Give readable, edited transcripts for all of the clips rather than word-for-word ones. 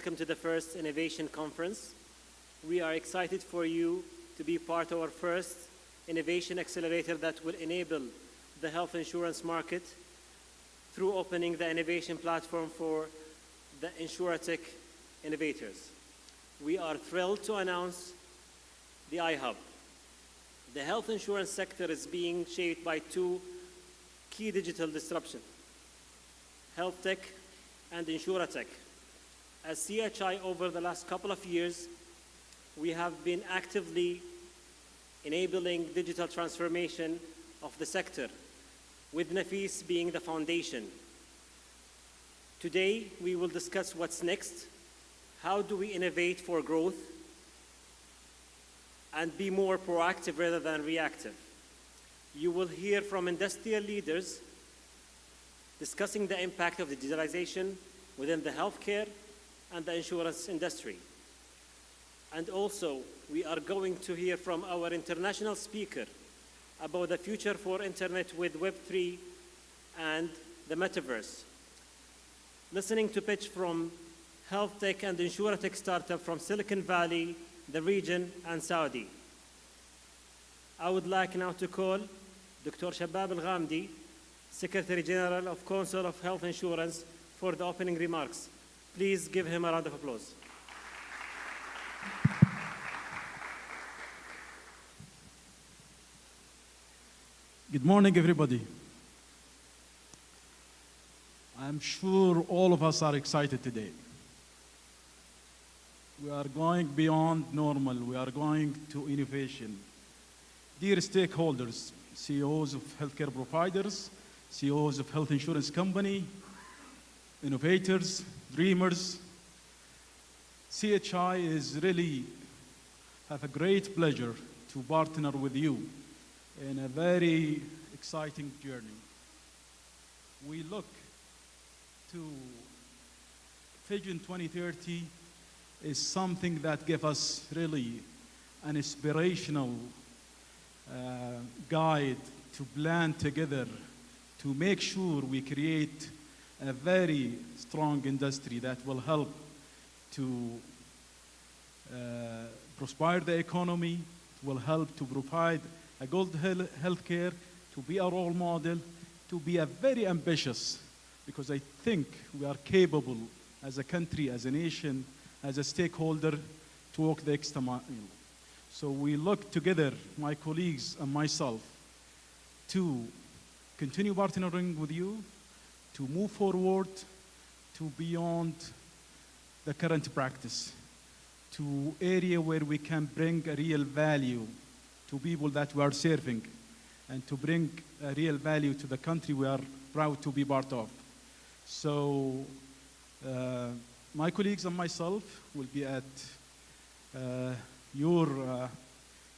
welcome to the first Innovation Conference. We are excited for you to be part of our first innovation accelerator that will enable the health insurance market through opening the innovation platform for the Insurtech innovators. We are thrilled to announce the iHub. The health insurance sector is being shaped by two key digital disruptions, Healthtech and Insurtech. As CHI, over the last couple of years, we have been actively enabling digital transformation of the sector, with Nafis being the foundation. Today, we will discuss what's next, how do we innovate for growth, and be more proactive rather than reactive. You will hear from industrial leaders discussing the impact of digitalization within the healthcare and the insurance industry. And also, we are going to hear from our international speaker about the future for internet with Web3 and the metaverse. Listening to pitch from Healthtech and Insurtech startup from Silicon Valley, the region, and Saudi. I would like now to call Dr.Shabab Alghamdi, Secretary General of Council of Health Insurance, for the opening remarks. Please give him a round of applause. Good morning, everybody. I'm sure all of us are excited today. We are going beyond normal. We are going to innovation. Dear stakeholders, CEOs of healthcare providers, CEOs of health insurance company, innovators, dreamers, CHI is really have a great pleasure to partner with you in a very exciting journey. We look to Vision 2030 is something that gives us really an inspirational guide to plan together to make sure we create a very strong industry that will help to prosper the economy, will help to provide a good healthcare, to be a role model, to be a very ambitious, because I think we are capable as a country, as a nation, as a stakeholder, to walk the extra mile. So we look together, my colleagues and myself, to continue partnering with you, to move forward, to beyond the current practice, to area where we can bring a real value to people that we are serving, and to bring a real value to the country we are proud to be part of. So my colleagues and myself will be at your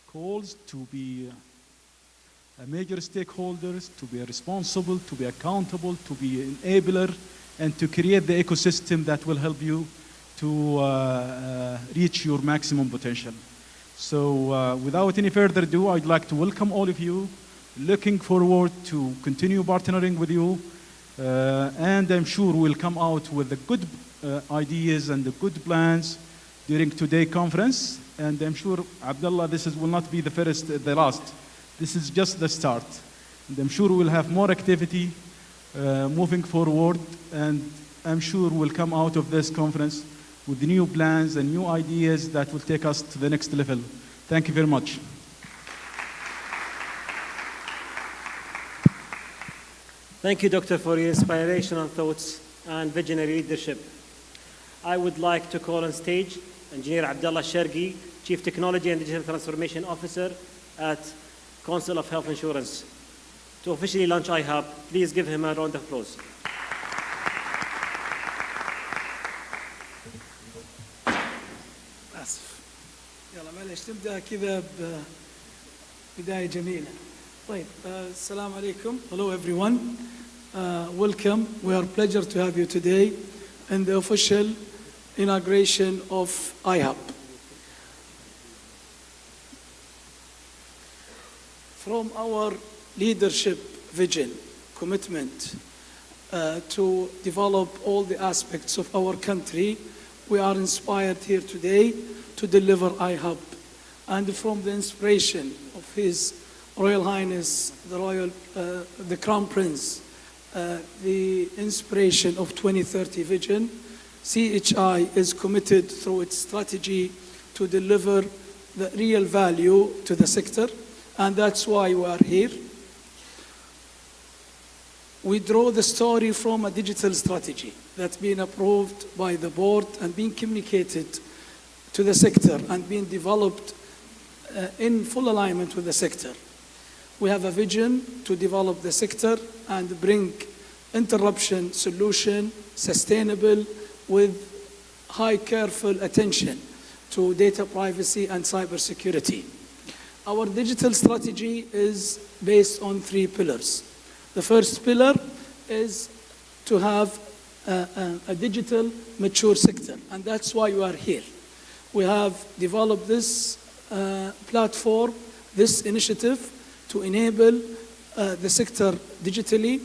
calls to be major stakeholders, to be responsible, to be accountable, to be enabler, and to create the ecosystem that will help you to reach your maximum potential. So without any further ado, I'd like to welcome all of you. Looking forward to continue partnering with you. And I'm sure we'll come out with the good ideas and the good plans during today's conference. And I'm sure, Abdullah, will not be the last. This is just the start. And I'm sure we'll have more activity moving forward. And I'm sure we'll come out of this conference with new plans and new ideas that will take us to the next level. Thank you very much. Thank you, Doctor, for your inspirational thoughts and visionary leadership. I would like to call on stage Engineer Abdullah Shargi, Chief Technology and Digital Transformation Officer at Council of Health Insurance, to officially launch iHub. Please give him a round of applause. آسف. يلا معلش نبدأ كذا ببداية جميلة. طيب السلام عليكم. Hello everyone. Welcome. We are pleasure to have you today in the official inauguration of iHub. From our leadership vision, commitment to develop all the aspects of our country we are inspired here today to deliver iHub. And from the inspiration of His Royal Highness, the Crown Prince, the inspiration of 2030 vision, CHI is committed through its strategy to deliver the real value to the sector, and that's why we are here. We draw the story from a digital strategy that's been approved by the board and being communicated to the sector and being developed in full alignment with the sector. We have a vision to develop the sector and bring interruption solution, sustainable, with high careful attention to data privacy and cybersecurity. Our digital strategy is based on 3 pillars. The first pillar is to have a digital mature sector, and that's why we are here. We have developed this platform, this initiative, to enable the sector digitally,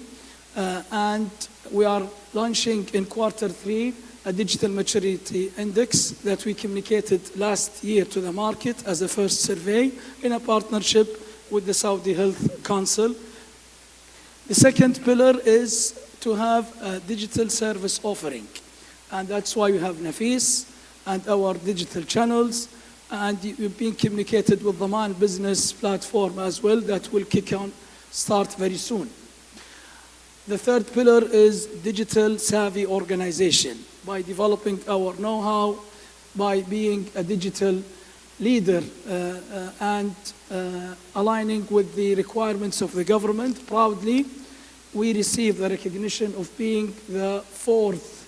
and we are launching in Q3 a digital maturity index that we communicated last year to the market as a first survey in a partnership with the Saudi Health Council. The second pillar is to have a digital service offering, and that's why we have Nafis and our digital channels, and we've been communicated with the Man Business platform as well that will start very soon. The third pillar is digital savvy organization. By developing our know-how, by being a digital leader and aligning with the requirements of the government, proudly we receive the recognition of being the 4th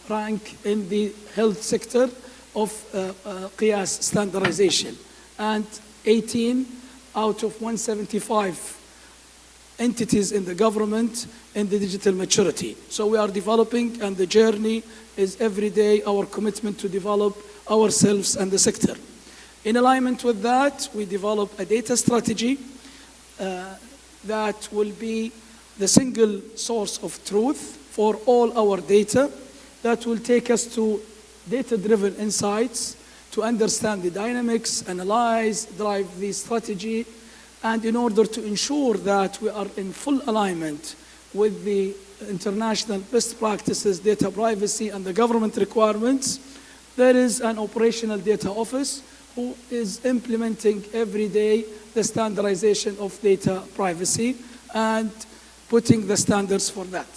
rank in the health sector of Qiyas standardization, and 18 out of 175 entities in the government in the digital maturity. So we are developing, and the journey is every day our commitment to develop ourselves and the sector. In alignment with that, we develop a data strategy that will be the single source of truth for all our data, that will take us to data-driven insights to understand the dynamics, analyze, drive the strategy, and in order to ensure that we are in full alignment with the international best practices, data privacy, and the government requirements, there is an operational data office who is implementing every day the standardization of data privacy and putting the standards for that.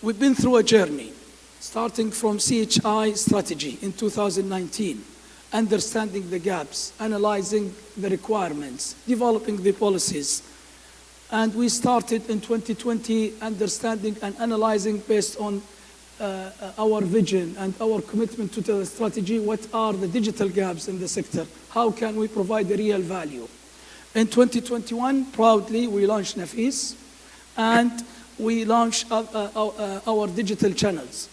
We've been through a journey, starting from CHI strategy in 2019, understanding the gaps, analyzing the requirements, developing the policies. And we started in 2020 understanding and analyzing based on our vision and our commitment to the strategy, what are the digital gaps in the sector? How can we provide the real value? In 2021, proudly, we launched Nafis, and we launched our digital channels.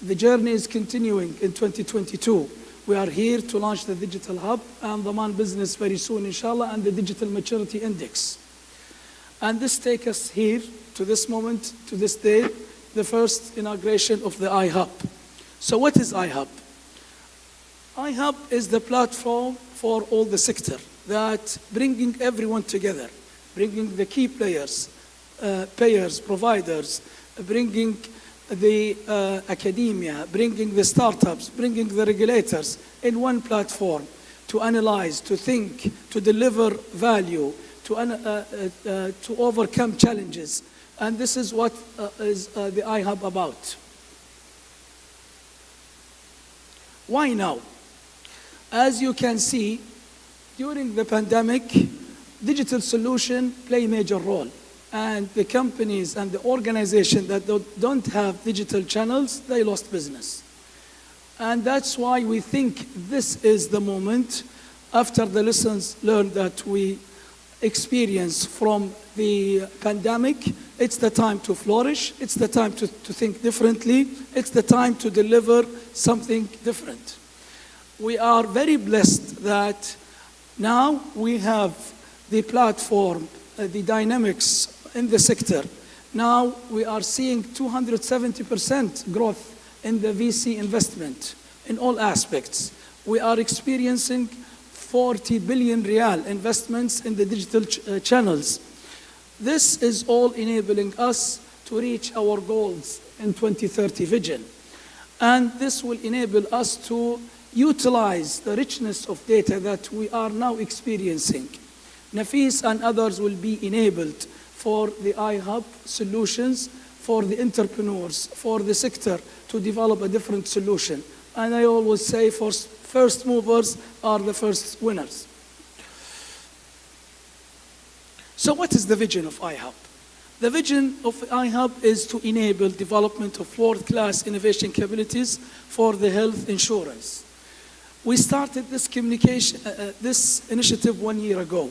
The journey is continuing in 2022. We are here to launch the Digital Hub and the Man Business very soon, inshallah, and the Digital Maturity Index. And this takes us here to this moment, to this day, the first inauguration of the iHub. So what is iHub? iHub is the platform for all the sector that bringing everyone together, bringing the key players, payers, providers, bringing the academia, bringing the startups, bringing the regulators in one platform to analyze, to think, to deliver value, to overcome challenges. And this is what is the iHub about. Why now? As you can see, during the pandemic, digital solutions play a major role. And the companies and the organizations that don't have digital channels, they lost business. And that's why we think this is the moment, after the lessons learned that we experienced from the pandemic, it's the time to flourish, it's the time to think differently, it's the time to deliver something different. We are very blessed that now we have the platform, the dynamics in the sector Now we are seeing 270% growth in the VC investment in all aspects. We are experiencing 40 billion riyal investments in the digital channels. This is all enabling us to reach our goals in 2030 vision. And this will enable us to utilize the richness of data that we are now experiencing. Nafis and others will be enabled for the iHub solutions, for the entrepreneurs, for the sector to develop a different solution. And I always say first movers are the first winners. So what is the vision of iHub? The vision of iHub is to enable development of world-class innovation capabilities for the health insurance. We started this this initiative 1 year ago.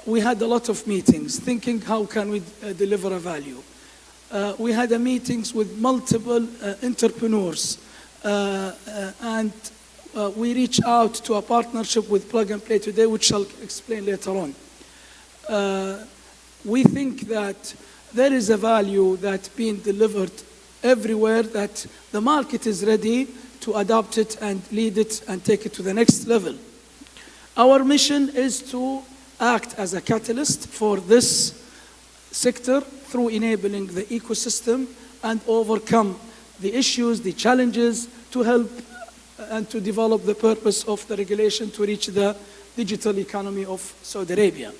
We had a lot of meetings thinking how can we deliver a value. We had meetings with multiple entrepreneurs and we reached out to a partnership with Plug and Play today, which I'll explain later on. We think that there is a value that's being delivered everywhere, that the market is ready to adopt it and lead it and take it to the next level. Our mission is to act as a catalyst for this sector through enabling the ecosystem and overcome the issues, the challenges, to help and to develop the purpose of the regulation to reach the digital economy of Saudi Arabia.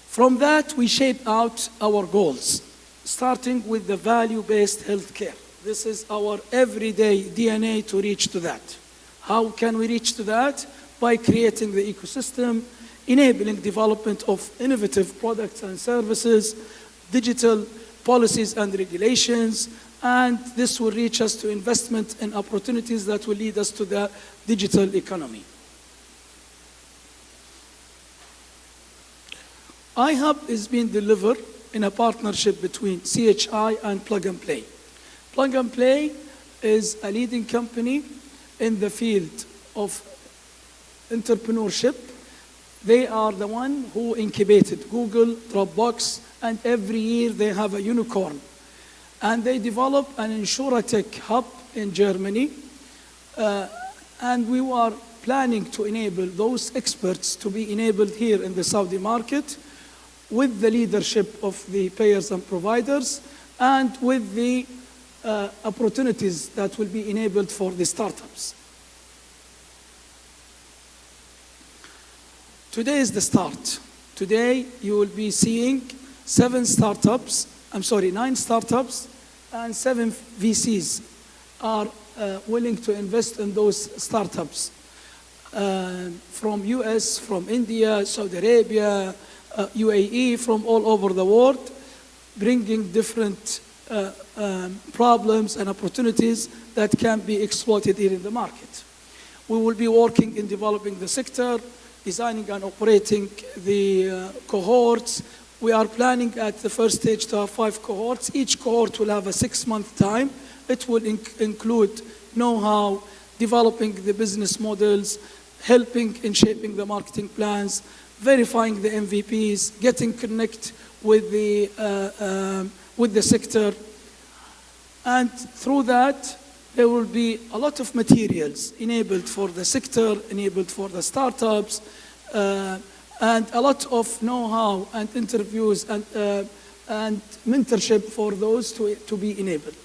From that, we shape out our goals, starting with the value-based healthcare. This is our everyday DNA to reach to that. How can we reach to that? By creating the ecosystem, enabling development of innovative products and services, digital policies and regulations, and this will reach us to investment and opportunities that will lead us to the digital economy. iHub is being delivered in a partnership between CHI and Plug and Play. Plug and Play is a leading company in the field of entrepreneurship. They are the one who incubated Google, Dropbox, and every year they have a unicorn. And they develop an Insurtech hub in Germany. And we are planning to enable those experts to be enabled here in the Saudi market with the leadership of the payers and providers and with the opportunities that will be enabled for the startups. Today is the start. Today you will be seeing 9 startups and 7 VCs are willing to invest in those startups from US, from India, Saudi Arabia, UAE, from all over the world, bringing different problems and opportunities that can be exploited here in the market. We will be working in developing the sector, designing and operating the cohorts. We are planning at the first stage to have 5 cohorts. Each cohort will have a 6-month time. It will include know-how, developing the business models, helping in shaping the marketing plans, verifying the MVPs, getting connect with the sector. And through that, there will be a lot of materials enabled for the sector, enabled for the startups, and a lot of know-how and interviews and mentorship for those to be enabled.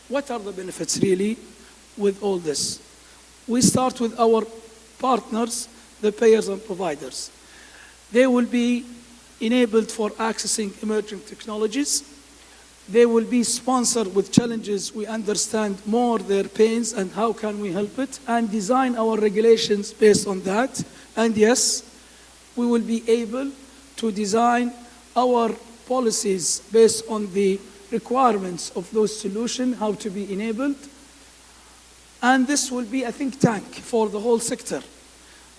What are the benefits really with all this? We start with our partners, the payers and providers. They will be enabled for accessing emerging technologies. They will be sponsored with challenges. We understand more their pains and how can we help it, and design our regulations based on that. And yes, we will be able to design our policies based on the requirements of those solutions, how to be enabled. And this will be a think tank for the whole sector.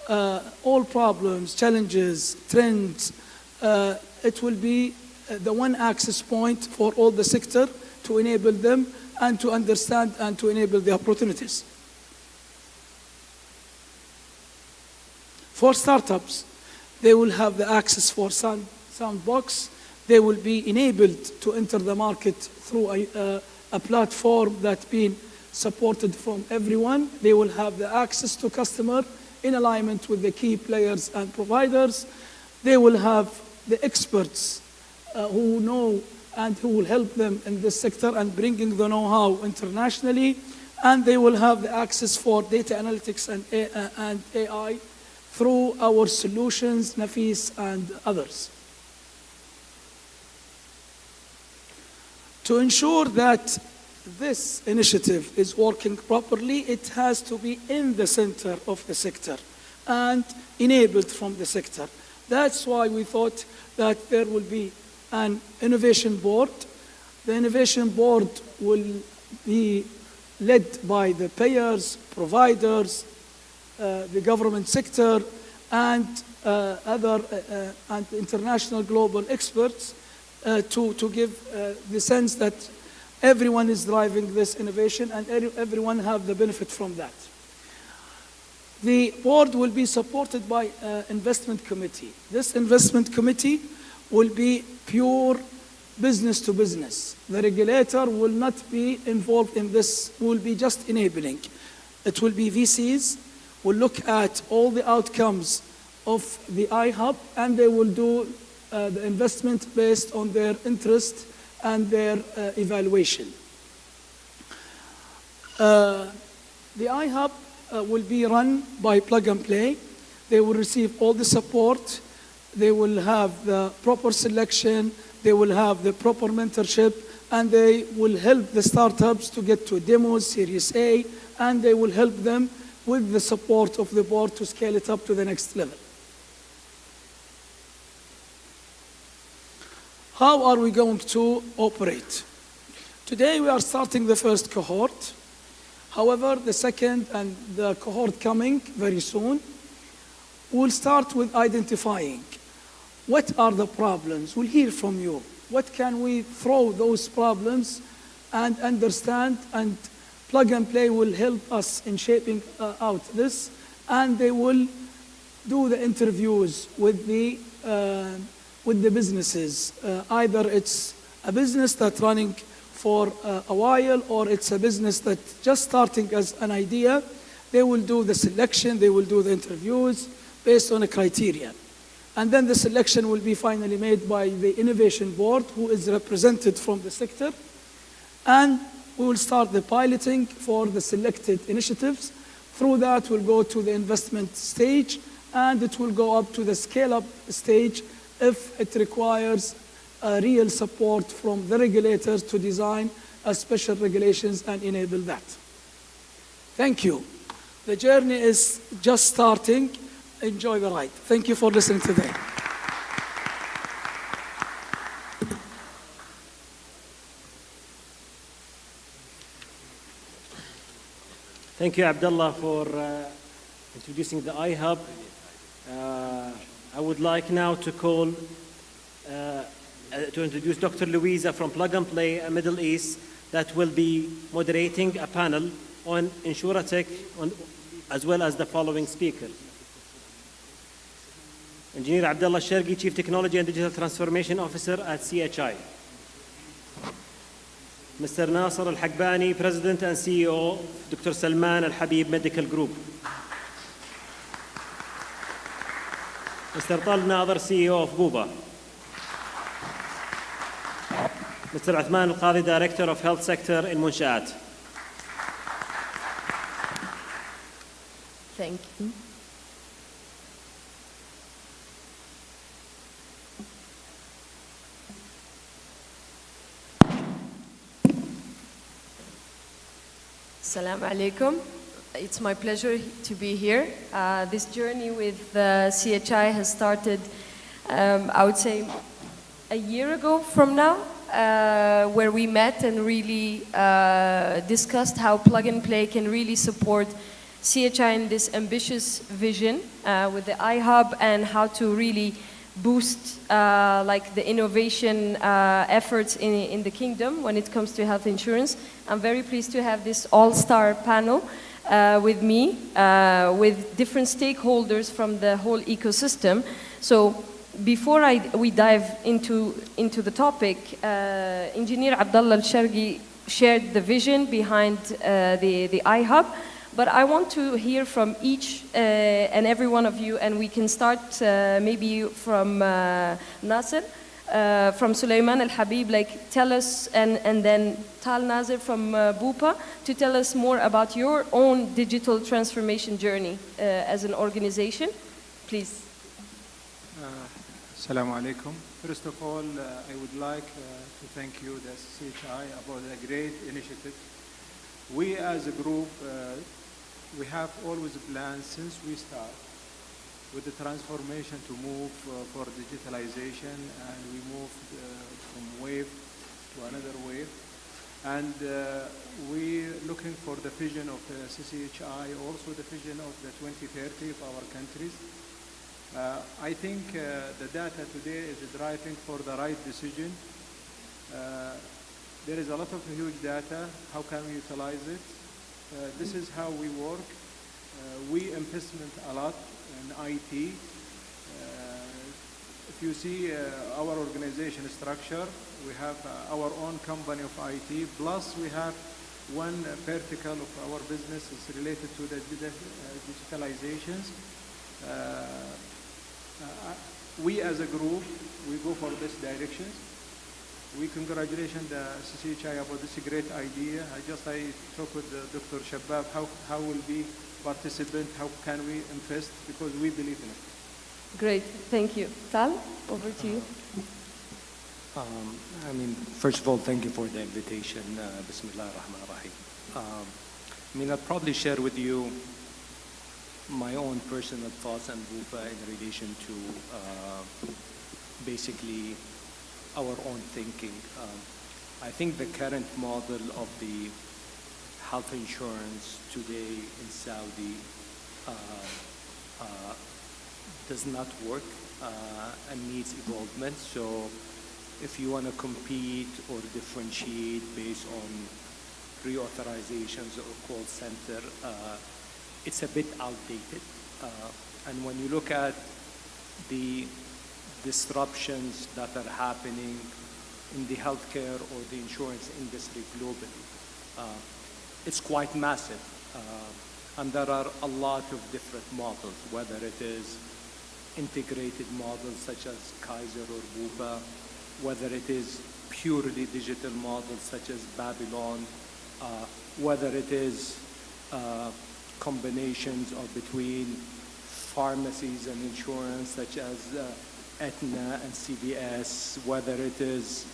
All problems, challenges, trends, it will be the one access point for all the sector to enable them and to understand and to enable the opportunities. For startups, they will have the access for Sandbox. They will be enabled to enter the market through a platform that's been supported from everyone. They will have the access to customer in alignment with the key players and providers. They will have the experts who know and who will help them in this sector and bringing the know-how internationally. And they will have the access for data analytics and AI through our solutions, Nafis and others. To ensure that this initiative is working properly, it has to be in the center of the sector and enabled from the sector. That's why we thought that there will be an innovation board. The innovation board will be led by the payers, providers, the government sector, and other and international global experts to give the sense that everyone is driving this innovation and everyone have the benefit from that. The board will be supported by an investment committee. This investment committee will be pure business to business. The regulator will not be involved in this, will be just enabling. It will be VCs, will look at all the outcomes of the iHub, and they will do the investment based on their interest and their evaluation. The iHub will be run by Plug and Play. They will receive all the support. They will have the proper selection. They will have the proper mentorship, and they will help the startups to get to demos, Series A, and they will help them with the support of the board to scale it up to the next level. How are we going to operate? Today we are starting the first cohort. However, the second and the cohort coming very soon, we'll start with identifying what are the problems. We'll hear from you. What can we throw those problems and understand, and Plug and Play will help us in shaping out this, and they will do the interviews with the businesses. Either it's a business that's running for a while, or it's a business that's just starting as an idea. They will do the selection, they will do the interviews based on a criteria. And then the selection will be finally made by the innovation board, who is represented from the sector. And we will start the piloting for the selected initiatives. Through that, we'll go to the investment stage, and it will go up to the scale-up stage if it requires real support from the regulators to design special regulations and enable that. Thank you. The journey is just starting. Enjoy the ride. Thank you for listening today. Thank you, Abdullah, for introducing the iHub. I would like now to call to introduce Dr. Louisa from Plug and Play Middle East, that will be moderating a panel on InsurTech, as well as the following speakers. Engineer Abdullah Shergi, Chief Technology and Digital Transformation Officer at CHI. Mr. Nasser Al-Hakbani, President and CEO, Dr. Salman Al-Habib Medical Group. Mr. Tal Nader, CEO of Buba. Mr. Uthman Al-Qadi, Director of Health Sector in Munshaat. Thank you. Assalamu alaikum. It's my pleasure to be here. This journey with CHI has started, I would say, a year ago from now, where we met and really discussed how Plug and Play can really support CHI in this ambitious vision with the iHub, and how to really boost like the innovation efforts in the kingdom when it comes to health insurance. I'm very pleased to have this all-star panel with me, with different stakeholders from the whole ecosystem. So before we dive into the topic, Engineer Abdullah Al-Shargi shared the vision behind the iHub, but I want to hear from each and every one of you, and we can start maybe from Nasser, from Sulaiman Al-Habib, like tell us, and then Tal Nazir from Bupa, to tell us more about your own digital transformation journey as an organization. Please. Assalamu alaikum. First of all, I would like to thank you, the CHI, about a great initiative. We as a group, we have always planned since we start with the transformation to move for digitalization, and we moved from wave to another wave. And we're looking for the vision of the CCHI, also the vision of the 2030 of our countries. I think the data today is driving for the right decision. There is a lot of huge data. How can we utilize it? This is how we work. We investment a lot in IT. If you see our organization structure, we have our own company of IT, plus we have one vertical of our business is related to the digitalizations. We as a group, we go for this direction. We congratulate the CCHI about this great idea. I talked with Dr. Shabab, how will we participate, how can we invest, because we believe in it. Great, thank you. Tal, over to you. I mean, first of all, thank you for the invitation. Bismillah ar-Rahman ar-Rahim. I'll probably share with you my own personal thoughts and Bupa in relation to basically our own thinking. I think the current model of the health insurance today in Saudi does not work and needs evolvement. So if you want to compete or differentiate based on pre-authorizations or call center, it's a bit outdated. And when you look at the disruptions that are happening in the healthcare or the insurance industry globally, it's quite massive. And there are a lot of different models, whether it is integrated models such as Kaiser or Bupa, whether it is purely digital models such as Babylon, whether it is combinations of between pharmacies and insurance such as Aetna and CVS, whether it is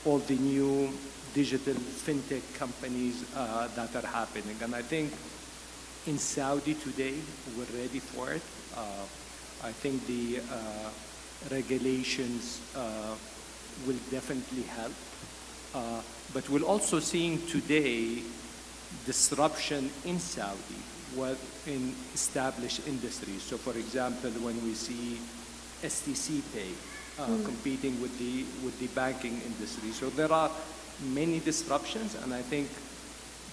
all the new digital fintech companies that are happening. And I think in Saudi today, we're ready for it. I think the regulations will definitely help. But we're also seeing today disruption in Saudi in established industries. So for example, when we see STC Pay competing with the banking industry. So there are many disruptions, and I think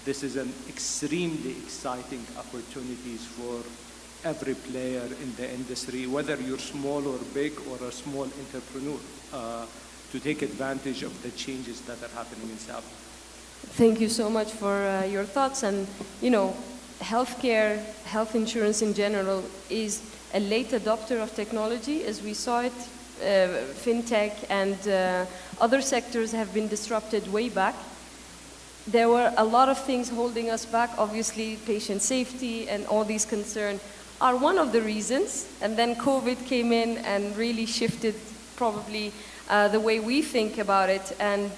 this is an extremely exciting opportunities for every player in the industry, whether you're small or big or a small entrepreneur, to take advantage of the changes that are happening in Saudi. Thank you so much for your thoughts. And you know, healthcare, health insurance in general is a late adopter of technology, as we saw it. Fintech and other sectors have been disrupted way back. There were a lot of things holding us back. Obviously, patient safety and all these concerns are one of the reasons. And then COVID came in and really shifted probably the way we think about it. And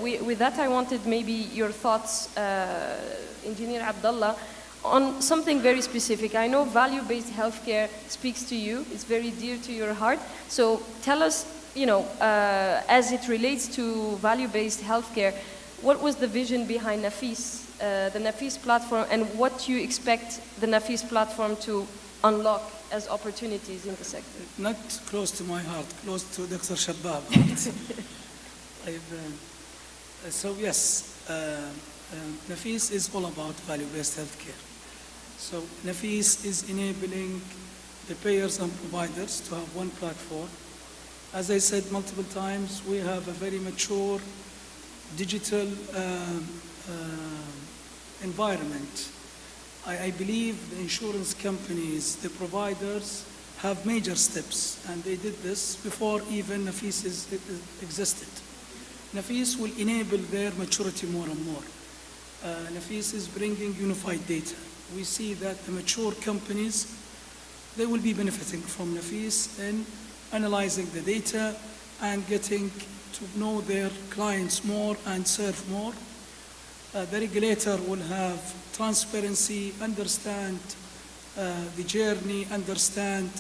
with that, I wanted maybe your thoughts, Engineer Abdullah, on something very specific. I know value-based healthcare speaks to you. It's very dear to your heart. So tell us, you know, as it relates to value-based healthcare, what was the vision behind Nafis, the Nafis platform, and what you expect the Nafis platform to unlock as opportunities in the sector? Not close to my heart, close to Dr. Shabab. So yes, Nafis is all about value-based healthcare. So Nafis is enabling the payers and providers to have one platform. As I said multiple times, we have a very mature digital environment. I believe the insurance companies, the providers, have major steps, and they did this before even Nafis existed. Nafis will enable their maturity more and more. Nafis is bringing unified data. We see that the mature companies, they will be benefiting from Nafis in analyzing the data and getting to know their clients more and serve more. The regulator will have transparency, understand the journey, understand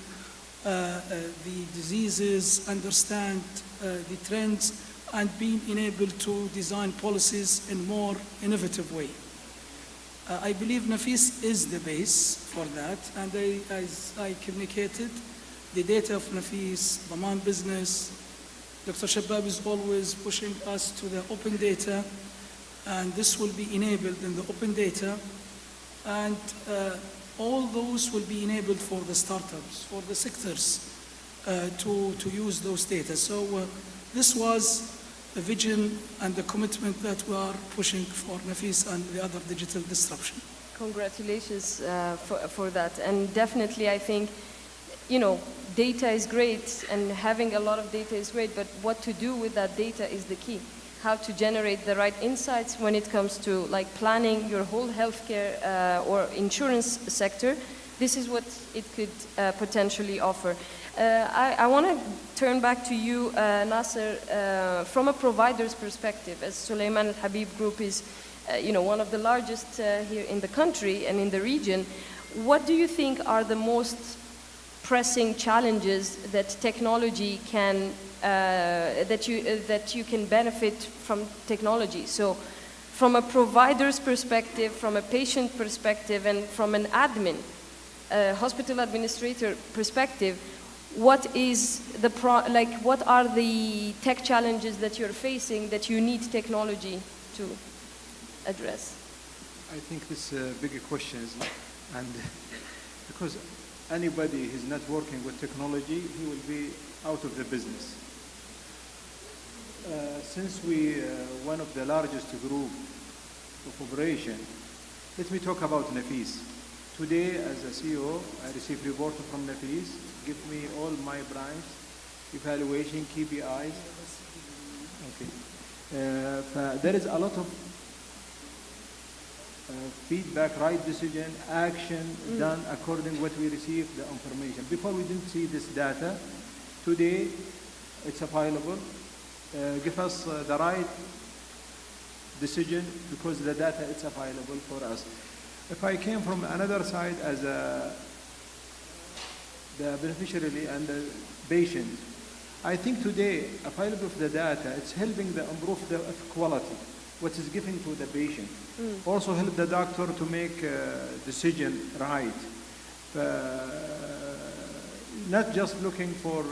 the diseases, understand the trends, and being enabled to design policies in more innovative way. I believe Nafis is the base for that, and as I communicated, the data of Nafis, Daman business, Dr. Shabab is always pushing us to the open data, and this will be enabled in the open data, and all those will be enabled for the startups, for the sectors to use those data. So this was the vision and the commitment that we are pushing for Nafis and the other digital disruption. Congratulations for that. And definitely, I think, you know, data is great and having a lot of data is great, but what to do with that data is the key. How to generate the right insights when it comes to like planning your whole healthcare or insurance sector. This is what it could potentially offer. I want to turn back to you, Nasser, from a provider's perspective, as Sulaiman Al Habib Group is one of the largest here in the country and in the region. What do you think are the most pressing challenges that technology can that you can benefit from technology? So from a provider's perspective, from a patient perspective, and from an admin, hospital administrator perspective, what are the tech challenges that you're facing that you need technology to address? I think this is a big question, and because anybody who's not working with technology, he will be out of the business. Since we one of the largest group of operation, let me talk about Nafis. Today, as a CEO, I receive report from Nafis, give me all my branch evaluation KPIs. Okay. There is a lot of feedback, right decision, action done according to what we receive, the information. Before we didn't see this data. Today, it's available. Give us the right decision because the data is available for us. If I came from another side as the beneficiary and the patient, I think today available of the data, it's helping to improve the quality, what is given to the patient. Also help the doctor to make a decision right. Not just looking for,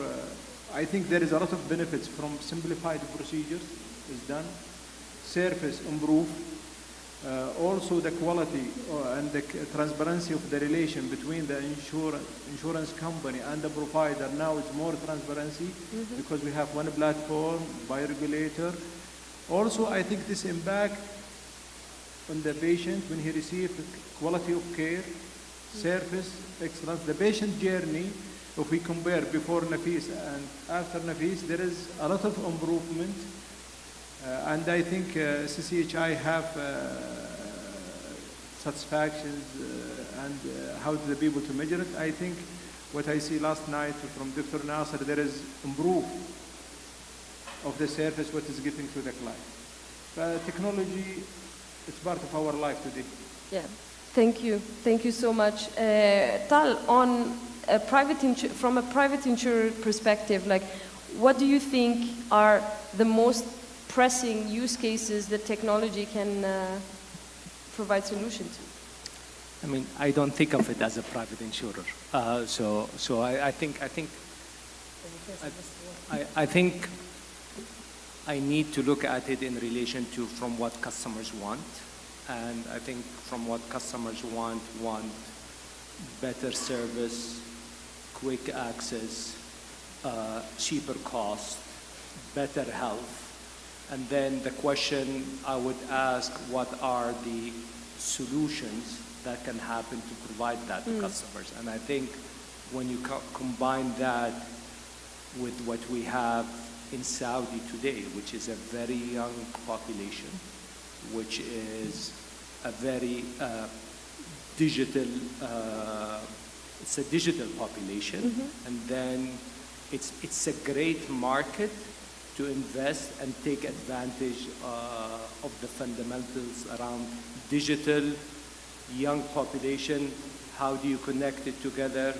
I think there is a lot of benefits from simplified procedures is done, service improve, also the quality and the transparency of the relation between the insurance company and the provider. Now it's more transparency because we have one platform by regulator. Also, I think this impact on the patient when he receives quality of care, service, excellence. The patient journey, if we compare before Nafis and after Nafis, there is a lot of improvement. And I think CCHI have satisfactions and how do the people to measure it. I think what I see last night from Dr. Nasser, there is improve of the service what is given to the client. Technology is part of our life today. Yeah, thank you so much. Tal, on a from a private insurer perspective, like, what do you think are the most pressing use cases that technology can provide solution to? I mean, I don't think of it as a private insurer. So I think I need to look at it in relation to from what customers want And I think from what customers want better service, quick access, cheaper cost, better health. And then the question I would ask, what are the solutions that can happen to provide that to customers? And I think when you combine that with what we have in Saudi today, which is a very young population, which is a very digital, it's a digital population, and then it's a great market to invest and take advantage of the fundamentals around digital, young population. How do you connect it together?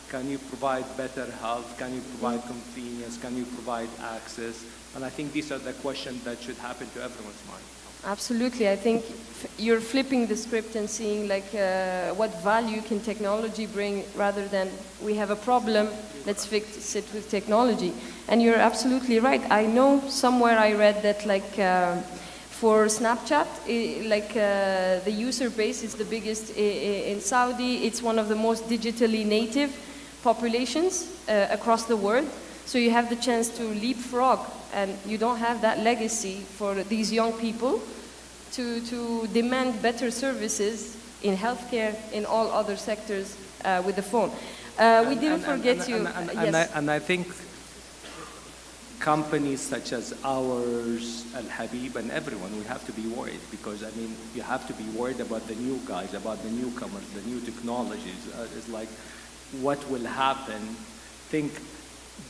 Can you provide better health? Can you provide convenience? Can you provide access? And I think these are the questions that should happen to everyone's mind. Absolutely. I think you're flipping the script and seeing like what value can technology bring rather than we have a problem, let's fix it with technology. And you're absolutely right. I know somewhere I read that like for Snapchat, the user base is the biggest in Saudi. It's one of the most digitally native populations across the world. So you have the chance to leapfrog, and you don't have that legacy for these young people to demand better services in healthcare, in all other sectors with the phone. We didn't forget you. Yes. And I think companies such as ours, Al Habib, and everyone, we have to be worried, because I mean, you have to be worried about the new guys, about the newcomers, the new technologies. It's like, what will happen? I think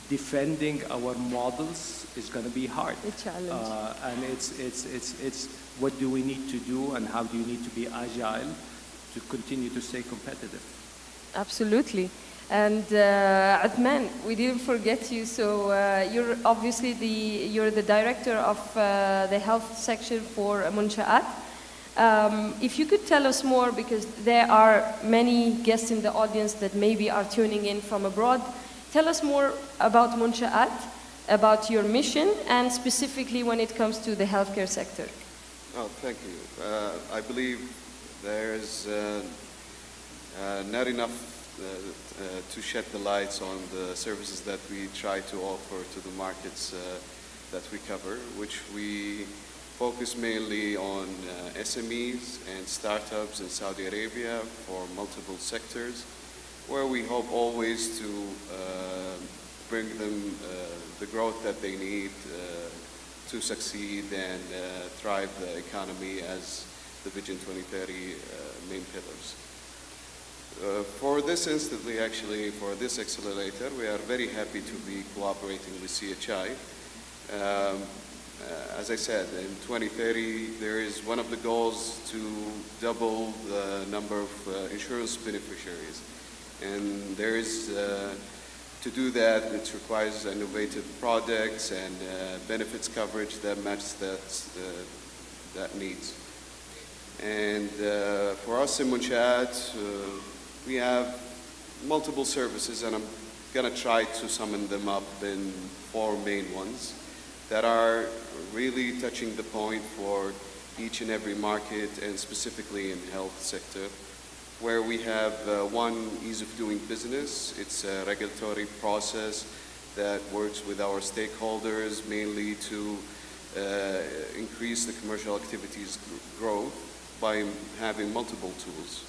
defending our models is going to be hard. A challenge. And it's what do we need to do, and how do you need to be agile to continue to stay competitive? Absolutely. And Adnan, we didn't forget you. So you're obviously you're the director of the health section for Munsha'at. If you could tell us more, because there are many guests in the audience that maybe are tuning in from abroad. Tell us more about Munsha'at, about your mission, and specifically when it comes to the healthcare sector. Oh, thank you. I believe there's not enough to shed the lights on the services that we try to offer to the markets that we cover, which we focus mainly on SMEs and startups in Saudi Arabia for multiple sectors, where we hope always to bring them the growth that they need to succeed and thrive the economy as the Vision 2030 main pillars. For this instantly, actually, for this accelerator, we are very happy to be cooperating with CHI. As I said, in 2030, there is one of the goals to double the number of insurance beneficiaries. And there is, to do that, it requires innovative products and benefits coverage that matches that needs. And for us in Munsha'at, we have multiple services, and I'm going to try to summon them up in 4 main ones that are really touching the point for each and every market, and specifically in health sector, where we have one, ease of doing business. It's a regulatory process that works with our stakeholders mainly to increase the commercial activities growth by having multiple tools.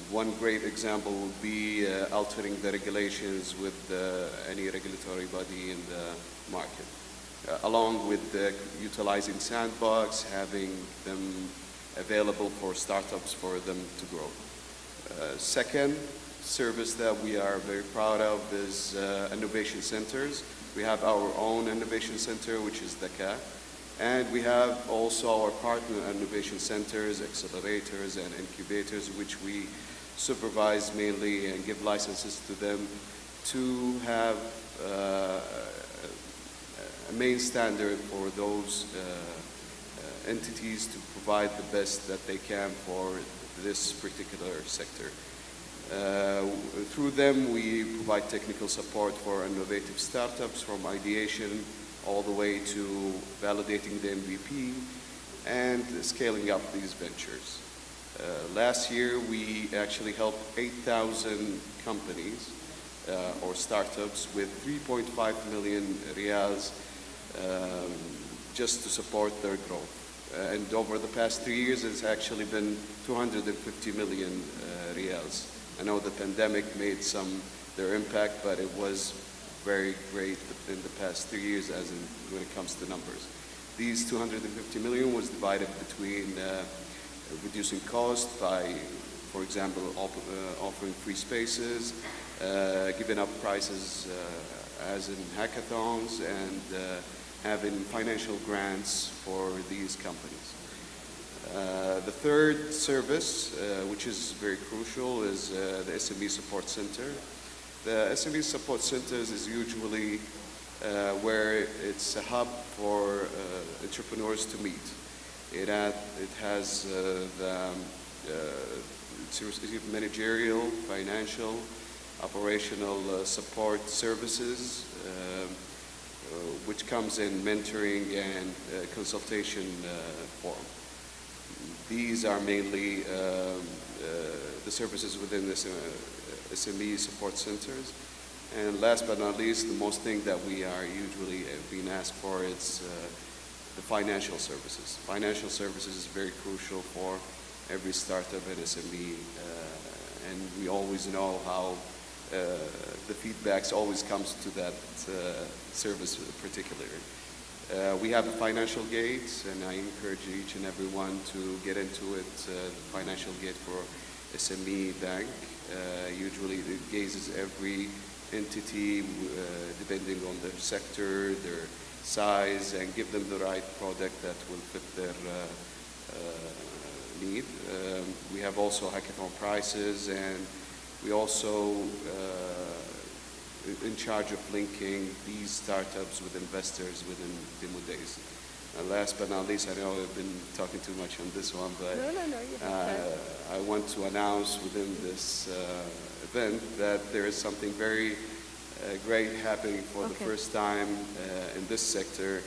One great example would be altering the regulations with any regulatory body in the market, along with utilizing sandbox, having them available for startups for them to grow. Second service that we are very proud of is innovation centers. We have our own innovation center, which is Dhaka. And we have also our partner innovation centers, accelerators, and incubators, which we supervise mainly and give licenses to them to have a main standard for those entities to provide the best that they can for this particular sector. Through them, we provide technical support for innovative startups from ideation all the way to validating the MVP, and scaling up these ventures. Last year, we actually helped 8,000 companies or startups with 3.5 million riyals just to support their growth. And over the past 3 years, it's actually been 250 million riyals. I know the pandemic made their impact, but it was very great in the past 3 years when it comes to numbers. These 250 million was divided between reducing cost by, for example, offering free spaces, giving up prices as in hackathons, and having financial grants for these companies. The third service, which is very crucial, is the SME Support Center. The SME Support Centers is usually where it's a hub for entrepreneurs to meet. It has the managerial, financial, operational support services, which comes in mentoring and consultation form. These are mainly the services within this SME support centers. And last but not least, the most thing that we are usually being asked for is the financial services. Financial services is very crucial for every startup and SME, and we always know how the feedbacks always comes to that service particularly. We have a financial gate, and I encourage each and everyone to get into it. The financial gate for SME bank usually it gauges every entity depending on their sector, their size, and give them the right product that will fit their need. We have also hackathon prices, and we also in charge of linking these startups with investors within demo days. Last but not least, I know I've been talking too much on this one, but I want to announce within this event that there is something very great happening for the first time in this sector,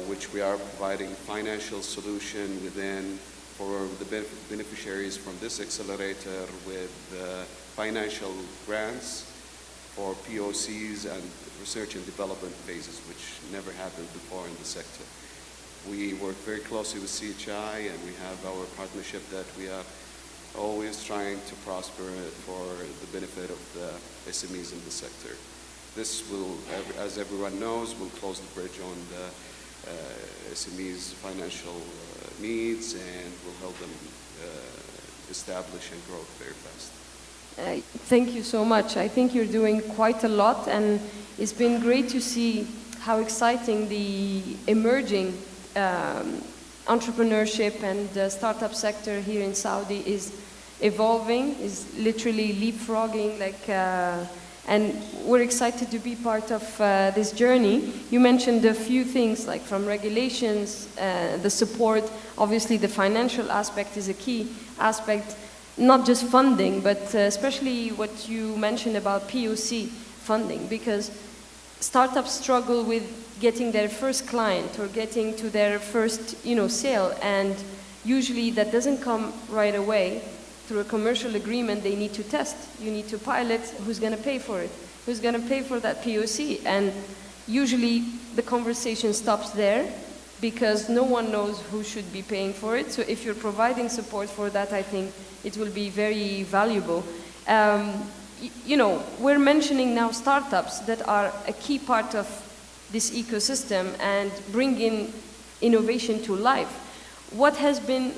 which we are providing financial solution for the beneficiaries from this accelerator with financial grants for POCs and research and development phases, which never happened before in the sector. We work very closely with CHI, and we have our partnership that we are always trying to prosper for the benefit of the SMEs in the sector. This will, as everyone knows, will close the bridge on the SMEs' financial needs and will help them establish and grow very fast. Thank you so much. I think you're doing quite a lot, and it's been great to see how exciting the emerging entrepreneurship and startup sector here in Saudi is evolving, is literally leapfrogging, and we're excited to be part of this journey. You mentioned a few things, like from regulations, the support, obviously the financial aspect is a key aspect, not just funding, but especially what you mentioned about POC funding, because startups struggle with getting their first client or getting to their first, sale, and usually that doesn't come right away. Through a commercial agreement, they need to test. You need to pilot. Who's going to pay for it? Who's going to pay for that POC? And usually the conversation stops there because no one knows who should be paying for it. So if you're providing support for that, I think it will be very valuable. We're mentioning now startups that are a key part of this ecosystem and bringing innovation to life. What has been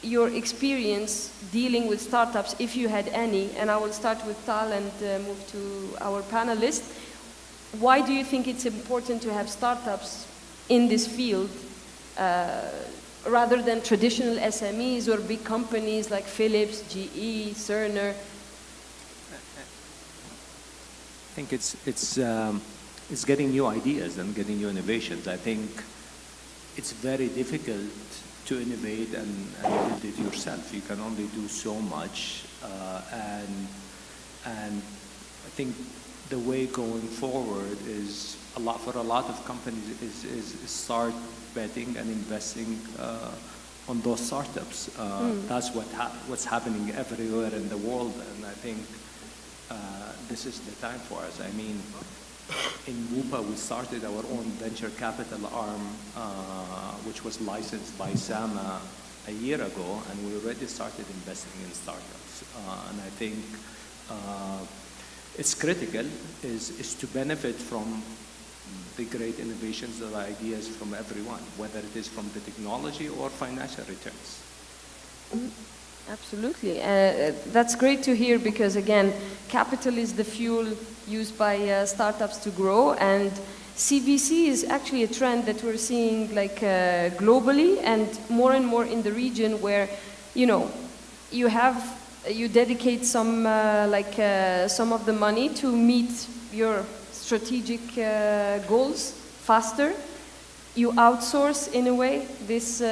your experience dealing with startups, if you had any? And I will start with Tal and move to our panelists. Why do you think it's important to have startups in this field rather than traditional SMEs or big companies like Philips, GE, Cerner? I think it's getting new ideas and getting new innovations. I think it's very difficult to innovate and build it yourself. You can only do so much, and I think the way going forward is for a lot of companies is start betting and investing on those startups. That's what's happening everywhere in the world, and I think this is the time for us. I mean, in WUPA, we started our own venture capital arm, which was licensed by SAMA a year ago, and we already started investing in startups. And I think it's critical is to benefit from the great innovations or ideas from everyone, whether it is from the technology or financial returns. Absolutely. That's great to hear because, again, capital is the fuel used by startups to grow, and CVC is actually a trend that we're seeing like globally and more in the region where, you know, you dedicate some of the money to meet your strategic goals faster. You outsource, in a way, these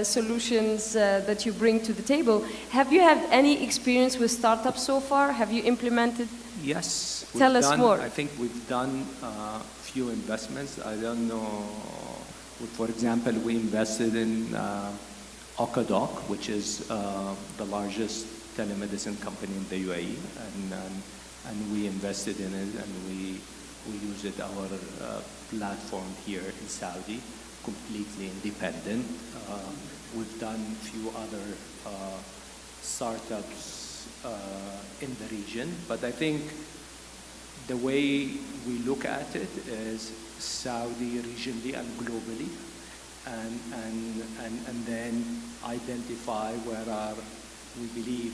solutions that you bring to the table. Have you had any experience with startups so far? Have you implemented? Yes. Tell us more. I think we've done a few investments. I don't know. For example, we invested in Okadoc, which is the largest telemedicine company in the UAE, and we invested in it, and we use it our platform here in Saudi, completely independent. We've done a few other startups in the region, but I think the way we look at it is Saudi regionally and globally, and then identify where we believe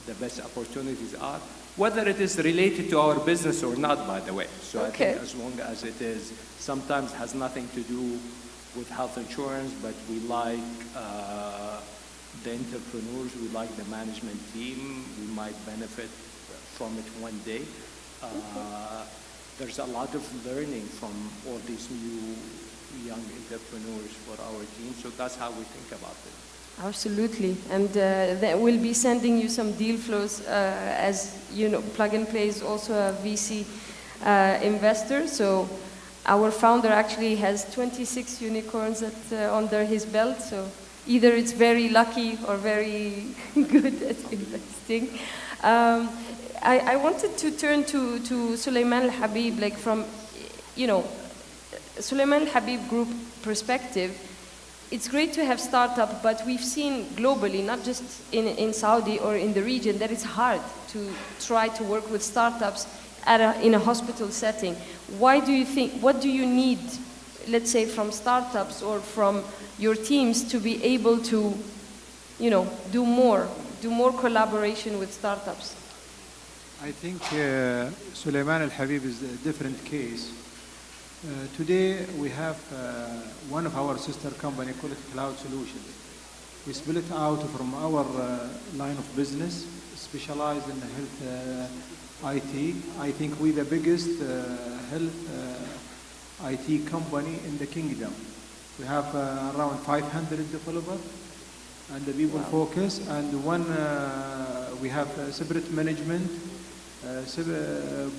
the best opportunities are, whether it is related to our business or not, by the way. So okay. I think as long as it is, sometimes has nothing to do with health insurance, but we like the entrepreneurs, we like the management team, we might benefit from it one day. There's a lot of learning from all these new young entrepreneurs for our team, so that's how we think about it. Absolutely, and we'll be sending you some deal flows. As you know, Plug and Play is also a VC investor, so our founder actually has 26 unicorns under his belt, so either it's very lucky or very good at investing. I wanted to turn to Sulaiman Al-Habib, like from, you know, Sulaiman Al-Habib Group perspective. It's great to have startup, but we've seen globally, not just in Saudi or in the region, that it's hard to try to work with startups in a hospital setting. Why do you think, what do you need, let's say, from startups or from your teams to be able to, you know, do more collaboration with startups? I think Sulaiman Al-Habib is a different case. Today we have one of our sister company called Cloud Solutions. We split out from our line of business, specialized in health IT. I think we're the biggest health IT company in the kingdom. We have around 500 developers, and the people focus. And we have a separate management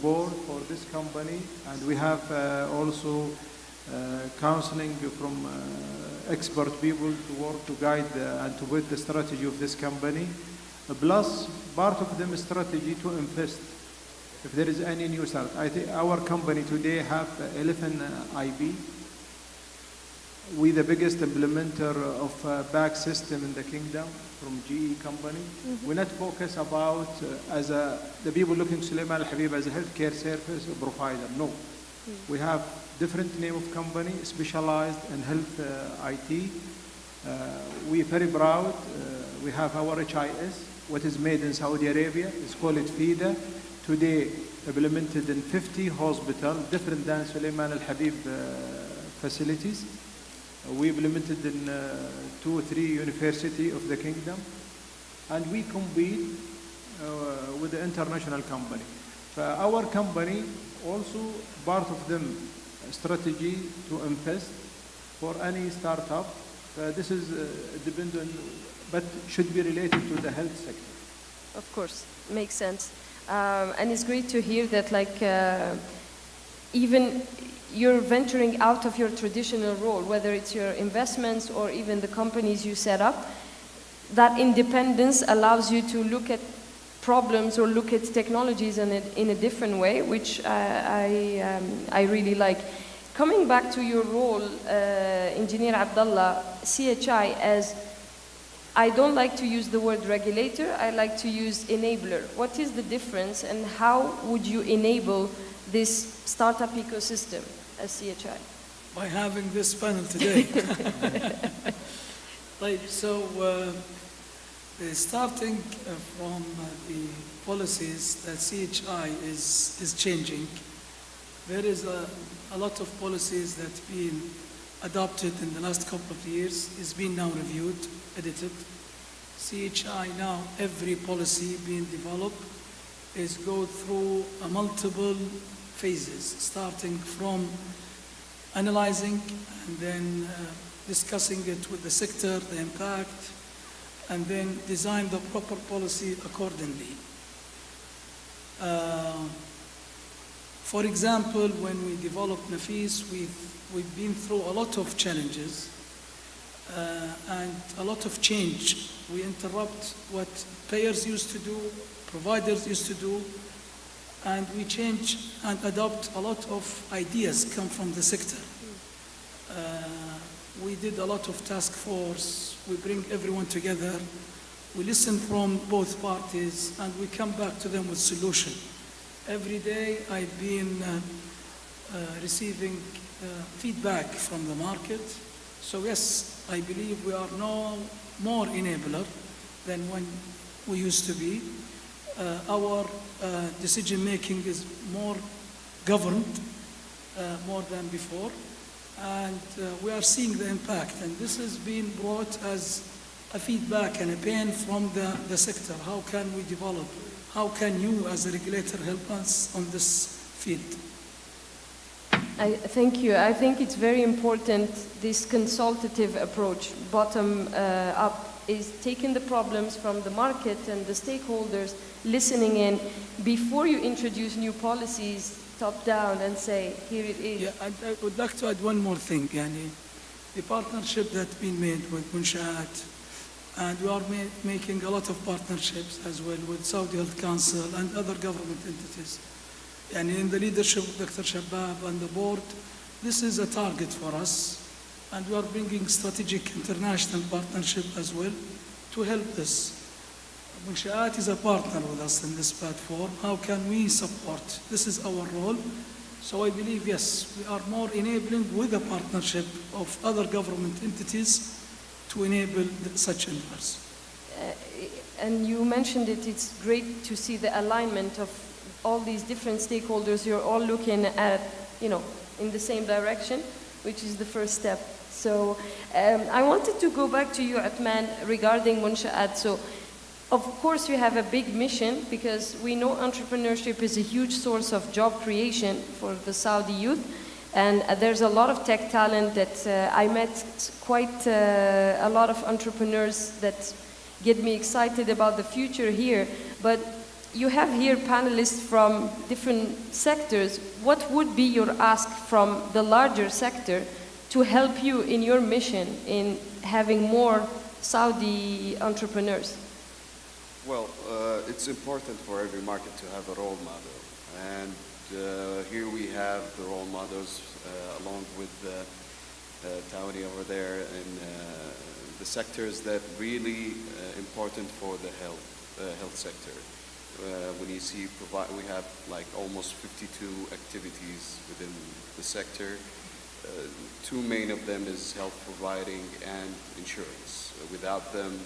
board for this company, and we have also counseling from expert people to work to guide and to build the strategy of this company. Plus, part of them strategy to invest if there is any new start. I think our company today have 11 IB. We're the biggest implementer of back system in the kingdom from GE company. We're not focused about the people looking Sulaiman Al-Habib as a healthcare service provider. No. We have different name of company specialized in health IT. We're very proud. We have our HIS, what is made in Saudi Arabia. It's called FIDA. Today implemented in 50 hospitals, different than Sulaiman Al-Habib facilities. We implemented in 2 or 3 universities of the kingdom, and we compete with the international company. Our company also part of them strategy to invest for any startup. This is dependent, but should be related to the health sector. Of course, makes sense. And it's great to hear that like even you're venturing out of your traditional role, whether it's your investments or even the companies you set up. That independence allows you to look at problems or look at technologies in a different way, which I really like. Coming back to your role, Engineer Abdullah, CHI, as I don't like to use the word regulator, I like to use enabler. What is the difference and how would you enable this startup ecosystem as CHI? By having this panel today. Right, so starting from the policies that CHI is changing, there is a lot of policies that have been adopted in the last couple of years, is being now reviewed, edited. CHI now, every policy being developed is go through multiple phases, starting from analyzing and then discussing it with the sector, the impact, and then design the proper policy accordingly. For example, when we developed Nafis, we've been through a lot of challenges and a lot of change. We interrupt what payers used to do, providers used to do, and we change and adopt a lot of ideas come from the sector. We did a lot of task force, we bring everyone together, we listen from both parties, and we come back to them with solution. Every day I've been receiving feedback from the market. So yes, I believe we are no more enabler than when we used to be. Our decision making is more governed more than before. And we are seeing the impact. And this has been brought as a feedback and a pain from the sector. How can we develop? How can you as a regulator help us on this field? Thank you. I think it's very important, this consultative approach, bottom up, is taking the problems from the market and the stakeholders, listening in, before you introduce new policies, top down and say, here it is. Yeah, and I would like to add one more thing. Yani, the partnership that's been made with Munshaat, and we are making a lot of partnerships as well with Saudi Health Council and other government entities. And in the leadership of Dr. Shabab and the board, this is a target for us. And we are bringing strategic international partnership as well to help this. Munshaat is a partner with us in this platform. How can we support? This is our role. So I believe, yes, we are more enabling with a partnership of other government entities to enable such endeavors. And you mentioned it, it's great to see the alignment of all these different stakeholders. You're all looking at, in the same direction, which is the first step. So I wanted to go back to you, Atman, regarding Munshaat. So of course you have a big mission, because we know entrepreneurship is a huge source of job creation for the Saudi youth. And there's a lot of tech talent that I met quite a lot of entrepreneurs that get me excited about the future here. But you have here panelists from different sectors. What would be your ask from the larger sector to help you in your mission in having more Saudi entrepreneurs? Well, it's important for every market to have a role model. And here we have the role models along with Tawni over there in the sectors that really important for the health sector. When you see, we have like almost 52 activities within the sector. Two main of them is health providing and insurance. Without them,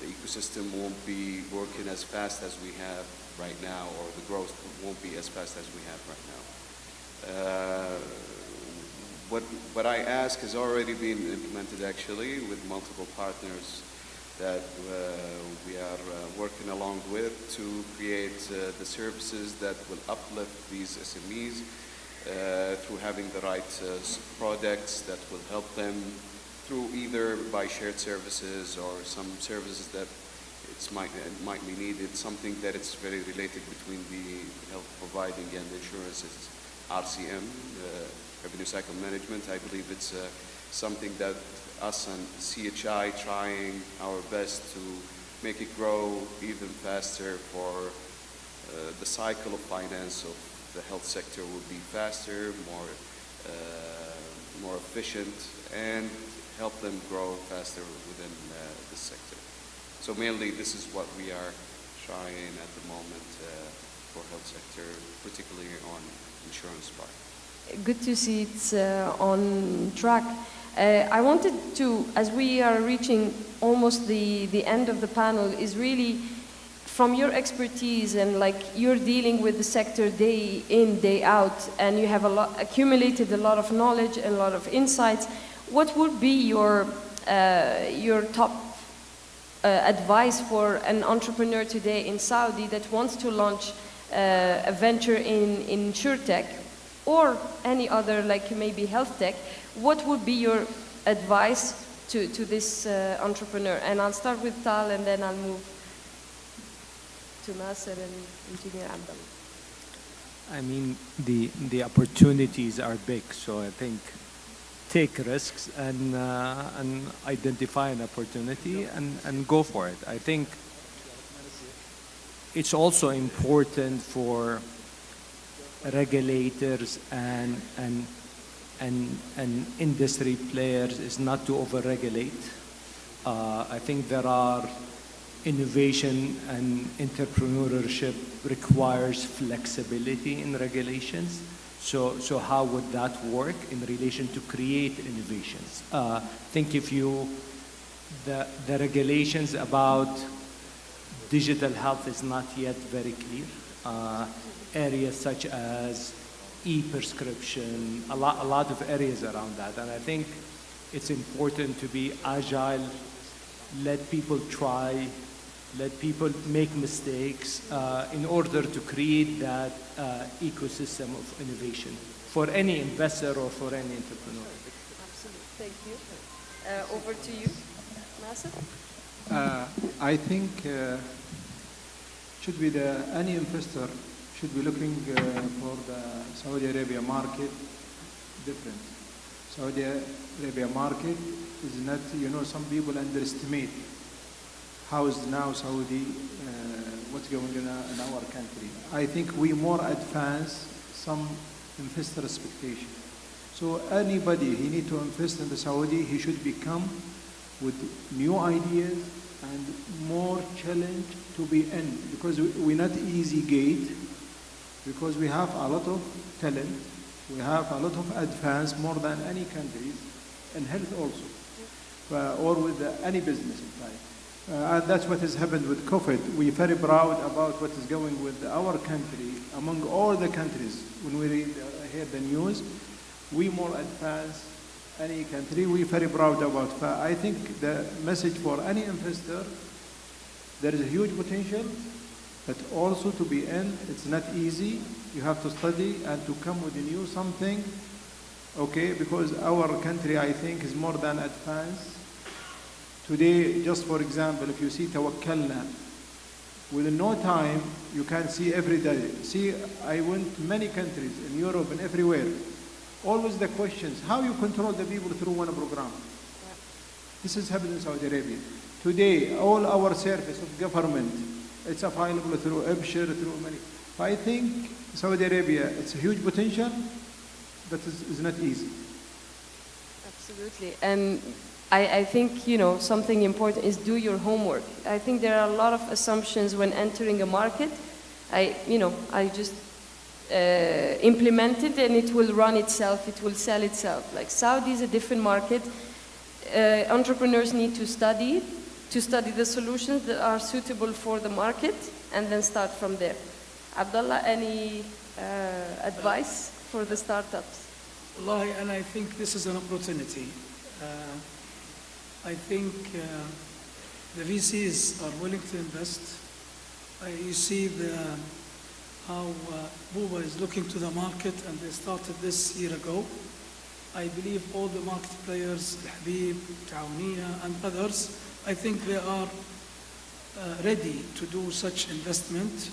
the ecosystem won't be working as fast as we have right now, or the growth won't be as fast as we have right now. What I ask has already been implemented actually with multiple partners that we are working along with to create the services that will uplift these SMEs through having the right products that will help them through either by shared services or some services that it might be needed, something that it's very related between the health providing and insurance is RCM, revenue cycle management. I believe it's something that us and CHI trying our best to make it grow even faster for the cycle of finance of the health sector will be faster, more efficient, and help them grow faster within this sector. So mainly this is what we are trying at the moment for health sector, particularly on insurance part. Good to see it's on track. I wanted to, as we are reaching almost the end of the panel, is really from your expertise and like you're dealing with the sector day in, day out, and you have accumulated a lot of knowledge and a lot of insights. What would be your top advice for an entrepreneur today in Saudi that wants to launch a venture in insurtech or any other, like maybe Healthtech? What would be your advice to this entrepreneur? And I'll start with Tal, and then I'll move to Nasser and Engineer Abdullah. I mean, the opportunities are big, so I think take risks and identify an opportunity and go for it. I think it's also important for regulators and industry players is not to over-regulate. I think there are innovation and entrepreneurship requires flexibility in regulations. So how would that work in relation to create innovations? I think if the regulations about digital health is not yet very clear. Areas such as e-prescription, a lot of areas around that. And I think it's important to be agile, let people try, let people make mistakes in order to create that ecosystem of innovation for any investor or for any entrepreneur. Absolutely, thank you. Over to you, Nasser. I think should be any investor should be looking for the Saudi Arabia market different. Saudi Arabia market is not, some people underestimate how is now Saudi, what's going on in our country. I think we more advance some investor expectation. So anybody, he need to invest in the Saudi, he should become with new ideas and more challenge to be in, because we're not easy gate, because we have a lot of talent, we have a lot of advance more than any countries, in health also, or with any business in fact. And that's what has happened with COVID. We're very proud about what is going with our country among all the countries. When we hear the news, we more advanced any country. We're very proud about that. I think the message for any investor, there is a huge potential, but also to be in, it's not easy. You have to study and to come with a new something, okay? Because our country, I think, is more than advanced. Today, just for example, if you see Tawakkalna, within no time, you can see every day. See, I went to many countries in Europe and everywhere. Always the questions, how you control the people through one program? This is happening in Saudi Arabia. Today, all our service of government, it's available through Abshir, through many. I think Saudi Arabia, it's a huge potential, but it's not easy. Absolutely. And I think, something important is do your homework. I think there are a lot of assumptions when entering a market. I just implement it and it will run itself, it will sell itself. Like Saudi is a different market. Entrepreneurs need to study the solutions that are suitable for the market and then start from there. Abdullah, any advice for the startups? Wallahi, and I think this is an opportunity. I think the VCs are willing to invest. You see how Buba is looking to the market, and they started this year ago. I believe all the market players, Habib, Tauniya, and others, I think they are ready to do such investment,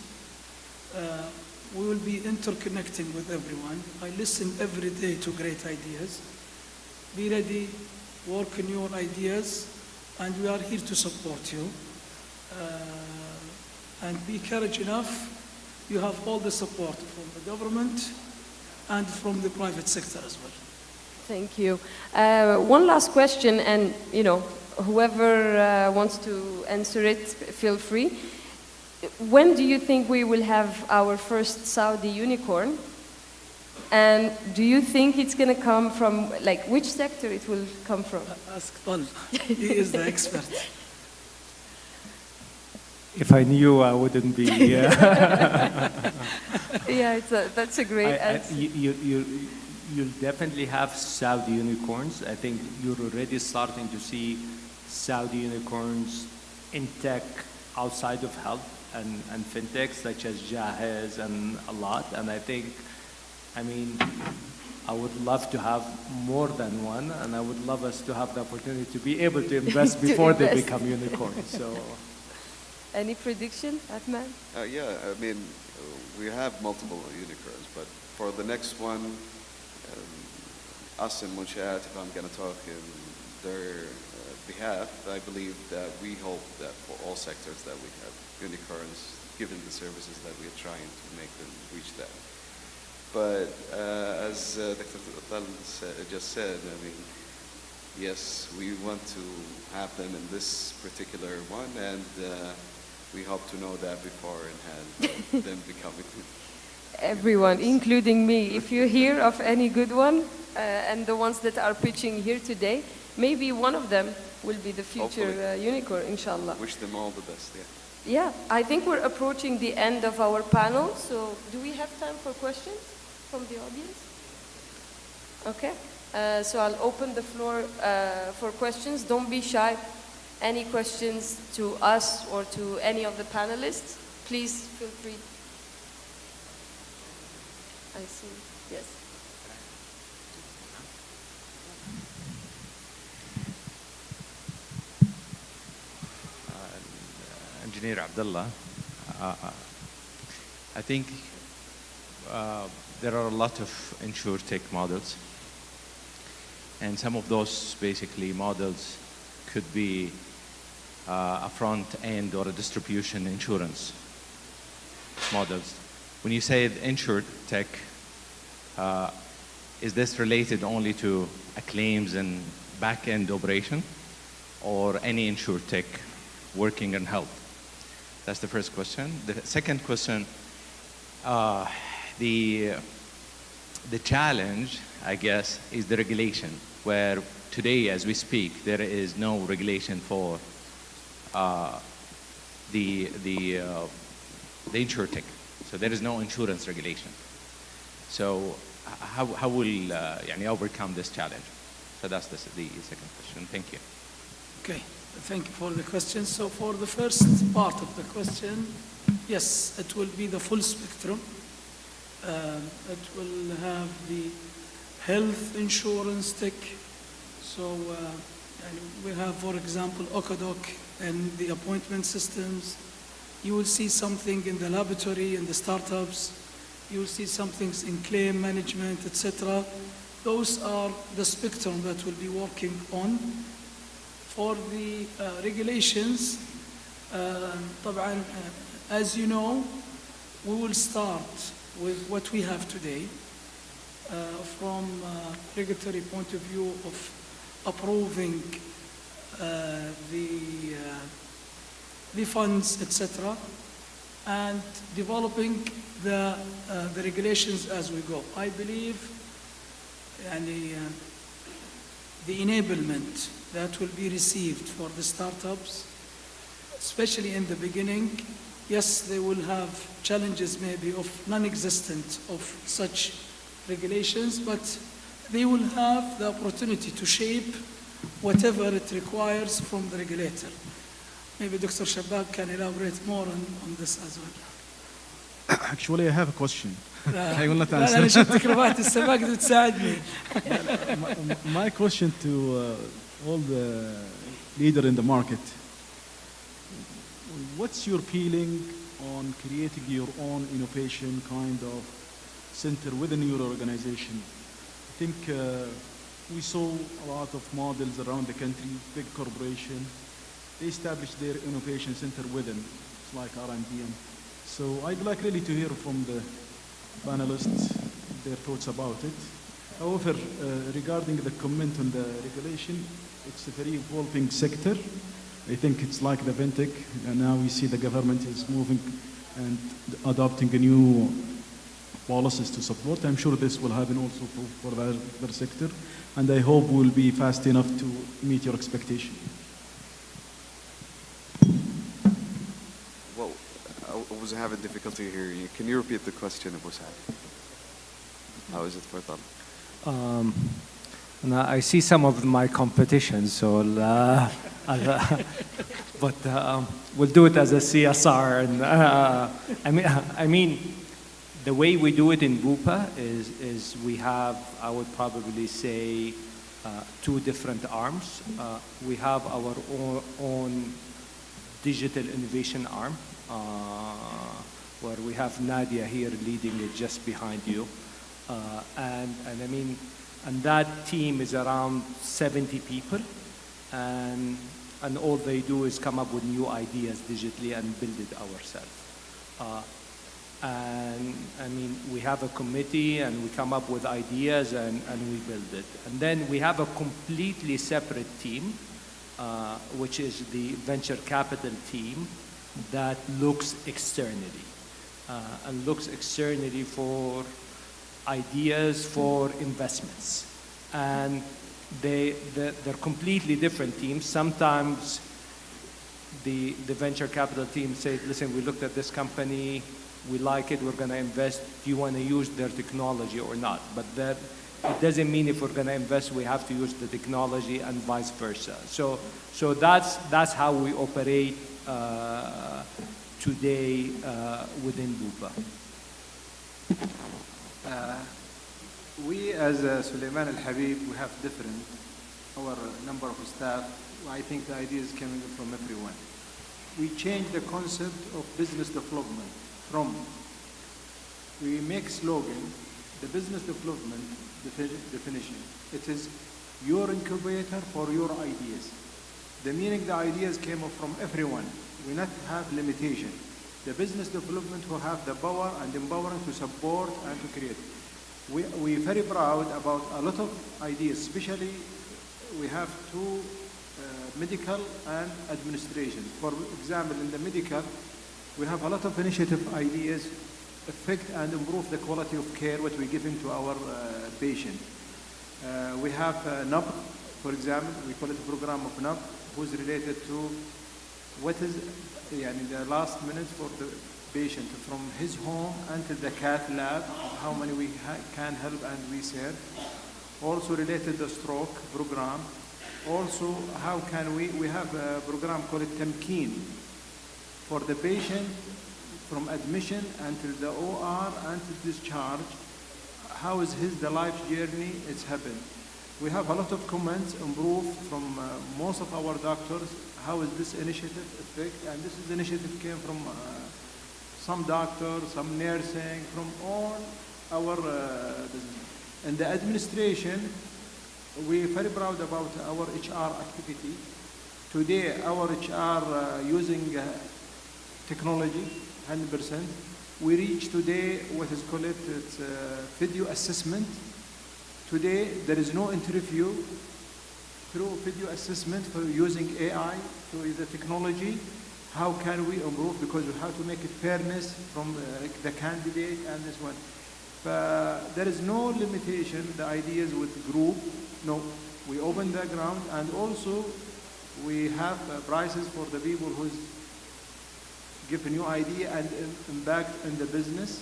we will be interconnecting with everyone. I listen every day to great ideas. Be ready, work on your ideas, and we are here to support you. And be courage enough. You have all the support from the government and from the private sector as well. Thank you. One last question, and whoever wants to answer it, feel free. When do you think we will have our first Saudi unicorn? And do you think it's going to come from, which sector it will come from? Ask Tal. He is the expert. If I knew, I wouldn't be. Yeah, that's a great answer. You'll definitely have Saudi unicorns. I think you're already starting to see Saudi unicorns in tech outside of health and fintech, such as Jahez and a lot. And I would love to have more than one, and I would love us to have the opportunity to be able to invest before they become unicorns. So. Any prediction, Atman? Yeah, we have multiple unicorns, but for the next one, us in Munshaat, if I'm going to talk in their behalf, I believe that we hope that for all sectors that we have unicorns, given the services that we are trying to make them reach that. But as Dr. Tal just said, yes, we want to have them in this particular one, and we hope to know that before and have them become everyone, including me. If you hear of any good one, and the ones that are pitching here today, maybe one of them will be the future unicorn, inshallah. Wish them all the best, yeah. Yeah, I think we're approaching the end of our panel, so do we have time for questions from the audience? Okay, so I'll open the floor for questions. Don't be shy. Any questions to us or to any of the panelists, please feel free. I see, yes. Engineer Abdullah, I think there are a lot of insurtech models, and some of those basically models could be a front end or a distribution insurance models. When you say insurtech, is this related only to a claims and back end operation, or any insurtech working in health? That's the first question. The second question, the challenge, I guess, is the regulation, where today, as we speak, there is no regulation for the insurtech. So there is no insurance regulation. So how will overcome this challenge? So that's the second question. Thank you. Okay. Thank you for the question. So for the first part of the question, yes, it will be the full spectrum. It will have the health insurance tech. So we have, for example, Okadoc and the appointment systems. You will see something in the laboratory, in the startups. You will see some things in claim management, etc. Those are the spectrum that we'll be working on. For the regulations, طبعاً, as you know, we will start with what we have today from a regulatory point of view of approving the funds, etc., and developing the regulations as we go. I believe the enablement that will be received for the startups, especially in the beginning, yes, they will have challenges maybe of non-existent of such regulations, but they will have the opportunity to shape whatever it requires from the regulator. Maybe Dr. Shabab can elaborate more on this as well. Actually, I have a question. I will not لا، answer. أنا شفت كرافات السباق تساعدني. My question to all the leader in the market. what's your feeling on creating your own innovation kind of center within your organization? I think we saw a lot of models around the country, big corporation. They established their innovation center within. It's like R&D. So I'd like really to hear from the panelists their thoughts about it. However, regarding the comment on the regulation, it's a very evolving sector. I think it's like the fintech, and now we see the government is moving and adopting a new policies to support. I'm sure this will happen also for the other sector, and I hope we'll be fast enough to meet your expectation. Well, I was having difficulty hearing you. Can you repeat the question, Abu Saad? How is it for them? Now I see some of my competition, so but we'll do it as a CSR. And I mean, the way we do it in Bupa is we have, I would probably say, two different arms. We have our own digital innovation arm, where we have Nadia here leading it just behind you. And that team is around 70 people, and all they do is come up with new ideas digitally and build it ourselves. And I mean, we have a committee and we come up with ideas and we build it. And then we have a completely separate team, which is the venture capital team that looks externally, and looks externally for ideas for investments. And they're completely different teams. Sometimes the venture capital team says, listen, we looked at this company, we like it, we're going to invest, do you want to use their technology or not? But that, it doesn't mean if we're going to invest, we have to use the technology and vice versa. So that's how we operate today within Bupa. We as Sulaiman Al-Habib, we have different, our number of staff. I think the idea is coming from everyone. We change the concept of business development from, we make slogan, the business development definition. It is your incubator for your ideas. The meaning the ideas came from everyone. We not have limitation. The business development who have the power and empowering to support and to create. We're very proud about a lot of ideas, especially we have two medical and administration. For example, in the medical, we have a lot of initiative ideas, affect and improve the quality of care what we're giving to our patient. We have NUB, for example, we call it the program of NUB, who's related to what is in the last minute for the patient from his home until the cath lab, how many we can help and we serve. Also related to the stroke program. Also, how can we have a program called Tamkeen for the patient from admission until the OR until discharge. How is the life journey? It's happened. We have a lot of comments improved from most of our doctors. How is this initiative affect? And this initiative came from some doctors, some nursing, from all our business. And the administration, we're very proud about our HR activity. Today, our HR using technology, 100%. We reach today what is called it's video assessment. Today, there is no interview through video assessment for using AI, through the technology. How can we improve? Because we have to make it fairness from the candidate and this one. There is no limitation, the ideas with group. No, we open the ground, and also we have prizes for the people who give a new idea and impact in the business.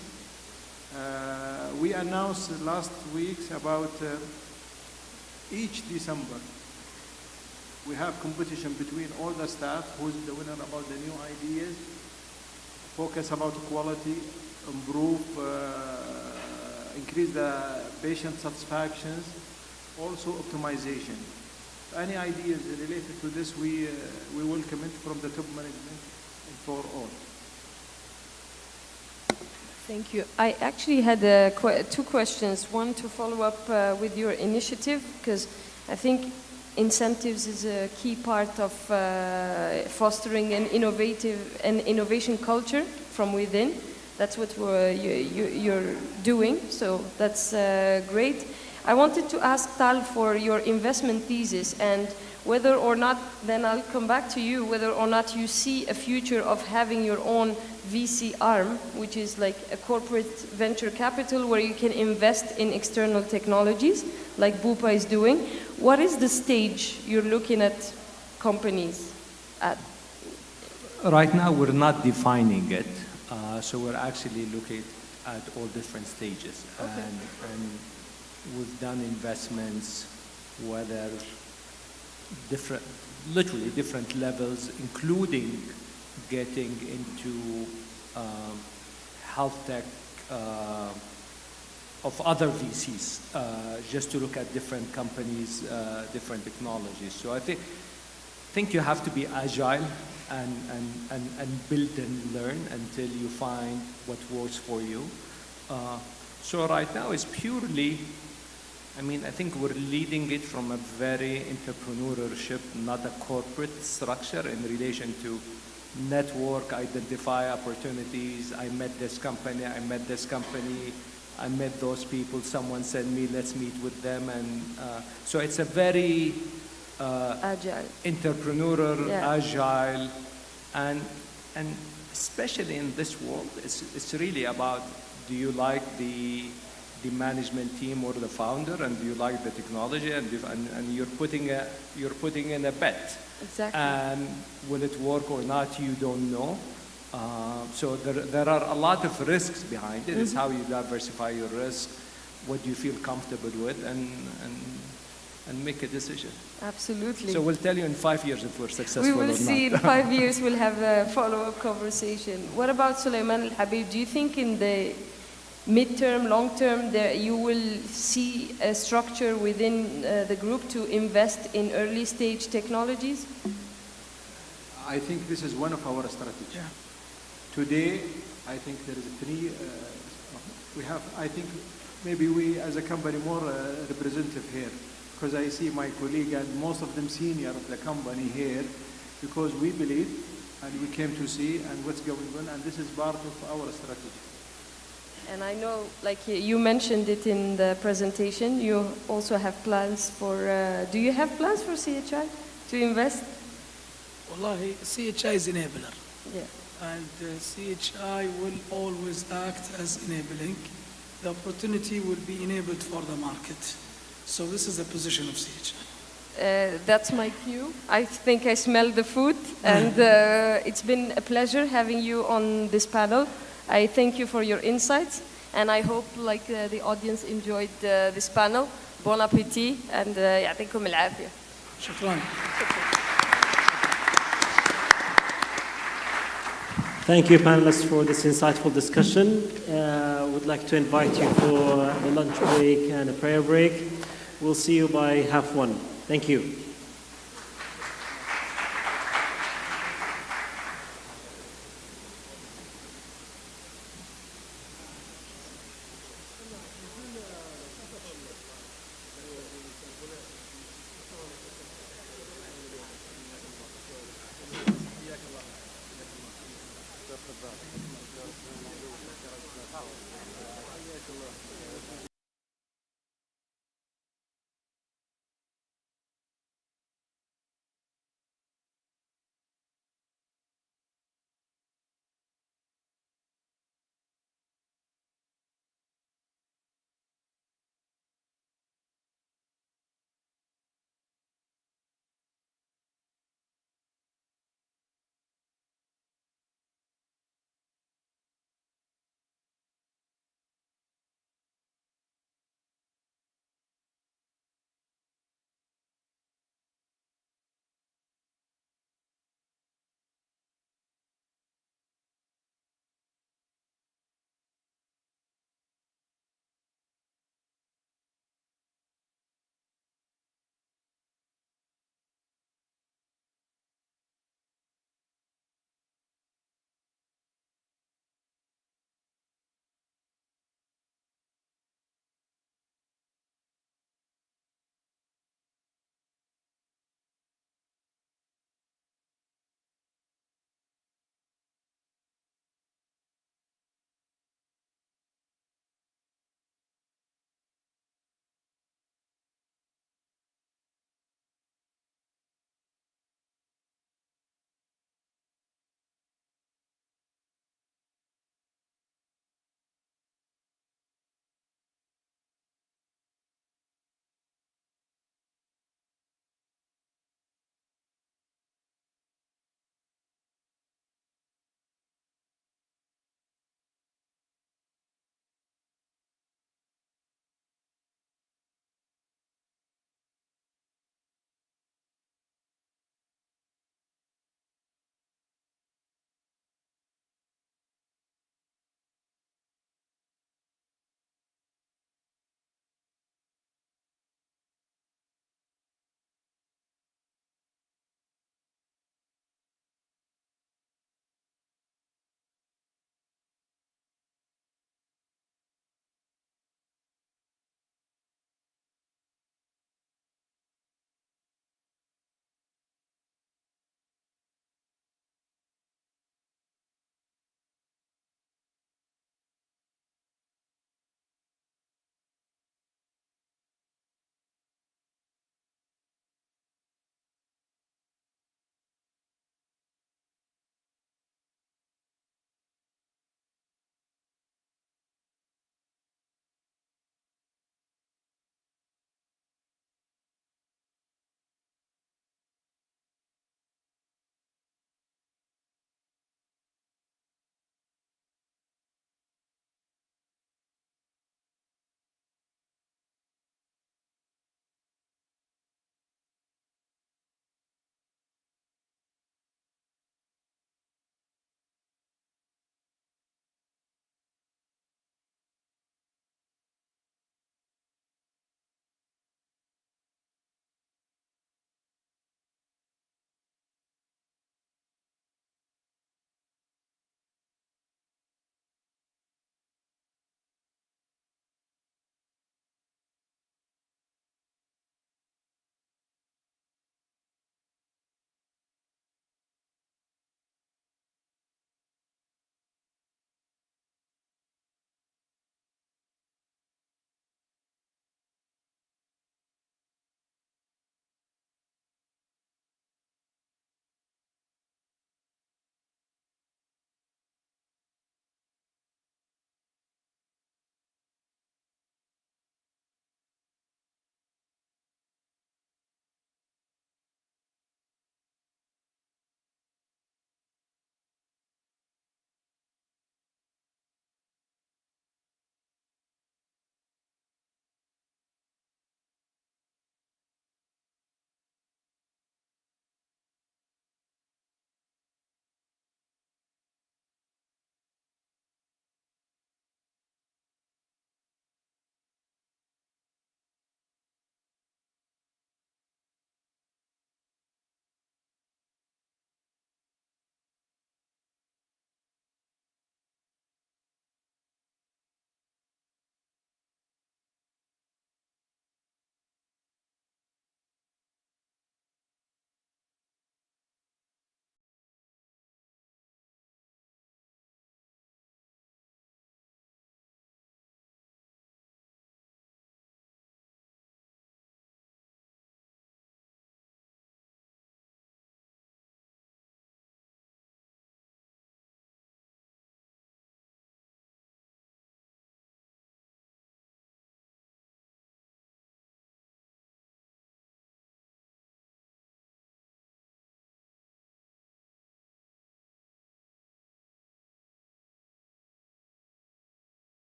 We announced last weeks about each December we have competition between all the staff, who's the winner about the new ideas, focus about quality, improve, increase the patient satisfactions, also optimization. Any ideas related to this, we welcome it from the top management. for all. Thank you. I actually had two questions. One to follow up with your initiative, because I think incentives is a key part of fostering an innovation culture from within. That's what you're doing, so that's great. I wanted to ask Tal for your investment thesis, and whether or not, then I'll come back to you, whether or not you see a future of having your own VC arm, which is like a corporate venture capital where you can invest in external technologies, like Bupa is doing. What is the stage you're looking at companies at? Right now, we're not defining it, so we're actually looking at all different stages. Okay. And we've done investments, whether literally different levels, including getting into health tech of other VCs, just to look at different companies, different technologies. So I think you have to be agile and build and learn until you find what works for you. So right now it's purely, I think we're leading it from a very entrepreneurship, not a corporate structure in relation to network, identify opportunities. I met this company, I met those people, someone said me, let's meet with them. And so it's a very Agile. entrepreneurial, Yeah. agile, and especially in this world, it's really about, do you like the management team or the founder, and do you like the technology, and you're putting in a bet. Exactly. And will it work or not, you don't know. So there are a lot of risks behind it. It's how you diversify your risk, what do you feel comfortable with, and make a decision. Absolutely. So we'll tell you in 5 years if we're successful We or will not. see in 5 years, we'll have a follow-up conversation. What about Sulaiman Al-Habib? Do you think in the midterm, long-term, you will see a structure within the group to invest in early-stage technologies? I think this is one of our strategies. Yeah. Today, I think there is three. I think maybe we as a company more representative here, because I see my colleague and most of them senior of the company here, because we believe and we came to see and what's going on, and this is part of our strategy. And I know, like you mentioned it in the presentation, you also have plans for, do you have plans for CHI to invest? Wallahi, CHI is enabler. Yeah. And CHI will always act as enabling. The opportunity will be enabled for the market. So this is the position of CHI. That's my cue. I think I smell the food, and it's been a pleasure having you on this panel. I thank you for your insights, and I hope the audience enjoyed this panel. Bon appétit, and يعطيكم العافية. شكرا. Thank you, panelists, for this insightful discussion. Would like to invite you for a lunch break and a prayer break. We'll see you by 1:30. Thank you.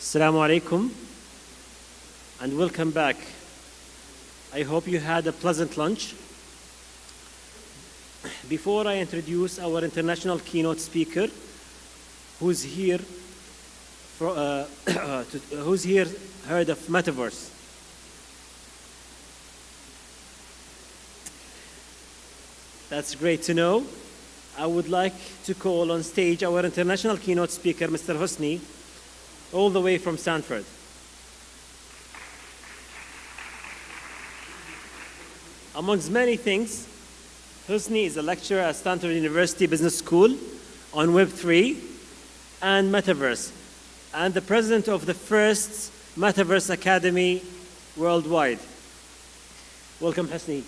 Assalamu alaikum and welcome back. I hope you had a pleasant lunch. Before I introduce our international keynote speaker, who's here heard of metaverse? That's great to know. I would like to call on stage our international keynote speaker, Mr. Husni, all the way from Stanford. Amongst many things, Husni is a lecturer at Stanford University Business School on Web3 and Metaverse, and the president of the first Metaverse Academy worldwide. Welcome, Husni.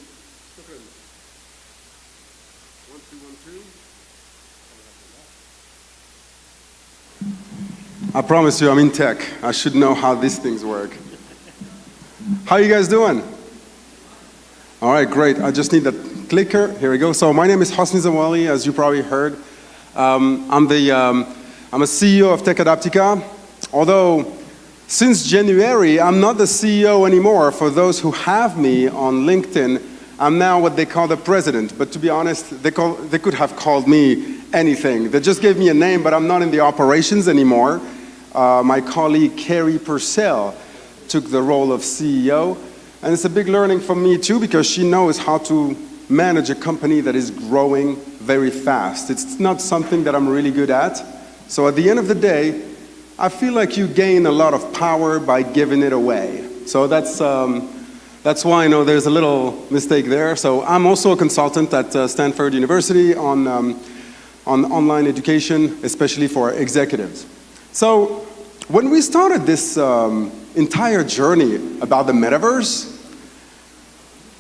I promise you I'm in tech. I should know how these things work. How you guys doing? All right, great. I just need that clicker. Here we go. So my name is Hosni Zawali, as you probably heard. I'm a CEO of Tech Adaptica, although since January, I'm not the CEO anymore. For those who have me on LinkedIn, I'm now what they call the president. But to be honest, they could have called me anything. They just gave me a name, but I'm not in the operations anymore. My colleague, Carrie Purcell, took the role of CEO. And it's a big learning for me too, because she knows how to manage a company that is growing very fast. It's not something that I'm really good at. So at the end of the day, I feel like you gain a lot of power by giving it away. So that's why I know there's a little mistake there. So I'm also a consultant at Stanford University on online education, especially for executives. So when we started this entire journey about the metaverse,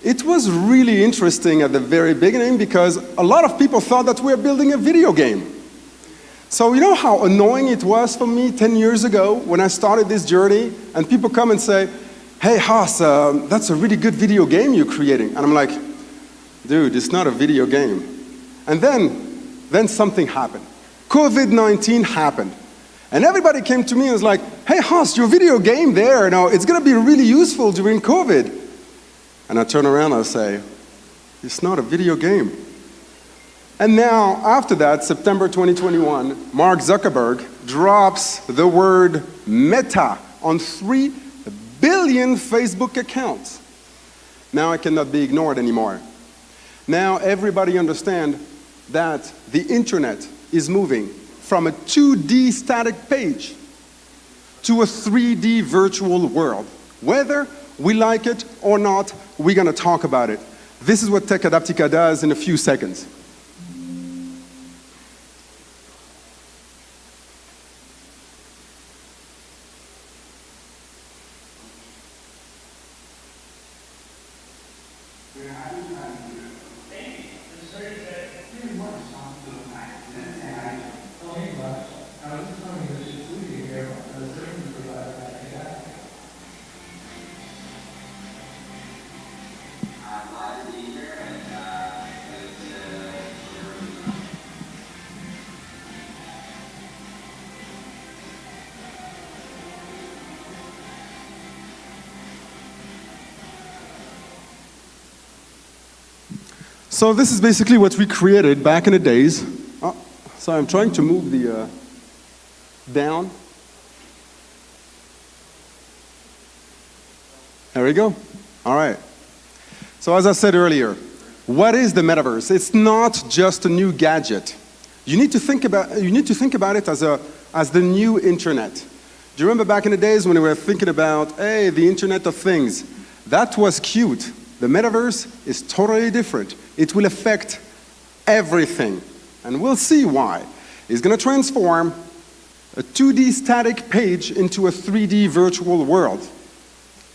it was really interesting at the very beginning because a lot of people thought that we were building a video game. So you know how annoying it was for me 10 years ago when I started this journey and people come and say, hey, Haas, that's a really good video game you're creating. And I'm like, dude, it's not a video game. And then something happened. COVID-19 happened. And everybody came to me and was like, hey, Haas, your video game there, it's going to be really useful during COVID. And I turn around and I say, it's not a video game. And now, after that, September 2021, Mark Zuckerberg drops the word meta on 3 billion Facebook accounts. Now it cannot be ignored anymore. Now everybody understands that the internet is moving from a 2D static page to a 3D virtual world. Whether we like it or not, we're going to talk about it. This is what Tech Adaptica does in a few seconds. So this is basically what we created back in the days. Oh, so I'm trying to move the down. There we go. All right. So as I said earlier, what is the metaverse? It's not just a new gadget. You need to think about it as the new internet. Do you remember back in the days when we were thinking about, hey, the Internet of Things? That was cute. The metaverse is totally different. It will affect everything, and we'll see why. It's going to transform a 2D static page into a 3D virtual world.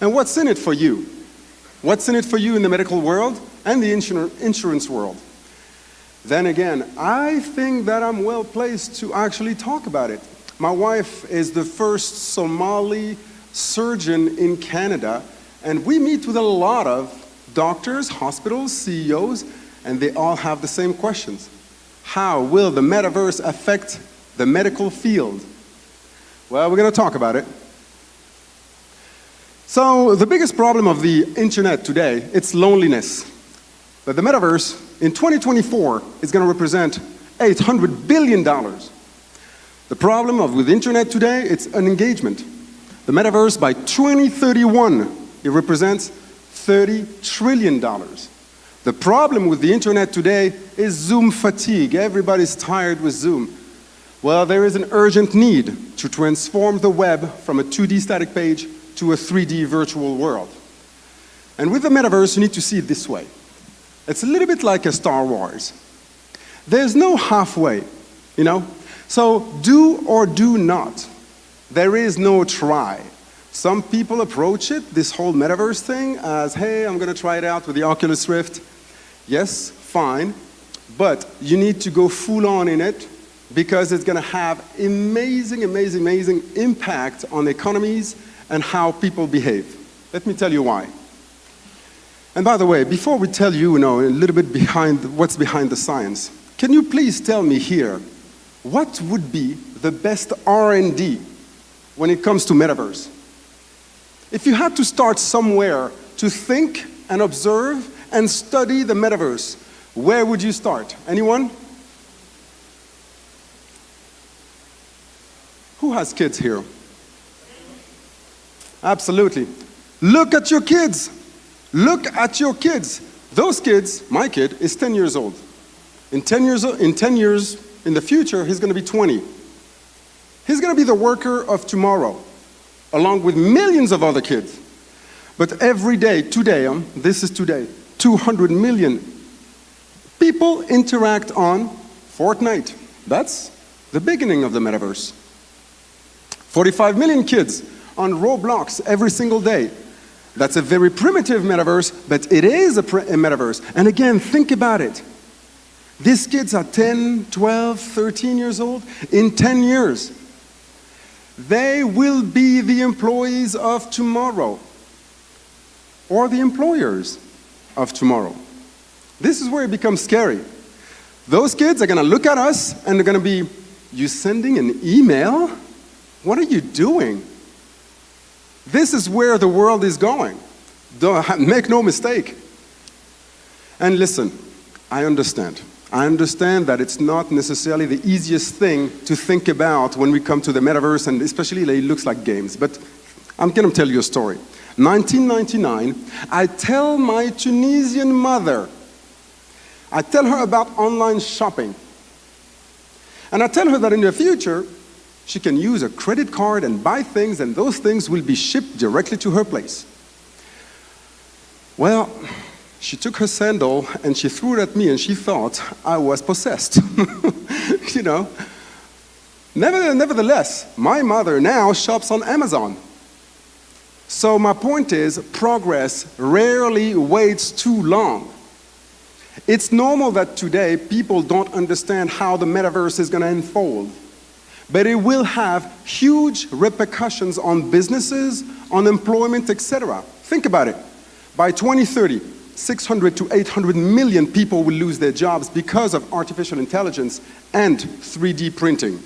And what's in it for you? What's in it for you in the medical world and the insurance world? Then again, I think that I'm well placed to actually talk about it. My wife is the first Somali surgeon in Canada, and we meet with a lot of doctors, hospitals, CEOs, and they all have the same questions. How will the metaverse affect the medical field? Well, we're going to talk about it. So the biggest problem of the internet today, it's loneliness. But the metaverse in 2024 is going to represent $800 billion. The problem with the internet today, it's an engagement. The metaverse by 2031, it represents $30 trillion. The problem with the internet today is Zoom fatigue. Everybody's tired with Zoom. Well, there is an urgent need to transform the web from a 2D static page to a 3D virtual world. And with the metaverse, you need to see it this way. It's a little bit like a Star Wars. There's no halfway, you know? So do or do not. There is no try. Some people approach it, this whole metaverse thing, as, hey, I'm gonna try it out with the Oculus Rift. Yes, fine, but you need to go full on in it because it's gonna have amazing, amazing, amazing impact on economies and how people behave. Let me tell you why. And by the way, before we tell you, a little bit what's behind the science, can you please tell me here, what would be the best R&D when it comes to metaverse? If you had to start somewhere to think and observe and study the metaverse, where would you start? Anyone? Who has kids here? Absolutely. Look at your kids. Look at your kids. Those kids, my kid, is 10 years old. In 10 years in the future, he's going to be 20. He's going to be the worker of tomorrow, along with millions of other kids. But every day, today, this is today, 200 million people interact on Fortnite. That's the beginning of the metaverse. 45 million kids on Roblox every single day. That's a very primitive metaverse, but it is a metaverse. And again, think about it. These kids are 10, 12, 13 years old. In 10 years, they will be the employees of tomorrow or the employers of tomorrow. This is where it becomes scary. Those kids are going to look at us and they're going to be, you sending an email? What are you doing? This is where the world is going. Make no mistake. And listen, I understand. I understand that it's not necessarily the easiest thing to think about when we come to the metaverse, and especially it looks like games. But I'm going to tell you a story. 1999, I tell my Tunisian mother, I tell her about online shopping. And I tell her that in the future, she can use a credit card and buy things, and those things will be shipped directly to her place. Well, she took her sandal and she threw it at me and she thought I was possessed. You know. Nevertheless, my mother now shops on Amazon. So my point is, progress rarely waits too long. It's normal that today people don't understand how the metaverse is going to unfold. But it will have huge repercussions on businesses, on employment, etc. Think about it. By 2030, 600 to 800 million people will lose their jobs because of artificial intelligence and 3D printing.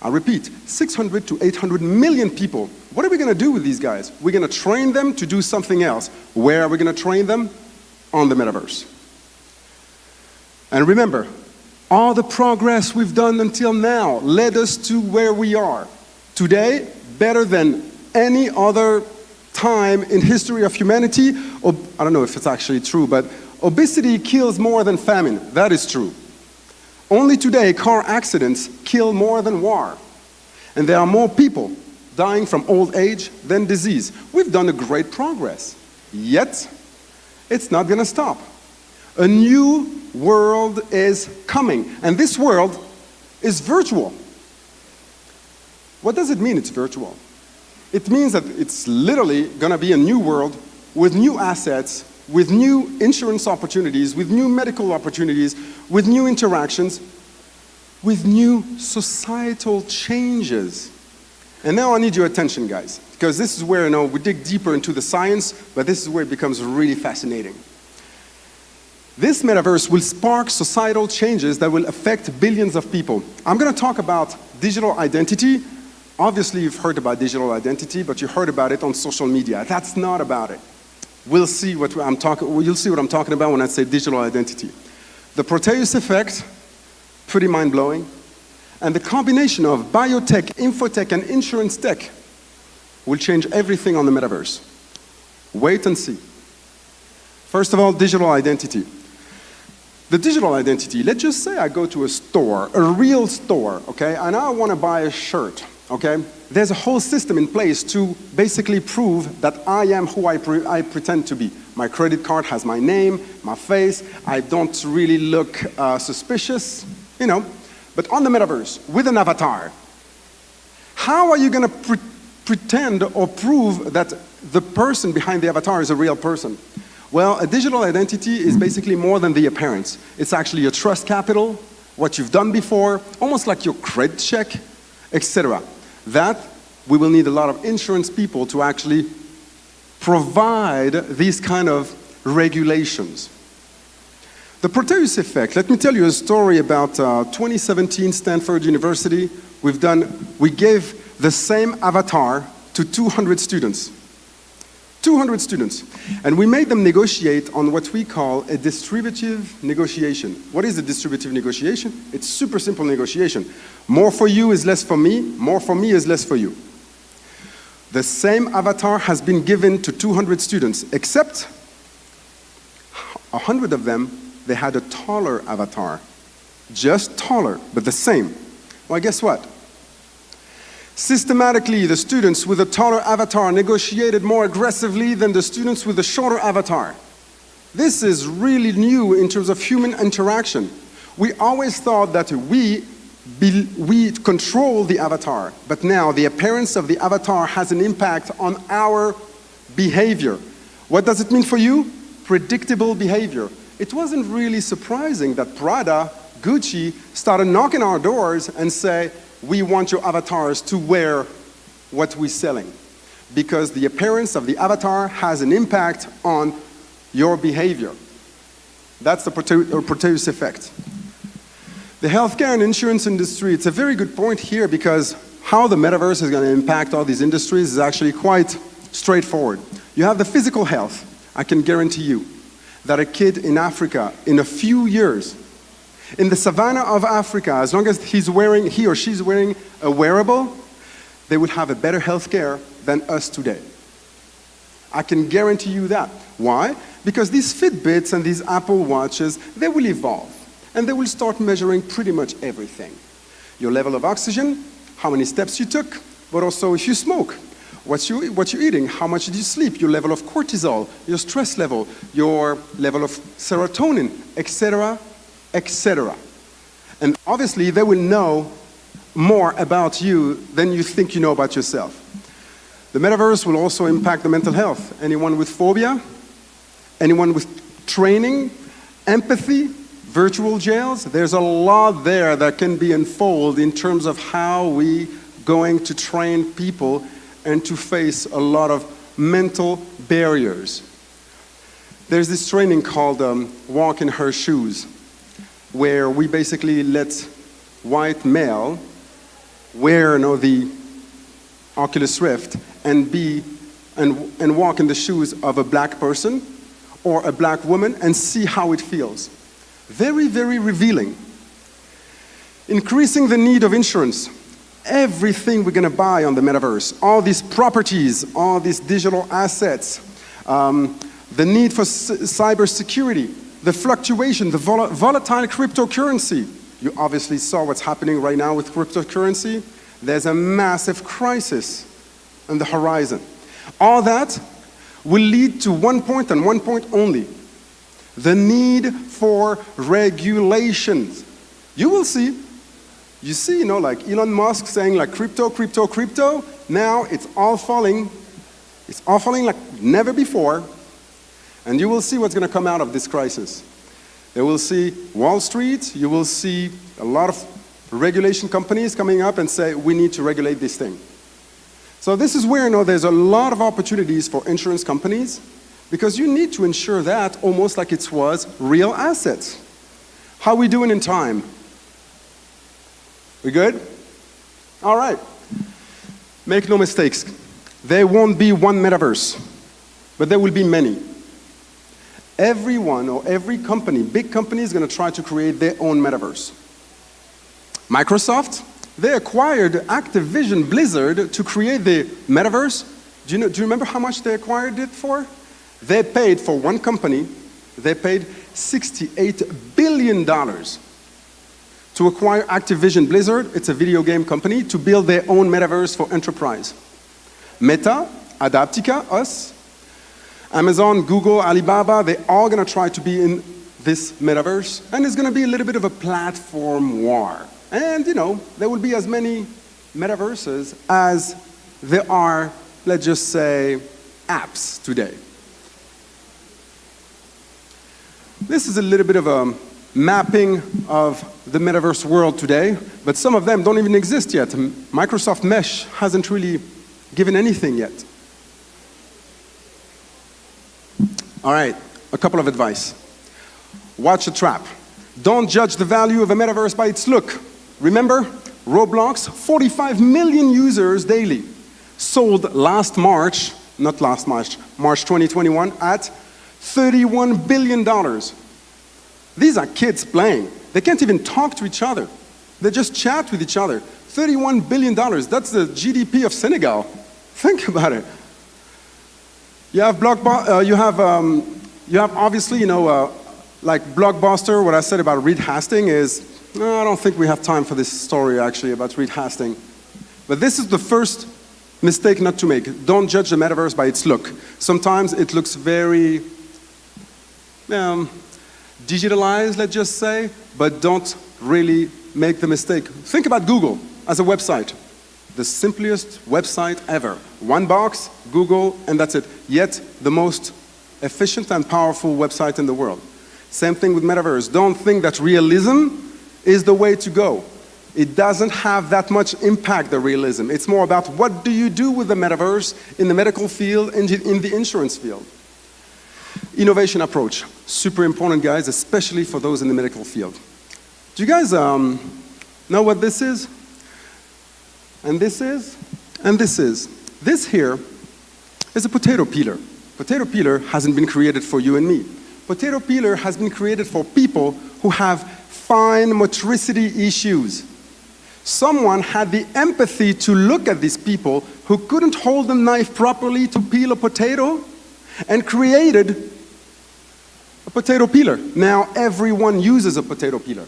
I repeat, 600 to 800 million people. What are we going to do with these guys? We're going to train them to do something else. Where are we going to train them? On the metaverse. And remember, all the progress we've done until now led us to where we are. Today, better than any other time in history of humanity, I don't know if it's actually true, but obesity kills more than famine. That is true. Only today, car accidents kill more than war. And there are more people dying from old age than disease. We've done a great progress. Yet, it's not going to stop. A new world is coming, and this world is virtual. What does it mean it's virtual? It means that it's literally going to be a new world with new assets, with new insurance opportunities, with new medical opportunities, with new interactions, with new societal changes. And now I need your attention, guys, because this is where we dig deeper into the science, but this is where it becomes really fascinating. This metaverse will spark societal changes that will affect billions of people. I'm going to talk about digital identity, Obviously, you've heard about digital identity, but you heard about it on social media. That's not about it. You'll see what I'm talking about when I say digital identity. The Proteus effect, pretty mind-blowing. And the combination of biotech, infotech, and insurance tech will change everything on the metaverse. Wait and see. First of all, digital identity. The digital identity, let's just say I go to a store, a real store, okay, and I want to buy a shirt, okay? There's a whole system in place to basically prove that I am who I pretend to be. My credit card has my name, my face, I don't really look suspicious, you know. But on the metaverse, with an avatar, how are you going to pretend or prove that the person behind the avatar is a real person? Well, a digital identity is basically more than the appearance. It's actually your trust capital, what you've done before, almost like your credit check, etc. That we will need a lot of insurance people to actually provide these kind of regulations. The Proteus effect, let me tell you a story about 2017 Stanford University. We gave the same avatar to 200 students. 200 students. And we made them negotiate on what we call a distributive negotiation. What is a distributive negotiation? It's super simple negotiation. More for you is less for me, more for me is less for you. The same avatar has been given to 200 students, except 100 of them, they had a taller avatar. Just taller, but the same. Well, guess what? Systematically, the students with a taller avatar negotiated more aggressively than the students with a shorter avatar. This is really new in terms of human interaction. We always thought that we control the avatar, but now the appearance of the avatar has an impact on our behavior. What does it mean for you? Predictable behavior. It wasn't really surprising that Prada, Gucci started knocking our doors and say, we want your avatars to wear what we're selling. Because the appearance of the avatar has an impact on your behavior. That's the Proteus effect. The healthcare and insurance industry, it's a very good point here because how the metaverse is going to impact all these industries is actually quite straightforward. You have the physical health. I can guarantee you that a kid in Africa, in a few years, in the savannah of Africa, as long as he or she's wearing a wearable, they will have a better health care than us today. I can guarantee you that. Why? Because these Fitbits and these Apple Watches, they will evolve. And they will start measuring pretty much everything. Your level of oxygen, how many steps you took, but also if you smoke, what you're eating, how much did you sleep, your level of cortisol, your stress level, your level of serotonin, etc., etc. And obviously, they will know more about you than you think you know about yourself. The metaverse will also impact the mental health. Anyone with phobia? Anyone with training? Empathy? Virtual jails? There's a lot there that can be unfolded in terms of how we going to train people and to face a lot of mental barriers. There's this training called Walk in Her Shoes, where we basically let white male wear the Oculus Rift and walk in the shoes of a black person or a black woman and see how it feels. Very, very revealing. Increasing the need of insurance. Everything we're going to buy on the metaverse, all these properties, all these digital assets, the need for cybersecurity, the fluctuation, the volatile cryptocurrency. You obviously saw what's happening right now with cryptocurrency. There's a massive crisis on the horizon. All that will lead to one point and one point only. The need for regulations. You will see. You see, like Elon Musk saying like crypto, crypto, crypto. Now it's all falling. It's all falling like never before. And you will see what's going to come out of this crisis. You will see Wall Street. You will see a lot of regulation companies coming up and say, we need to regulate this thing. So this is where there's a lot of opportunities for insurance companies because you need to insure that almost like it was real assets. How are we doing in time? We good? All right. Make no mistakes. There won't be one metaverse, but there will be many. Everyone or every company, big company, is going to try to create their own metaverse. Microsoft, they acquired Activision Blizzard to create the metaverse. Do you remember how much they acquired it for? They paid for one company, they paid $68 billion to acquire Activision Blizzard, it's a video game company, to build their own metaverse for enterprise. Meta, Adaptica, us, Amazon, Google, Alibaba, they're all going to try to be in this metaverse, and it's going to be a little bit of a platform war. And, there will be as many metaverses as there are, let's just say, apps today. This is a little bit of a mapping of the metaverse world today, but some of them don't even exist yet. Microsoft Mesh hasn't really given anything yet. All right, a couple of advice. Watch a trap. Don't judge the value of a metaverse by its look. Remember, Roblox, 45 million users daily, sold last March, not last March, March 2021, at $31 billion. These are kids playing. They can't even talk to each other. They just chat with each other. $31 billion, that's the GDP of Senegal. Think about it. You have obviously, like Blockbuster, what I said about Reed Hastings is, no, I don't think we have time for this story actually about Reed Hastings. But this is the first mistake not to make. Don't judge the metaverse by its look. Sometimes it looks very digitalized, let's just say, but don't really make the mistake. Think about Google as a website. The simplest website ever. One box, Google, and that's it. Yet the most efficient and powerful website in the world. Same thing with metaverse. Don't think that realism is the way to go. It doesn't have that much impact, the realism. It's more about what do you do with the metaverse in the medical field, in the insurance field. Innovation approach. Super important, guys, especially for those in the medical field. Do you guys know what this is? And this is? And this is. This here is a potato peeler. Potato peeler hasn't been created for you and me. Potato peeler has been created for people who have fine motricity issues. Someone had the empathy to look at these people who couldn't hold the knife properly to peel a potato and created a potato peeler. Now everyone uses a potato peeler.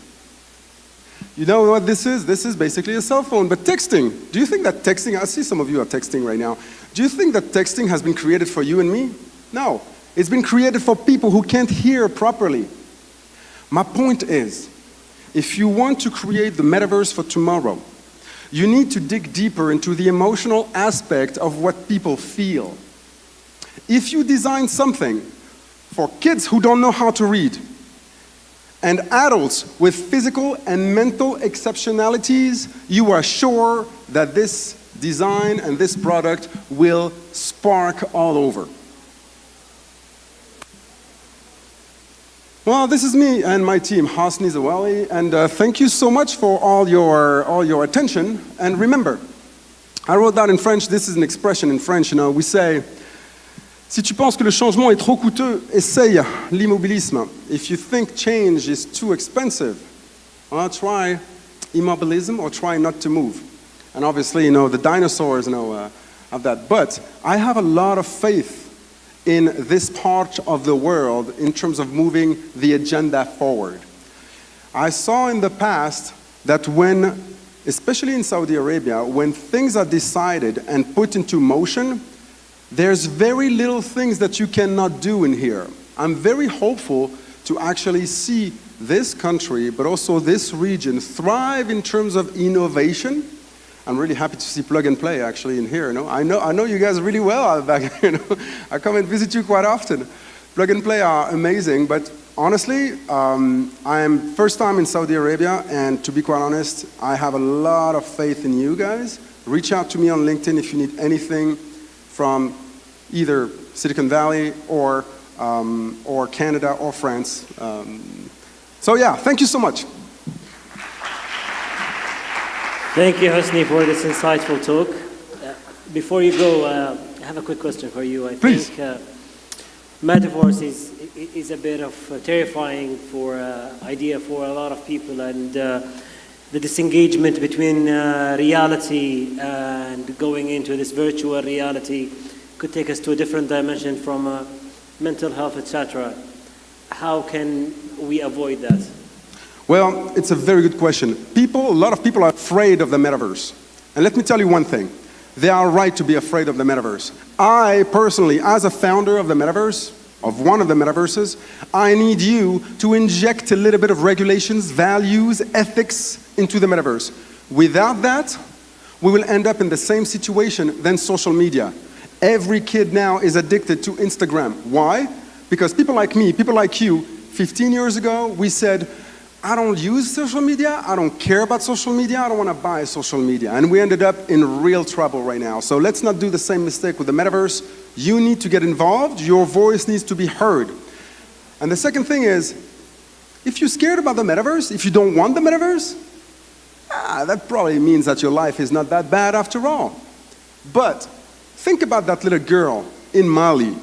You know what this is? This is basically a cell phone, but texting. Do you think that texting, I see some of you are texting right now. Do you think that texting has been created for you and me? No. It's been created for people who can't hear properly. My point is, if you want to create the metaverse for tomorrow, you need to dig deeper into the emotional aspect of what people feel. If you design something for kids who don't know how to read, and adults with physical and mental exceptionalities, you are sure that this design and this product will spark all over. Well, this is me and my team, Hosni Zawali, and thank you so much for all your attention. And remember, I wrote that in French. This is an expression in French. We say, si tu penses que le changement est trop coûteux, essaye l'immobilisme. If you think change is too expensive, try immobilism or try not to move. And obviously, the dinosaurs have that. But I have a lot of faith in this part of the world in terms of moving the agenda forward. I saw in the past that when, especially in Saudi Arabia, when things are decided and put into motion, there's very little things that you cannot do in here. I'm very hopeful to actually see this country, but also this region, thrive in terms of innovation. I'm really happy to see Plug and Play actually in here. I know you guys really well back here. I come and visit you quite often. Plug and Play are amazing, but honestly, I'm first time in Saudi Arabia, and to be quite honest, I have a lot of faith in you guys. Reach out to me on LinkedIn if you need anything from either Silicon Valley or Canada or France. So yeah, thank you so much. Thank you, Hosni, for this insightful talk. Before you go, I have a quick question for you. I Please. think metaverse is a bit of terrifying idea for a lot of people, and the disengagement between reality and going into this virtual reality could take us to a different dimension from mental health, etc. How can we avoid that? Well, it's a very good question. A lot of people are afraid of the metaverse. And let me tell you one thing. They are right to be afraid of the metaverse. I personally, as a founder of the metaverse, of one of the metaverses, I need you to inject a little bit of regulations, values, ethics into the metaverse. Without that, we will end up in the same situation than social media. Every kid now is addicted to Instagram. Why? Because people like me, people like you, 15 years ago, we said, I don't use social media, I don't care about social media, I don't want to buy social media. And we ended up in real trouble right now. So let's not do the same mistake with the metaverse. You need to get involved, your voice needs to be heard. And the second thing is, if you're scared about the metaverse, if you don't want the metaverse, that probably means that your life is not that bad after all. But think about that little girl in Mali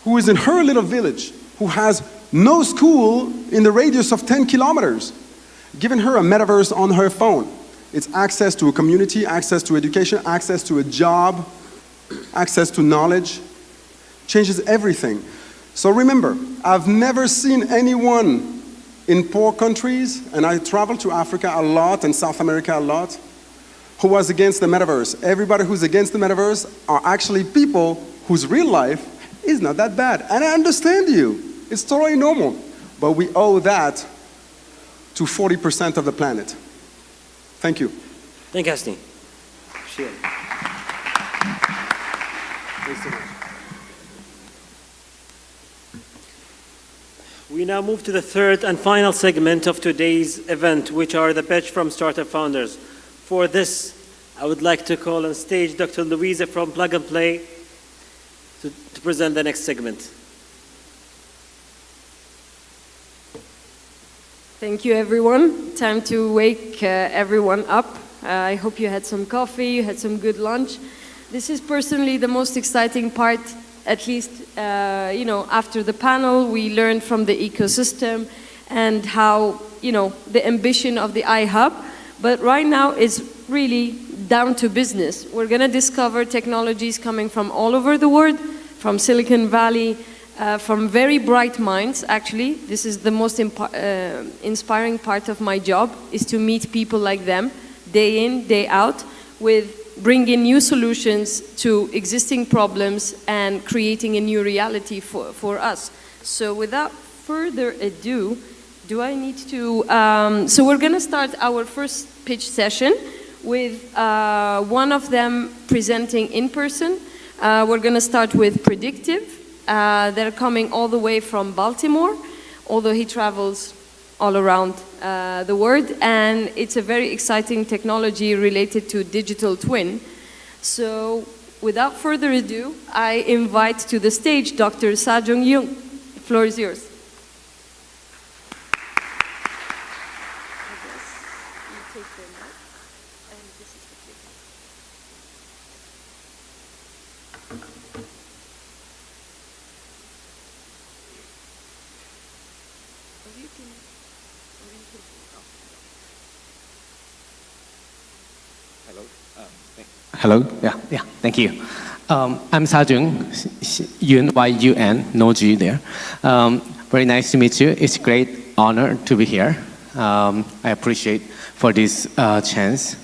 who is in her little village, who has no school in the radius of 10 kilometers, giving her a metaverse on her phone. It's access to a community, access to education, access to a job, access to knowledge. Changes everything. So remember, I've never seen anyone in poor countries, and I travel to Africa a lot and South America a lot, who was against the metaverse. Everybody who's against the metaverse are actually people whose real life is not that bad. And I understand you. It's totally normal. But we owe that to 40% of the planet. Thank you. Thank you, Hasni. Appreciate it. Thanks so much. We now move to the third and final segment of today's event, which are the pitch from startup founders. For this, I would like to call on stage Dr. Louisa from Plug and Play to present the next segment. Thank you, everyone. Time to wake everyone up. I hope you had some coffee, you had some good lunch. This is personally the most exciting part, at least, after the panel, we learned from the ecosystem and how, the ambition of the iHub. But right now, it's really down to business. We're going to discover technologies coming from all over the world, from Silicon Valley, from very bright minds, actually. This is the most inspiring part of my job, is to meet people like them, day in, day out, with bringing new solutions to existing problems and creating a new reality for us. So without further ado, do I need to... so we're going to start our first pitch session with one of them presenting in person. We're going to start with Predictive. They're coming all the way from Baltimore, although he travels all around the world. And it's a very exciting technology related to digital twin. So without further ado, I invite to the stage Dr. Sajong Young. The floor is yours. Hello. Yeah. Thank you. I'm Sajung Yun, Y-U-N, no G there. Very nice to meet you. It's a great honor to be here. I appreciate for this chance.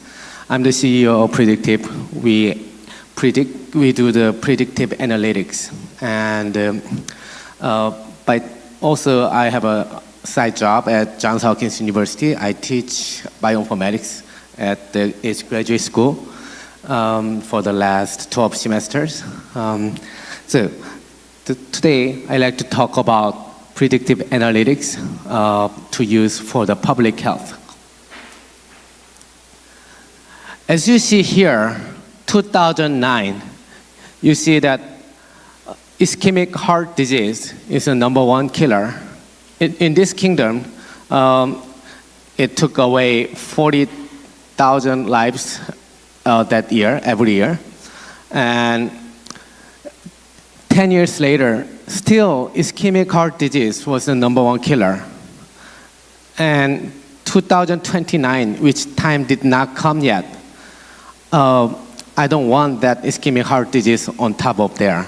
I'm the CEO of Predictive. We do the predictive analytics, and but also I have a side job at Johns Hopkins University. I teach bioinformatics at its graduate school. For the last 12 semesters. Today, I'd like to talk about predictive analytics to use for the public health. As you see here, 2009, you see that ischemic heart disease is the #1 killer. In this kingdom, it took away 40,000 lives that year, every year. And 10 years later, still ischemic heart disease was the #1 killer. And 2029, which time did not come yet, I don't want that ischemic heart disease on top of there.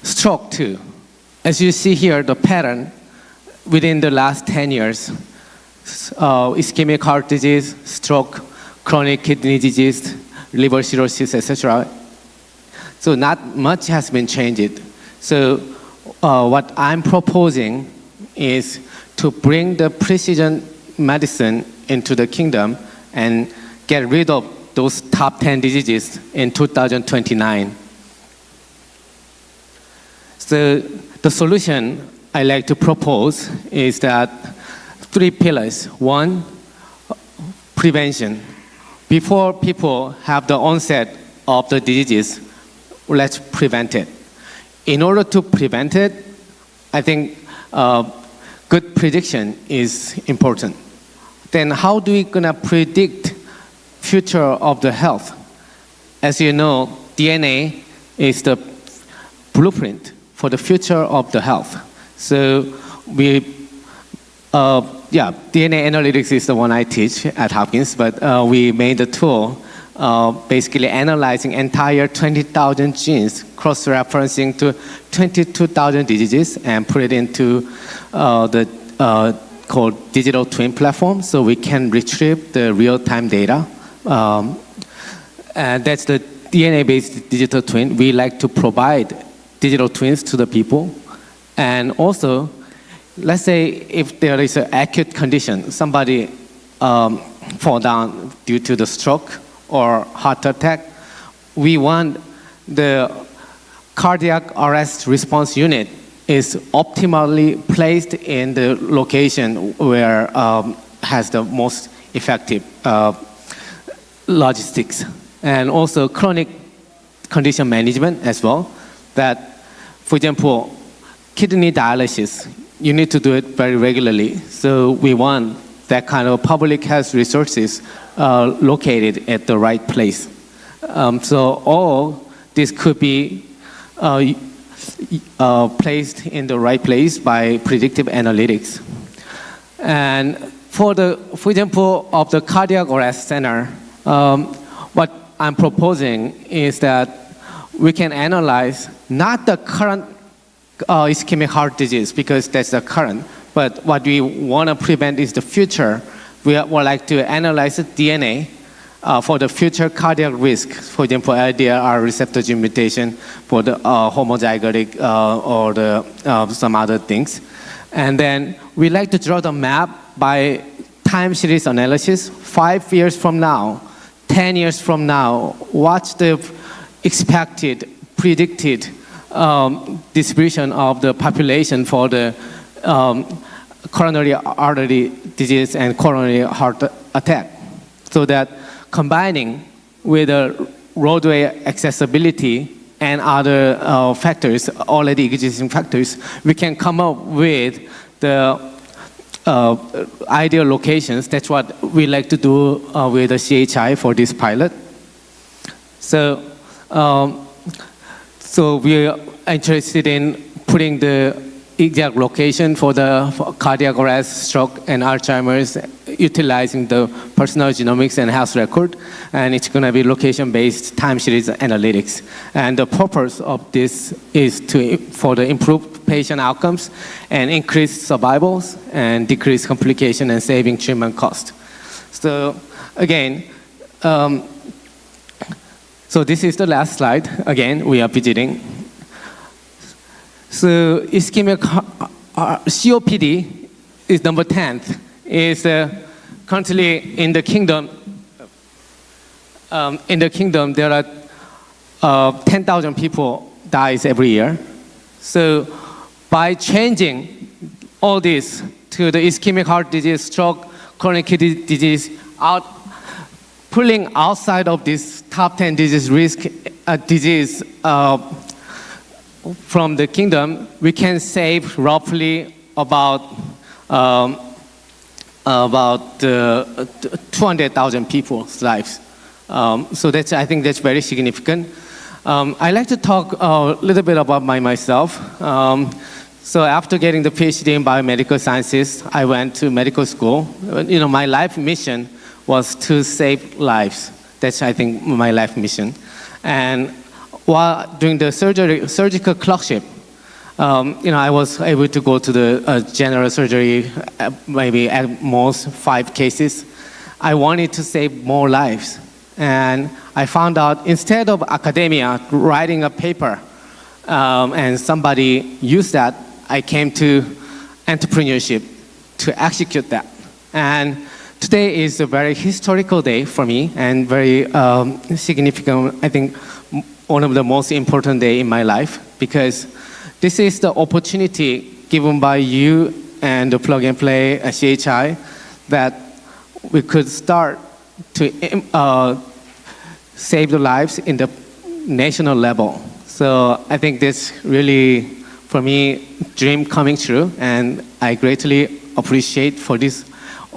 Stroke too. As you see here, the pattern within the last 10 years, ischemic heart disease, stroke, chronic kidney disease, liver cirrhosis, etc. So not much has been changed. So what I'm proposing is to bring the precision medicine into the kingdom and get rid of those top 10 diseases in 2029. So the solution I like to propose is that 3 pillars. One, prevention. Before people have the onset of the diseases, let's prevent it. In order to prevent it, I think good prediction is important. Then how do we gonna predict future of the health? As you know, DNA is the blueprint for the future of the health. So DNA analytics is the one I teach at Hopkins, but we made a tool basically analyzing entire 20,000 genes, cross-referencing to 22,000 diseases, and put it into the called digital twin platform, so we can retrieve the real-time data. And that's the DNA-based digital twin. We like to provide digital twins to the people. And also, let's say if there is an acute condition, somebody fall down due to the stroke or heart attack, we want the cardiac arrest response unit is optimally placed in the location where has the most effective logistics. And also chronic condition management as well. That, for example, kidney dialysis, you need to do it very regularly. So we want that kind of public health resources located at the right place. So all this could be placed in the right place by predictive analytics. And for example, of the cardiac arrest center, what I'm proposing is that we can analyze not the current ischemic heart disease, because that's the current, but what we want to prevent is the future. We would like to analyze the DNA for the future cardiac risk, for example, LDLR receptor gene mutation for the homozygotic or some other things. And then we like to draw the map by time series analysis. 5 years from now, 10 years from now, what's the expected, predicted distribution of the population for the coronary artery disease and coronary heart attack. So that combining with the roadway accessibility and other factors, already existing factors, we can come up with the ideal locations. That's what we like to do with the CHI for this pilot. So we are interested in putting the exact location for the cardiac arrest, stroke, and Alzheimer's, utilizing the personal genomics and health record. And it's going to be location-based time series analytics. And the purpose of this is for the improved patient outcomes and increase survivals and decrease complication and saving treatment cost. So again, so this is the last slide. Again, we are visiting. So ischemic COPD is number 10th. Is currently in the kingdom. There are 10,000 people dies every year. So by changing all this to the ischemic heart disease, stroke, chronic kidney disease, pulling outside of this top 10 disease risk disease from the kingdom, we can save roughly about about 200,000 people's lives. So I think that's very significant. I'd like to talk a little bit about myself. So after getting the PhD in biomedical sciences, I went to medical school. My life mission was to save lives. That's, I think, my life mission. And while doing the surgical clerkship, I was able to go to the general surgery, maybe at most 5 cases. I wanted to save more lives. And I found out instead of academia writing a paper and somebody used that, I came to entrepreneurship to execute that. And today is a very historical day for me and very significant, I think, one of the most important days in my life, because this is the opportunity given by you and the Plug and Play at CHI that we could start to save the lives in the national level. So I think this really, for me, dream coming true, and I greatly appreciate for this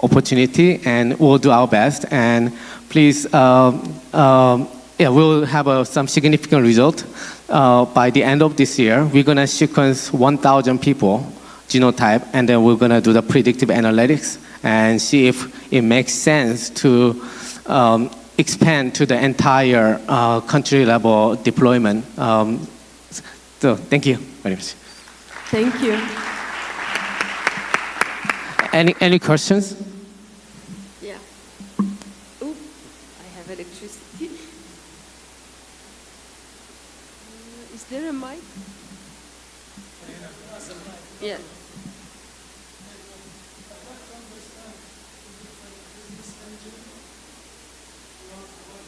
opportunity, and we'll do our best. And please, we'll have some significant result by the end of this year. We're gonna sequence 1,000 people genotype, and then we're gonna do the predictive analytics and see if it makes sense to expand to the entire country level deployment. So thank you very much. Thank you. Any questions? Yeah. Ooh, I have electricity. Is there a mic? Yeah.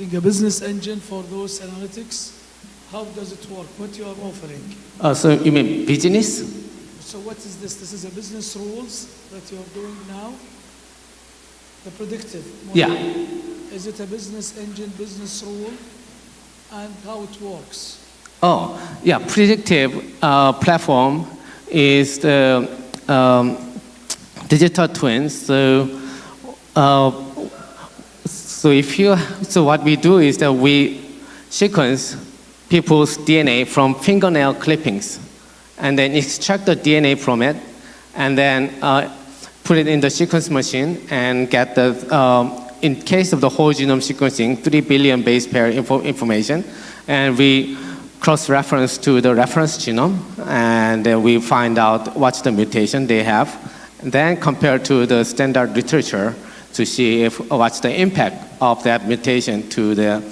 A business engine for those analytics. How does it work? What you are offering? So you mean business? So what is this? This is a business rules that you are doing now? The predictive model. Yeah. Is it a business engine, business rule? And how it works? Oh, yeah. Predictive platform is the digital twins. So what we do is that we sequence people's DNA from fingernail clippings, and then extract the DNA from it, and then put it in the sequence machine and get the, in case of the whole genome sequencing, 3 billion base pair information, and we cross-reference to the reference genome, and then we find out what's the mutation they have, and then compare to the standard literature to see if what's the impact of that mutation to the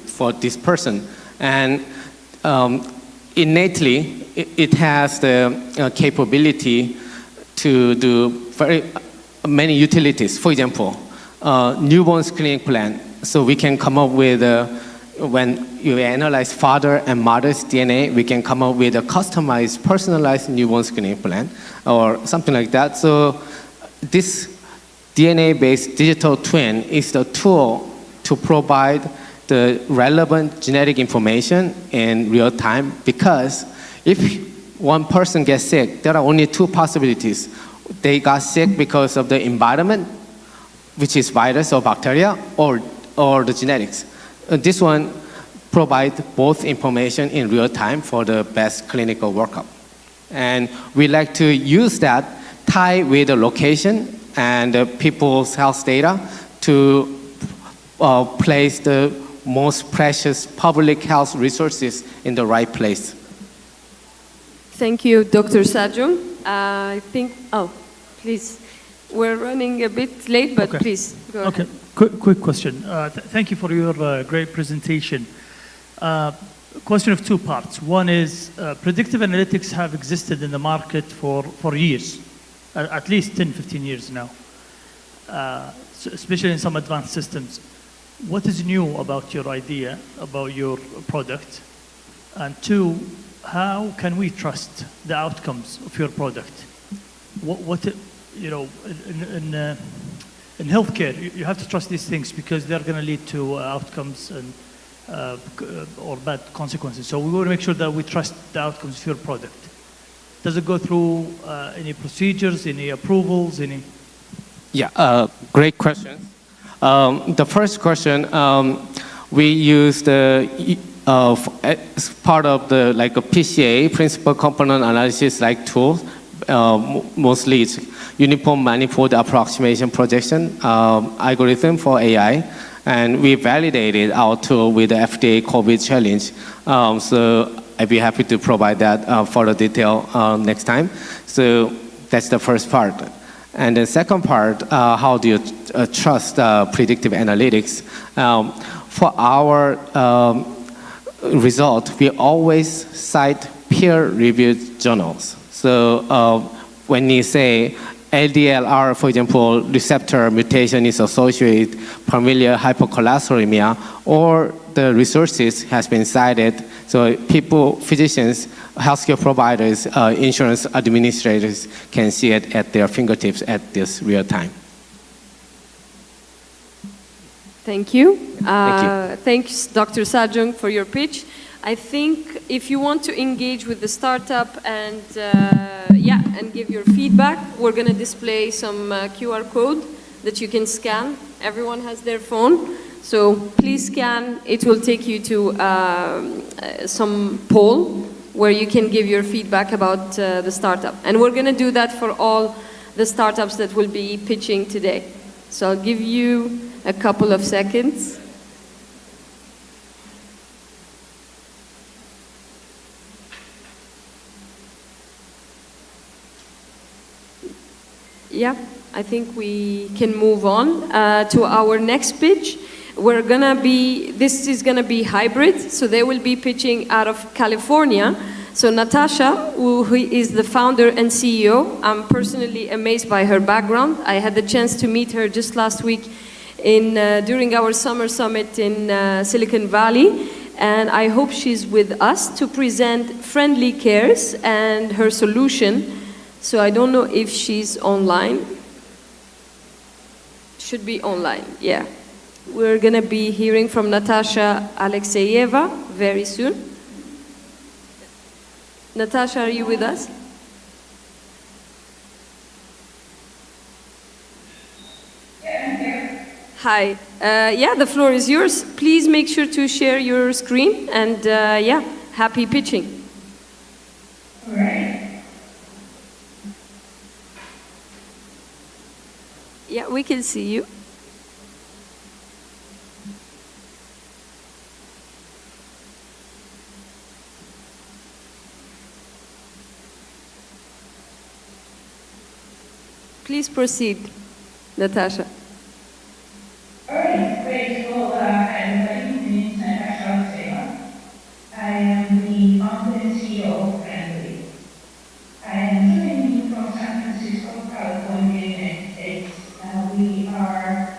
for this person. And innately, it has the capability to do very many utilities. For example, newborn screening plan. So we can come up with, when you analyze father and mother's DNA, we can come up with a customized, personalized newborn screening plan or something like that. So this DNA-based digital twin is the tool to provide the relevant genetic information in real time, because if one person gets sick, there are only 2 possibilities. They got sick because of the environment, which is virus or bacteria, or the genetics. This one provides both information in real time for the best clinical workup. And we like to use that, tie with the location and people's health data to place the most precious public health resources in the right place. Thank you, Dr. Sajung. I think, please. We're running a bit late, but please, go ahead. Quick question. Thank you for your great presentation. Question of 2 parts. One is, predictive analytics have existed in the market for years, at least 10, 15 years now, especially in some advanced systems. What is new about your idea, about your product? And 2, how can we trust the outcomes of your product? In healthcare, you have to trust these things because they're going to lead to outcomes and or bad consequences. So we want to make sure that we trust the outcomes of your product. Does it go through any procedures, any approvals, any? Yeah, great question. The first question, we use as part of the like a PCA, principal component analysis like tool. Mostly it's uniform manifold approximation projection algorithm for AI, and we validated our tool with the FDA COVID challenge. So I'd be happy to provide that further detail next time. So that's the first part. And the second part, how do you trust predictive analytics? For our result, we always cite peer-reviewed journals. So when you say LDLR, for example, receptor mutation is associated with familial hypercholesterolemia, or the resources has been cited, so people, physicians, healthcare providers, insurance administrators can see it at their fingertips at this real time. Thank you. Thank you. Thanks, Dr. Sajung, for your pitch. I think if you want to engage with the startup and and give your feedback, we're going to display some QR code that you can scan. Everyone has their phone, so please scan. It will take you to some poll where you can give your feedback about the startup. And we're going to do that for all the startups that will be pitching today. So I'll give you a couple of seconds. Yeah, I think we can move on to our next pitch. This is gonna be hybrid, so they will be pitching out of California. So Natasha, who is the founder and CEO, I'm personally amazed by her background. I had the chance to meet her just last week during our summer summit in Silicon Valley, and I hope she's with us to present Friendly Cares and her solution. So I don't know if she's online. Should be online, yeah. We're gonna be hearing from Natasha Alexeyeva very soon. Natasha, are you with us? Hi. Yeah, the floor is yours. Please make sure to share your screen, and happy pitching. All right. Yeah, we can see you. Please proceed, Natasha. All right, great. Well, everybody, my name is Natasha Alghamdi. I am the founder and CEO of Friendly. I am joining you from San Francisco, California, United States. We are,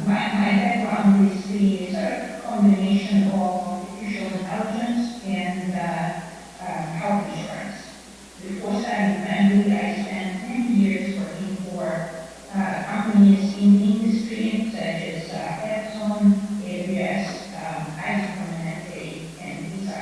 my background is the sort of combination of artificial intelligence and health insurance. Before starting Friendly, I spent 10 years working for companies in the industry such as Epson, AWS, iHub, and Visa.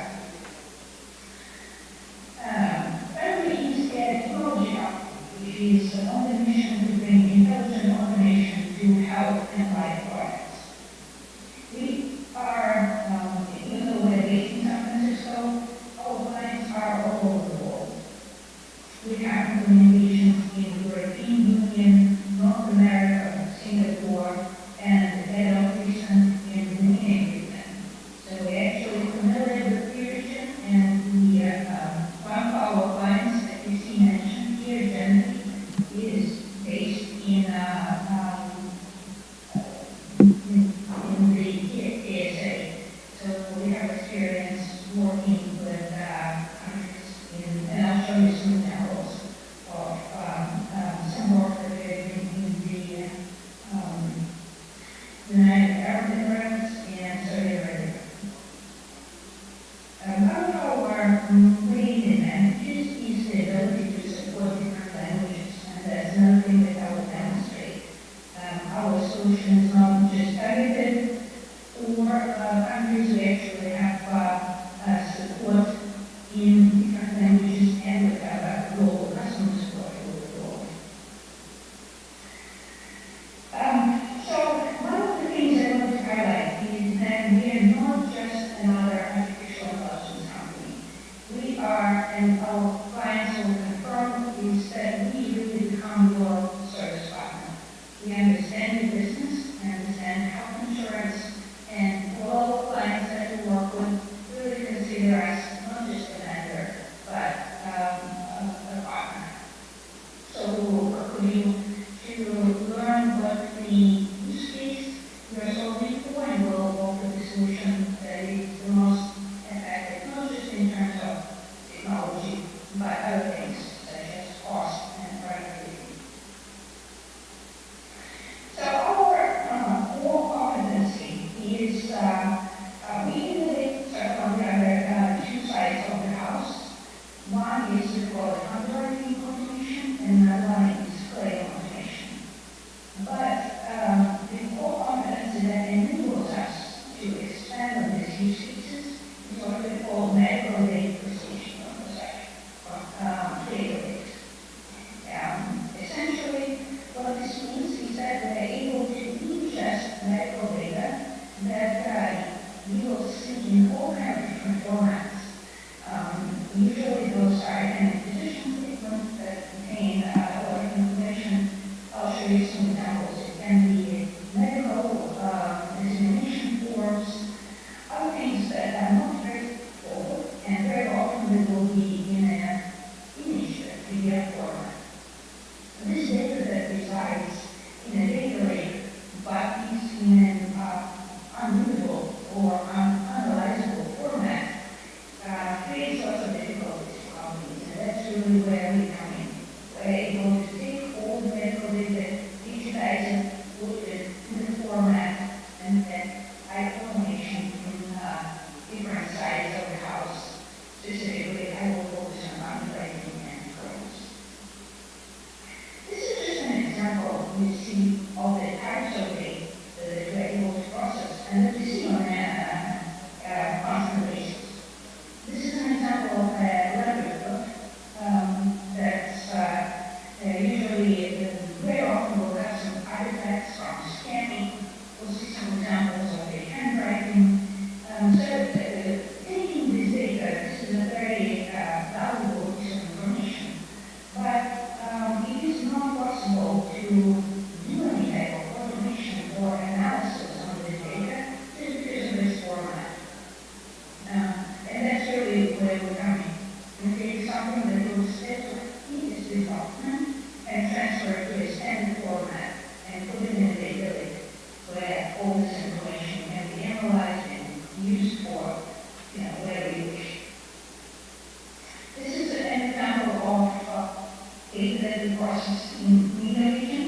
are, and our clients will confirm, is that we really become your service partner. We understand your business, we understand health insurance, and all the clients that we work with really consider us not just a vendor, but a partner. So we will work with you to learn what the use case you're solving for, and we'll offer the solution that is the most effective, not just in terms of technology, but other things such as cost and productivity. So our core competency is we innovate on the other two sides of the house. One is we call it underwriting automation, and another one is claim automation. But the core competency that enables us to expand on these use cases is what we call medical data precision database. Essentially, what this means is that we're able to ingest medical data that you will see in all kinds of different formats. Usually those are in physician statements that contain a lot of information. I'll show you some examples. It can be medical examination forms, other things that are not very straightforward, and very often they will be in an image, a PDF format. This data that resides in a data lake, but is in an unreadable or unanalyzable format, creates lots of difficulties for companies, and that's really where we come in. We're able to take all the medical data, digitize it, put it in the format, and then add automation in different sides of the house. Specifically, I will focus on underwriting and claims. This is just an example you see of the types of data that we're able to process and that we see on a constant basis. This is an example of a letter book that's usually, very often will have some artifacts from scanning. We'll see some examples of the handwriting. Taking this data, this is a very valuable piece of information, but it is not possible to do any type of automation or analysis on this data just because of this format. And that's really where we're coming. We take something that will step in this document and transfer it to a standard format and put it in a data lake where all this information can be analyzed and used for whatever you wish. This is an example of data that we process in MENA region.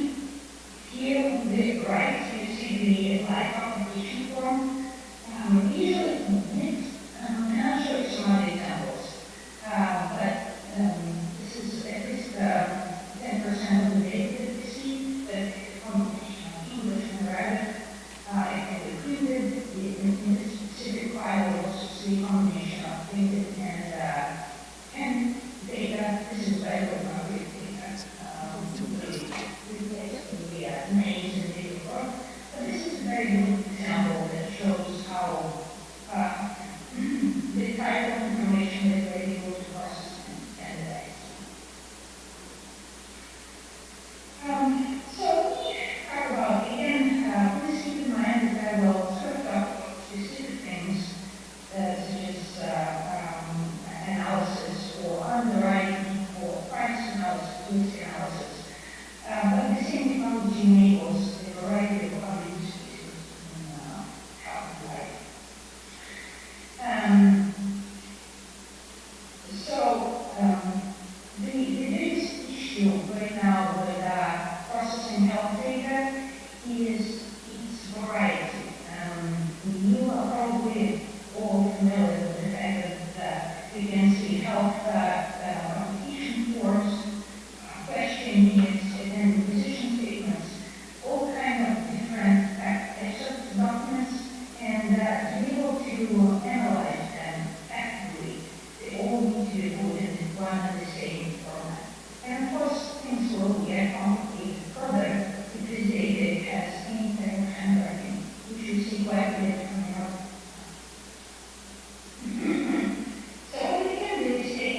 Here on the right, you see the life application form. Usually mixed. And I'll show you some other examples. But this is at least 10% of the data that we see, that combination of English and Arabic. It can be printed. In this specific file, we also see a combination of printed and data. This is available on the data. Names and data form. But this is a very good example that shows how the type of information that we're able to process and standardize. So let me talk about, again, please keep in mind that I will sort of talk about specific things such as analysis or underwriting or price analysis, risk analysis. But the same technology enables a variety of other use cases in health and life. The biggest issue right now with processing health data is its variety. You are probably all familiar with the fact that you can see health application forms, questionnaires, and decision statements, all kinds of different types of documents, and to be able to analyze them accurately, they all need to be put in one and the same format. And of course, things will get complicated further if this data has any type of handwriting, which you see quite a bit coming up. So what we can do is take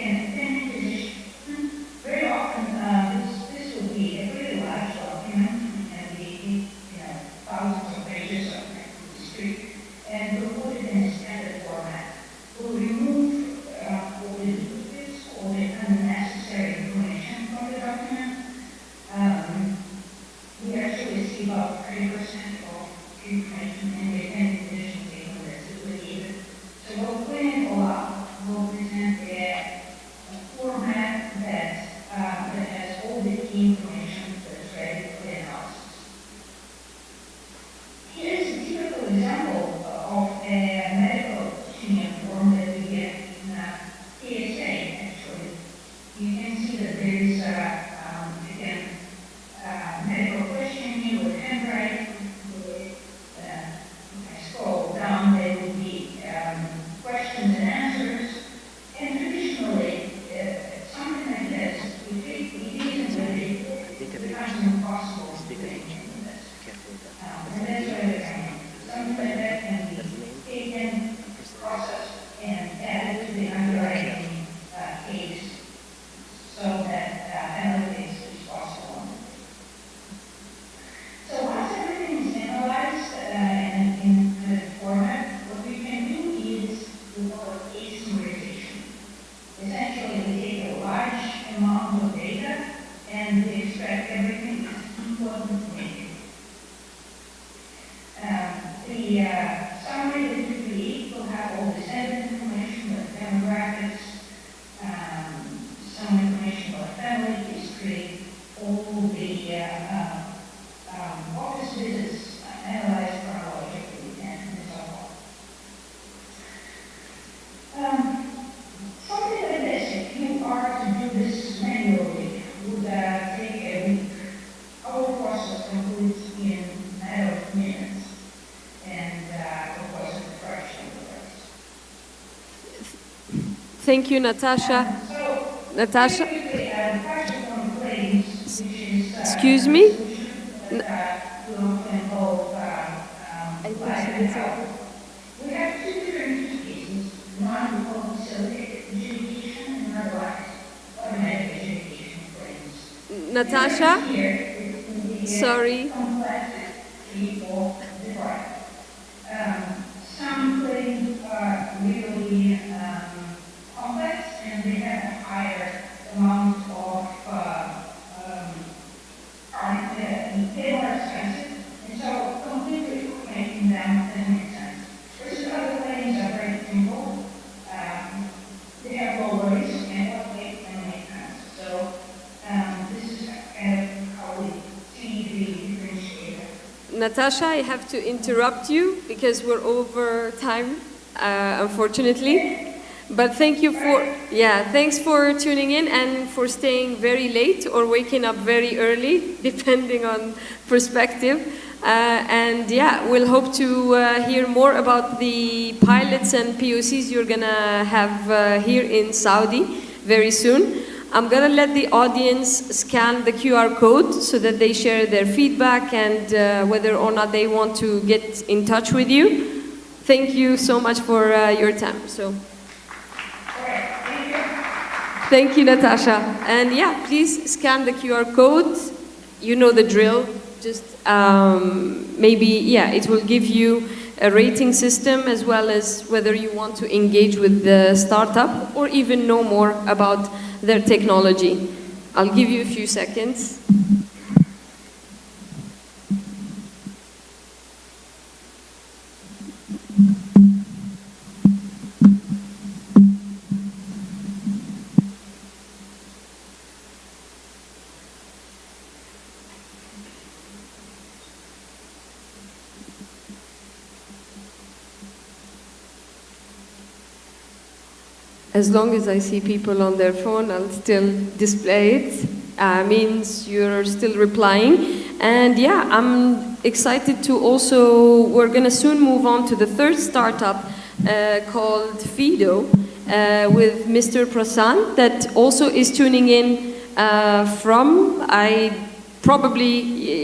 Thank you, Natasha. Natasha? Excuse me? We have two different use cases. One we call facilitated adjudication and another one automatic adjudication claims. Natasha? Sorry. Some claims are really complex and they have a higher amount of they are expensive, and so completely making them doesn't make sense. Versus other claims are very simple. They have low worries and what they can make sense. So this is kind of how we see the differentiator. Natasha, I have to interrupt you because we're over time, unfortunately. But thank you thanks for tuning in and for staying very late or waking up very early, depending on perspective. And yeah, we'll hope to hear more about the pilots and POCs you're gonna have here in Saudi very soon. I'm gonna let the audience scan the QR code so that they share their feedback and whether or not they want to get in touch with you. Thank you so much for your time. Thank you, Natasha. And yeah, please scan the QR code. You know the drill. Just it will give you a rating system as well as whether you want to engage with the startup or even know more about their technology. I'll give you a few seconds. As long as I see people on their phone, I'll still display it. Means you're still replying. And yeah, I'm excited to also, we're gonna soon move on to the third startup called Fido with Mr. Prasan that also is tuning in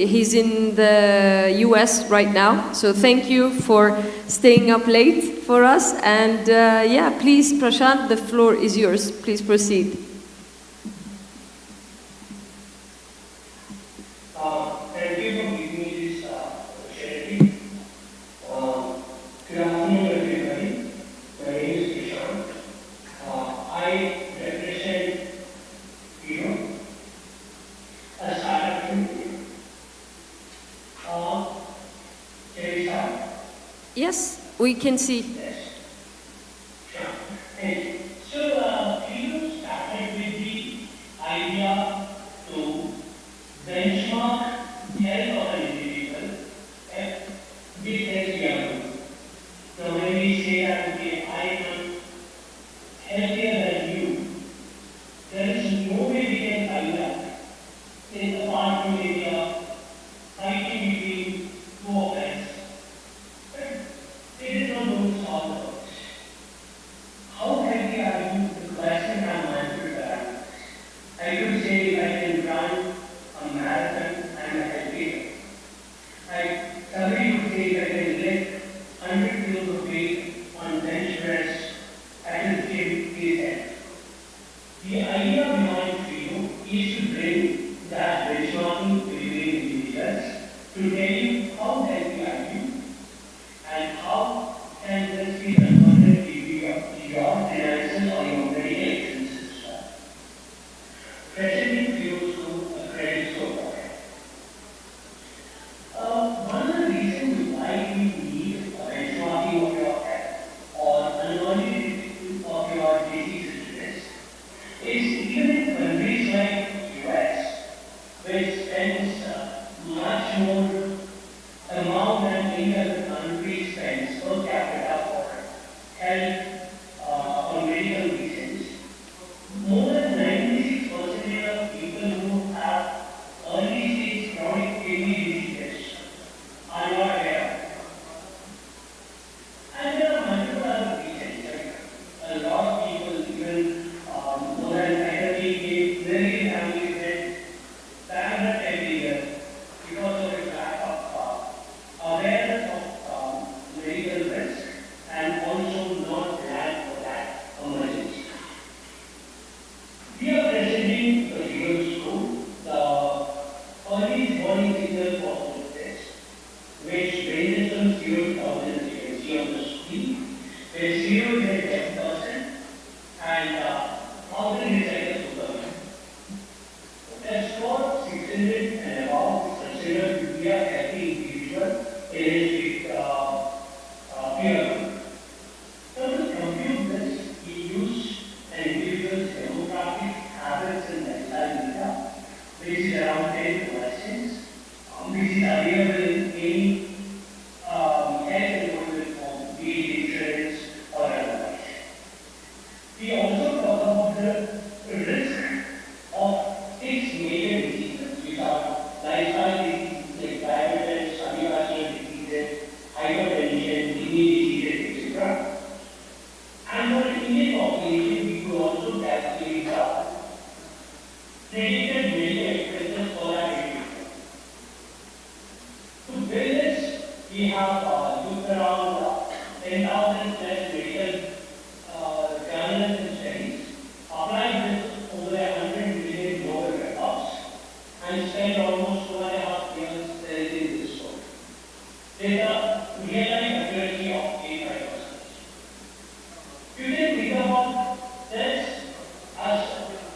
he's in the US right now. So thank you for staying up late for us. And please, Prashant, the floor is yours. Please proceed. Thank you for giving me this opportunity. Good afternoon, everybody. My name is Prashant. I represent Fido, a startup from India. Can we start? Yes, we can see. Yes. Sure. Thank you. So, Fido started with the idea to benchmark health of an individual with health young. So when we say that, okay, I am healthier than you, there is no way we can find that apart from maybe a fighting between two of us. It is not going to solve the problem. How healthy are you? The question I'm answering that. I could say if I can run a marathon, I'm a healthy. Somebody would say if I can lift 100 kilos of weight on bench press at the gym, is healthy. The idea behind Fido is to bring that benchmarking between individuals to tell you how healthy are you and how can this be converted into your finances or your medical expenses. Presently, Fido to a credit score. One of the reasons why we need a benchmarking of your health or an early detection of your diseases is even in countries like US, which spends much more amount than any other country spends per capita for health or medical reasons. More than 96% of people who have early stage chronic kidney diseases are not aware. And there are multiple other reasons. Like a lot of people, even warning signal for all this, which ranges from 0 to 1000, as you can see on the screen, where 0 is a deaf person and 1000 is like a superman. A score 600 and above is considered to be a healthy individual in his peer group. So to compute this, we use an individual's demographic habits and lifestyle data, which is around 10 questions, which is available in any health enrollment form, be it insurance or otherwise. We also talk about the risk of 6 major diseases, which are lifestyle diseases like diabetes, cardiovascular diseases, hypertension, kidney diseases, etc. And for the Indian population, we could also calculate the predicted medical expenses for our individual. To build this, we have looked around 10,000 plus medical journals and studies, applied this over 100 million global records, and spent almost 2.5 years studying this software. With a real-time accuracy of 85%. You can think about this as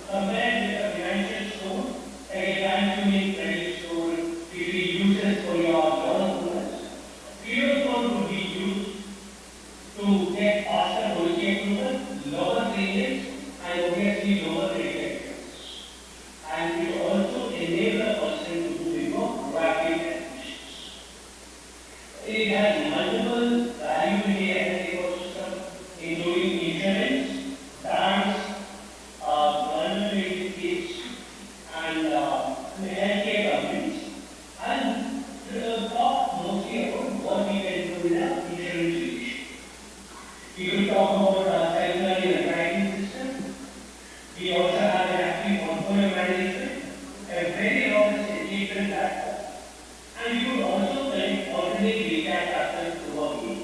compared with a financial store, like a time-tuning credit store, which we use it for your loan payments. Fuel code would be used to get faster policy approval, lower premiums, and obviously lower medical expenses. And it also enables a person to do proactive actions. It has multiple value in the health ecosystem, including insurance, banks, government entities, and healthcare companies. And talk mostly about what we can do in our insurance division. We could talk about cellular underwriting system. We also have an active portfolio management, a very robust engagement platform. And we could also collect alternate data factors through our game.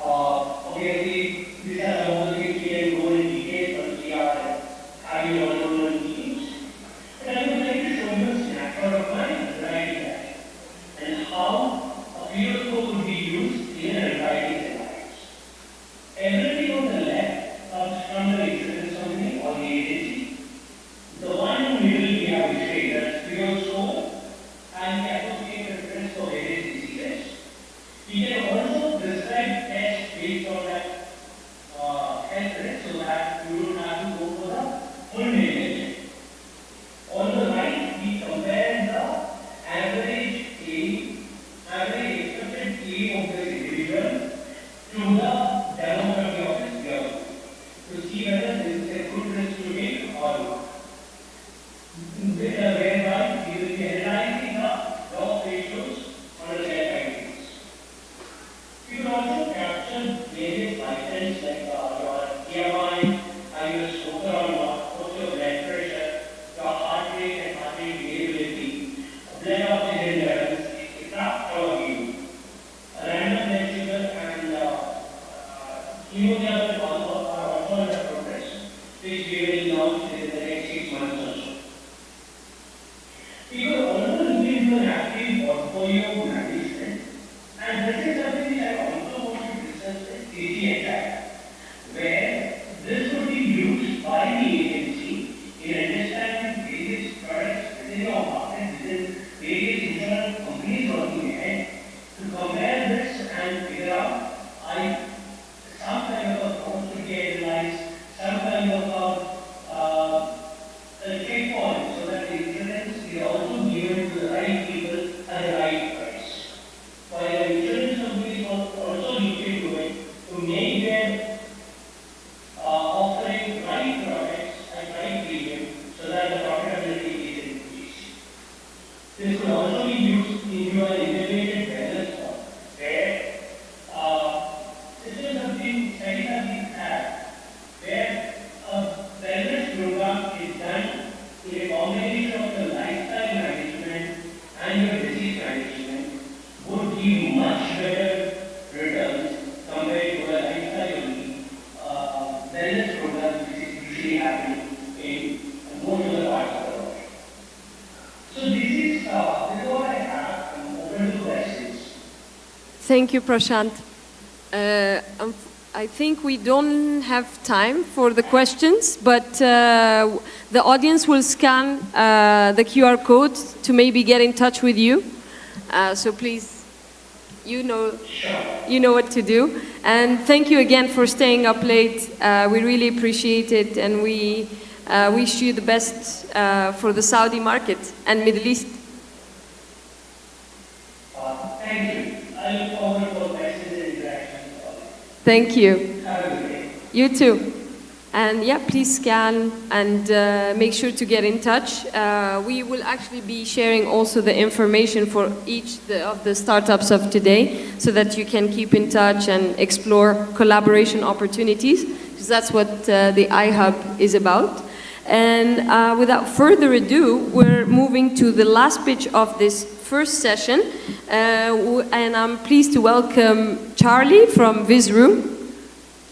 Obviously, these are some of the things we can go in detail once we are having one-on-one meetings. But I would like to show you a snapshot of my underwriting data and how a field code would be used in underwriting scenarios. Everything on the left comes from the insurance company or the agency. The one in the middle we have traders, field score, and the associated risk of various diseases. We can also prescribe tests based on that health risk so that you don't have to go for the full medical. On the right, we compare the average age, average expected age of this individual to the demography of his girl to see whether this is a good risk to take or not. Whereby we will be analyzing the loss ratios on a self-identities. You can also capture various items like your BMI, are you a smoker or not, what's your blood pressure, your heart rate and heart rate variability, blood oxygen levels, etc. for you. Random blood sugar and hemoglobin are also under progress, which we will launch in the next 6 months or so. We will also look into an active portfolio management, and this is something that I also want to discuss with DCHI, where this would be used by the agency in understanding various products within your market, within various insurance companies working ahead, to compare this and figure out some kind of a cost to be analyzed, some kind of a checkpoint so that the insurance is also given to the right people at the right price. While the insurance companies also look into it to make their offering right products at right premium so that the profitability is increased. This could also be used into an integrated wellness form where this is something studies have been had where a wellness program is done in a combination of the lifestyle management and your disease management would give much better returns compared to a lifestyle only wellness program which is usually happening in most of the parts of the world. So this Thank you, Prashant. I think we don't have time for the questions, but the audience will scan the QR code to maybe get in touch with you. So please, you know what to do. And thank you again for staying up late. We really appreciate it, and we wish you the best for the Saudi market and Middle East. Thank you. I look forward for questions and interactions. Thank you. Have a good day. You too. And yeah, please scan and make sure to get in touch. We will actually be sharing also the information for each of the startups of today so that you can keep in touch and explore collaboration opportunities, because that's what the iHub is about. And without further ado, we're moving to the last pitch of this first session. And I'm pleased to welcome Charlie from Vizru.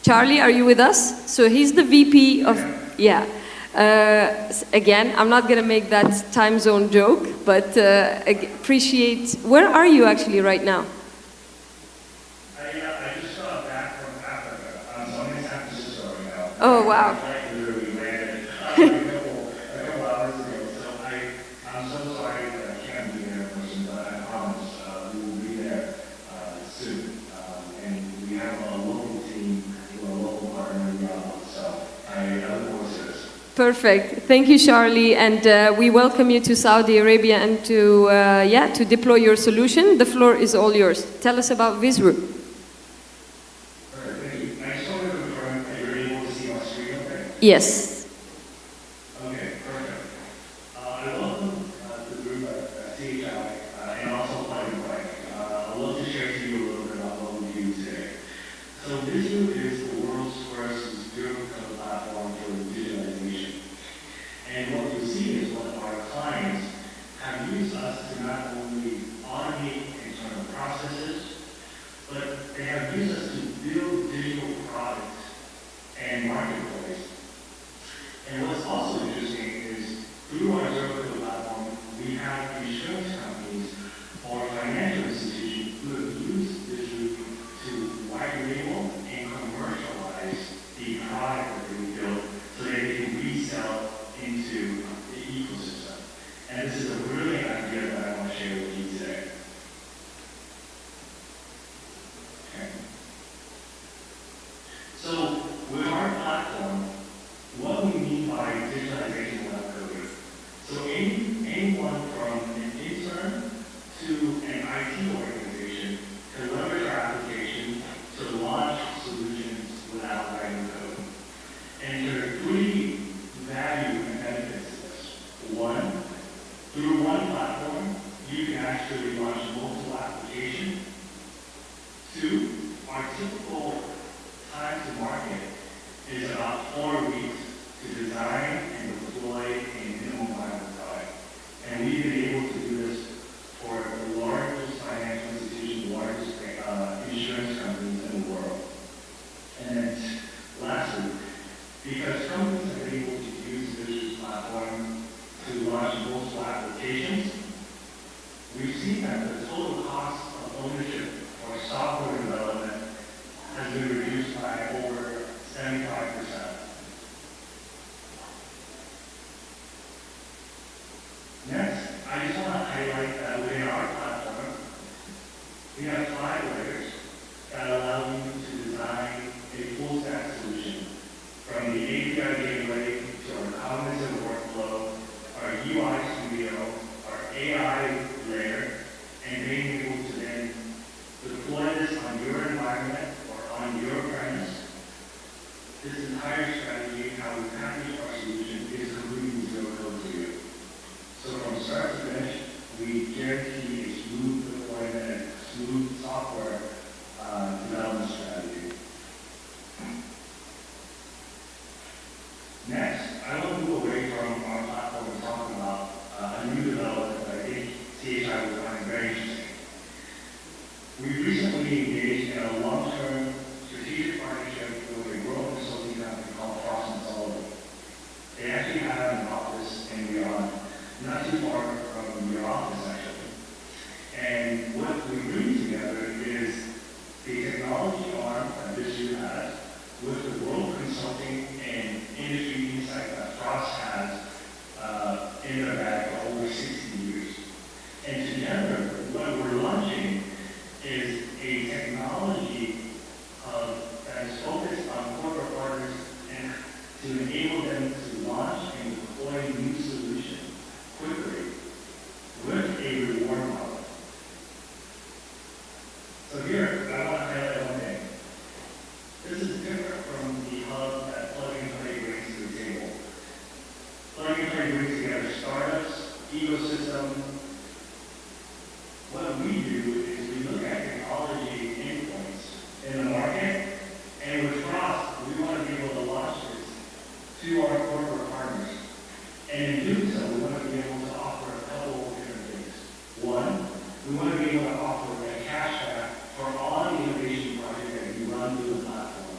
Charlie, are you with us? So he's the VP of, yeah. Again, I'm not gonna make that time zone joke, but appreciate, where are you actually right now? I just got back from Africa. So I'm in San Francisco right now. Oh, wow. I literally landed a couple hours ago. So I'm so sorry that I can't be there in person, but I promise we will be there soon. And we have a local team, a local partner in Riyadh. So I look forward to this. Perfect. Thank you, Charlie. And we welcome you to Saudi Arabia and to, to deploy your solution. The floor is all yours. Tell us about Vizru. All right, thank you. I just wanted to confirm that you're able to see my screen okay? Yes. Okay, perfect. I welcome the group at CHI and also Plug and Play. I'd love to share to you a little bit about what we do today. So Vizru is the world's first zero-code platform for digitization. And what you'll see is what our clients have used us to not only automate internal processes, but they have used us to build digital products and marketplace. And what's also interesting is through our zero-code platform, we have insurance companies or financial institutions who have used Vizru to white label and commercialize the product that we built so that they can resell into the ecosystem. And this is a brilliant idea that I want to share with you today. Okay. So with our platform, what we mean by digitalization without coding. So anyone from an intern to an IT organization can leverage our application to launch solutions without writing code. And there are three value and benefits to this. One, through one platform, you can actually launch multiple applications. Two, our typical time to market is about 4 weeks to design and deploy a minimum viable product. And we've been able to do this for the largest financial institutions, the largest insurance companies in the world. And then lastly, because companies have been able to use this platform to launch multiple applications, we've seen that the total cost of ownership for software development has been reduced by over 75%. Next, I just want to highlight that within our platform, we have 5 layers that allow you to design a full stack solution from the API gateway to our cognitive workflow, our UI studio, our AI layer, and being able to then deploy this on your environment or on your premise. This entire strategy, how we package our solution, is completely zero code for you. So from start to finish, we guarantee a smooth deployment and smooth software development strategy. Next, I want to move away from our platform and talk about a new development that I think CHI will find very interesting. We recently engaged in a long-term strategic partnership with a world consulting company called Frost & Sullivan. They actually have an office in Riyadh, not too far from your office actually. And what we bring together is to enable them to launch and deploy new solutions quickly with a reward model. So here, I want to highlight one thing. This is different from the hub that Plug and Play brings to the table. Plug and Play brings together startups, ecosystem. What we do is we look at technology endpoints in the market, and with Frost, we want to be able to launch this to our corporate partners. And in doing so, we want to be able to offer a couple of different things. One, we want to be able to offer a cashback for all the innovation projects that you run through the platform.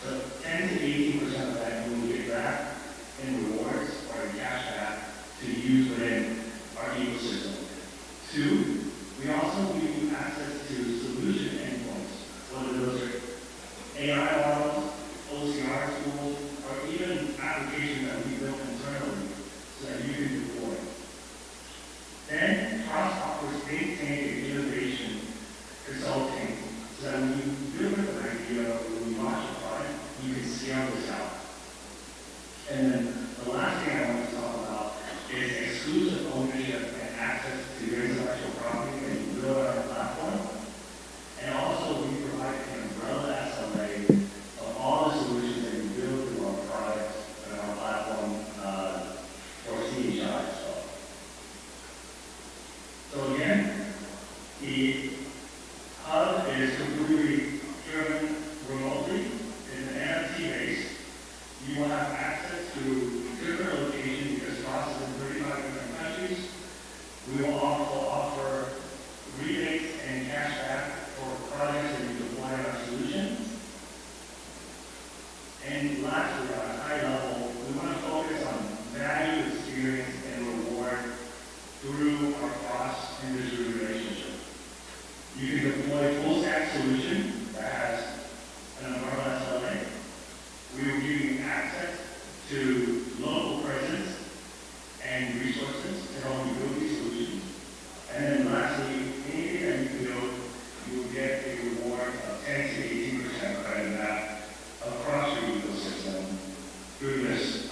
So 10 to 18% of that you will get back in rewards or in cashback to use within our ecosystem. Two, we also give you access to solution endpoints, whether those are AI models, OCR tools, or even applications that we built internally so that you can deploy. Then, Frost offers think-tank innovation consulting so that when you build an idea or when you launch a product, you can scale this out. And then the last thing I want to talk about is exclusive ownership and access to your intellectual property that you build on our platform. And also, we provide an umbrella SLA of all the solutions that you build through our products and our platform for CHI as well. So again, the hub is completely driven remotely. It's an NFT based. You will have access to different locations because Frost is in 35 different countries. We will also offer rebates and cashback for projects that you deploy in our solution. And lastly, on a high level, we want to focus on value, experience, and reward through our cross-industry relationship. You can deploy a full-stack solution that has an umbrella SLA. We will give you access to local presence and resources to help you build these solutions. And then lastly, anything that you build, you will get a reward of 10 to 18% credit back across your ecosystem through this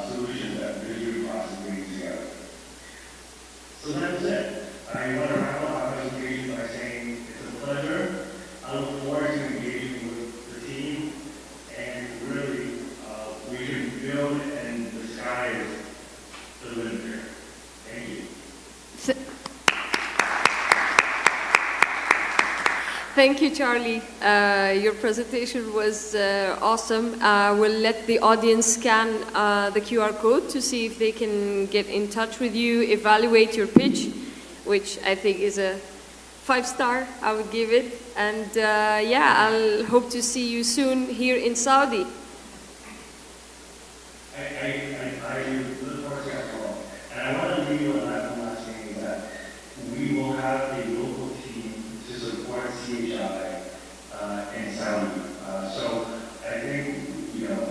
solution that Visual Cross is bringing together. So that's it. I want to wrap up our presentation by saying it's a pleasure. I look forward to engaging with the team, and really, we can build, and the sky is the limit here. Thank you. Thank you, Charlie. Your presentation was awesome. We'll let the audience scan the QR code to see if they can get in touch with you, evaluate your pitch, which I think is a 5-star, I would give it. And yeah, I'll hope to see you soon here in Saudi. I look forward to that as well. And I want to leave you with that one last thing is that we will have a local team to support CHI in Saudi. So I think,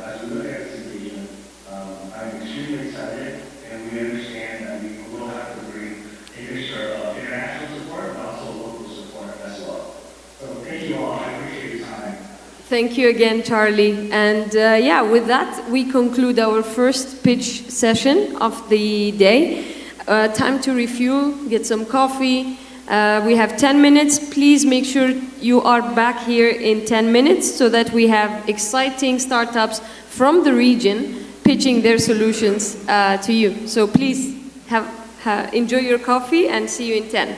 as we look at this engagement, I'm extremely excited, and we understand that we will have to bring a mixture of international support, but also local support as well. So thank you all. I appreciate your time. Thank you again, Charlie. And yeah, with that, we conclude our first pitch session of the day. Time to refuel, get some coffee. We have 10 minutes. Please make sure you are back here in 10 minutes so that we have exciting startups from the region pitching their solutions to you. So please enjoy your coffee and see you in 10.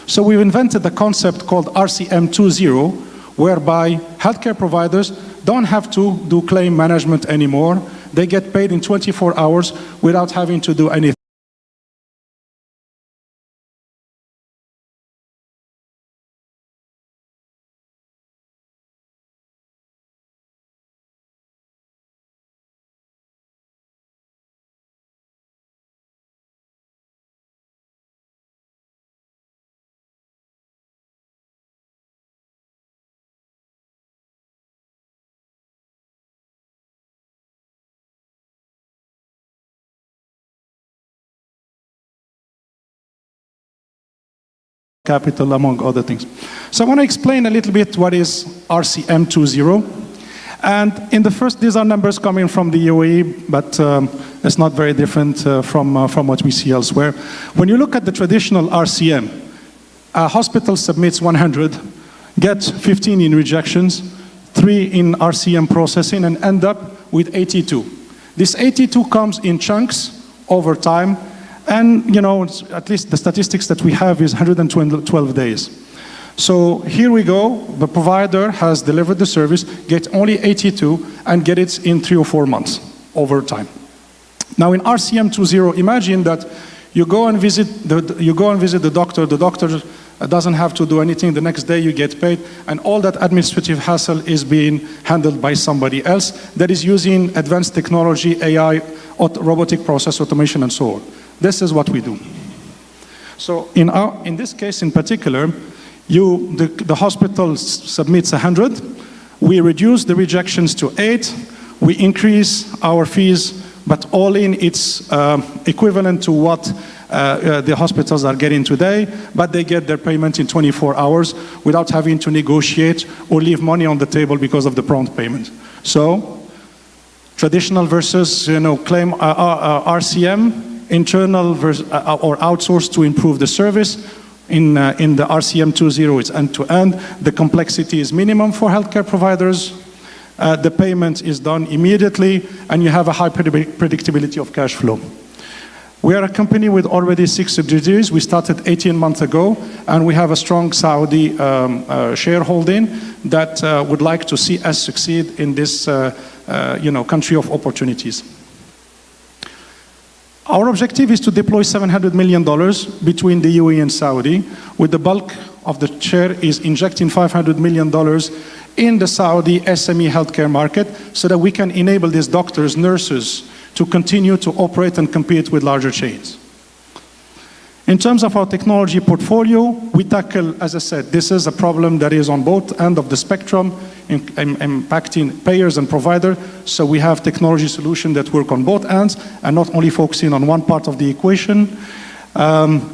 So we've invented a concept called RCM 2.0, whereby healthcare providers don't have to do claim management anymore. They get paid in 24 hours without having to do anything. Capital, among other things. So I want to explain a little bit what is RCM 2.0. And in the first, these are numbers coming from the UAE, but it's not very different from what we see elsewhere. When you look at the traditional RCM, a hospital submits 100, gets 15 in rejections, 3 in RCM processing, and end up with 82. This 82 comes in chunks over time. And, you know, at least the statistics that we have is 112 days. So here we go. The provider has delivered the service, get only 82, and get it in 3 or 4 months over time. Now in RCM 2.0, imagine that you go and visit the doctor. The doctor doesn't have to do anything. The next day you get paid, and all that administrative hassle is being handled by somebody else that is using advanced technology, AI, robotic process automation, and so on. This is what we do. So in this case in particular, the hospital submits 100. We reduce the rejections to 8. We increase our fees, but all in it's equivalent to what the hospitals are getting today, but they get their payment in 24 hours without having to negotiate or leave money on the table because of the prompt payment. So traditional versus claim RCM. Internal versus, or outsourced to improve the service. In the RCM 2.0, it's end-to-end. The complexity is minimum for healthcare providers. The payment is done immediately, and you have a high predictability of cash flow. We are a company with already 6 subsidiaries. We started 18 months ago, and we have a strong Saudi shareholding that would like to see us succeed in this country of opportunities. Our objective is to deploy $700 million between the UAE and Saudi, with the bulk of the share is injecting $500 million in the Saudi SME healthcare market so that we can enable these doctors, nurses, to continue to operate and compete with larger chains. In terms of our technology portfolio, we tackle, as I said, this is a problem that is on both ends of the spectrum, impacting payers and providers. So we have technology solutions that work on both ends and not only focusing on one part of the equation.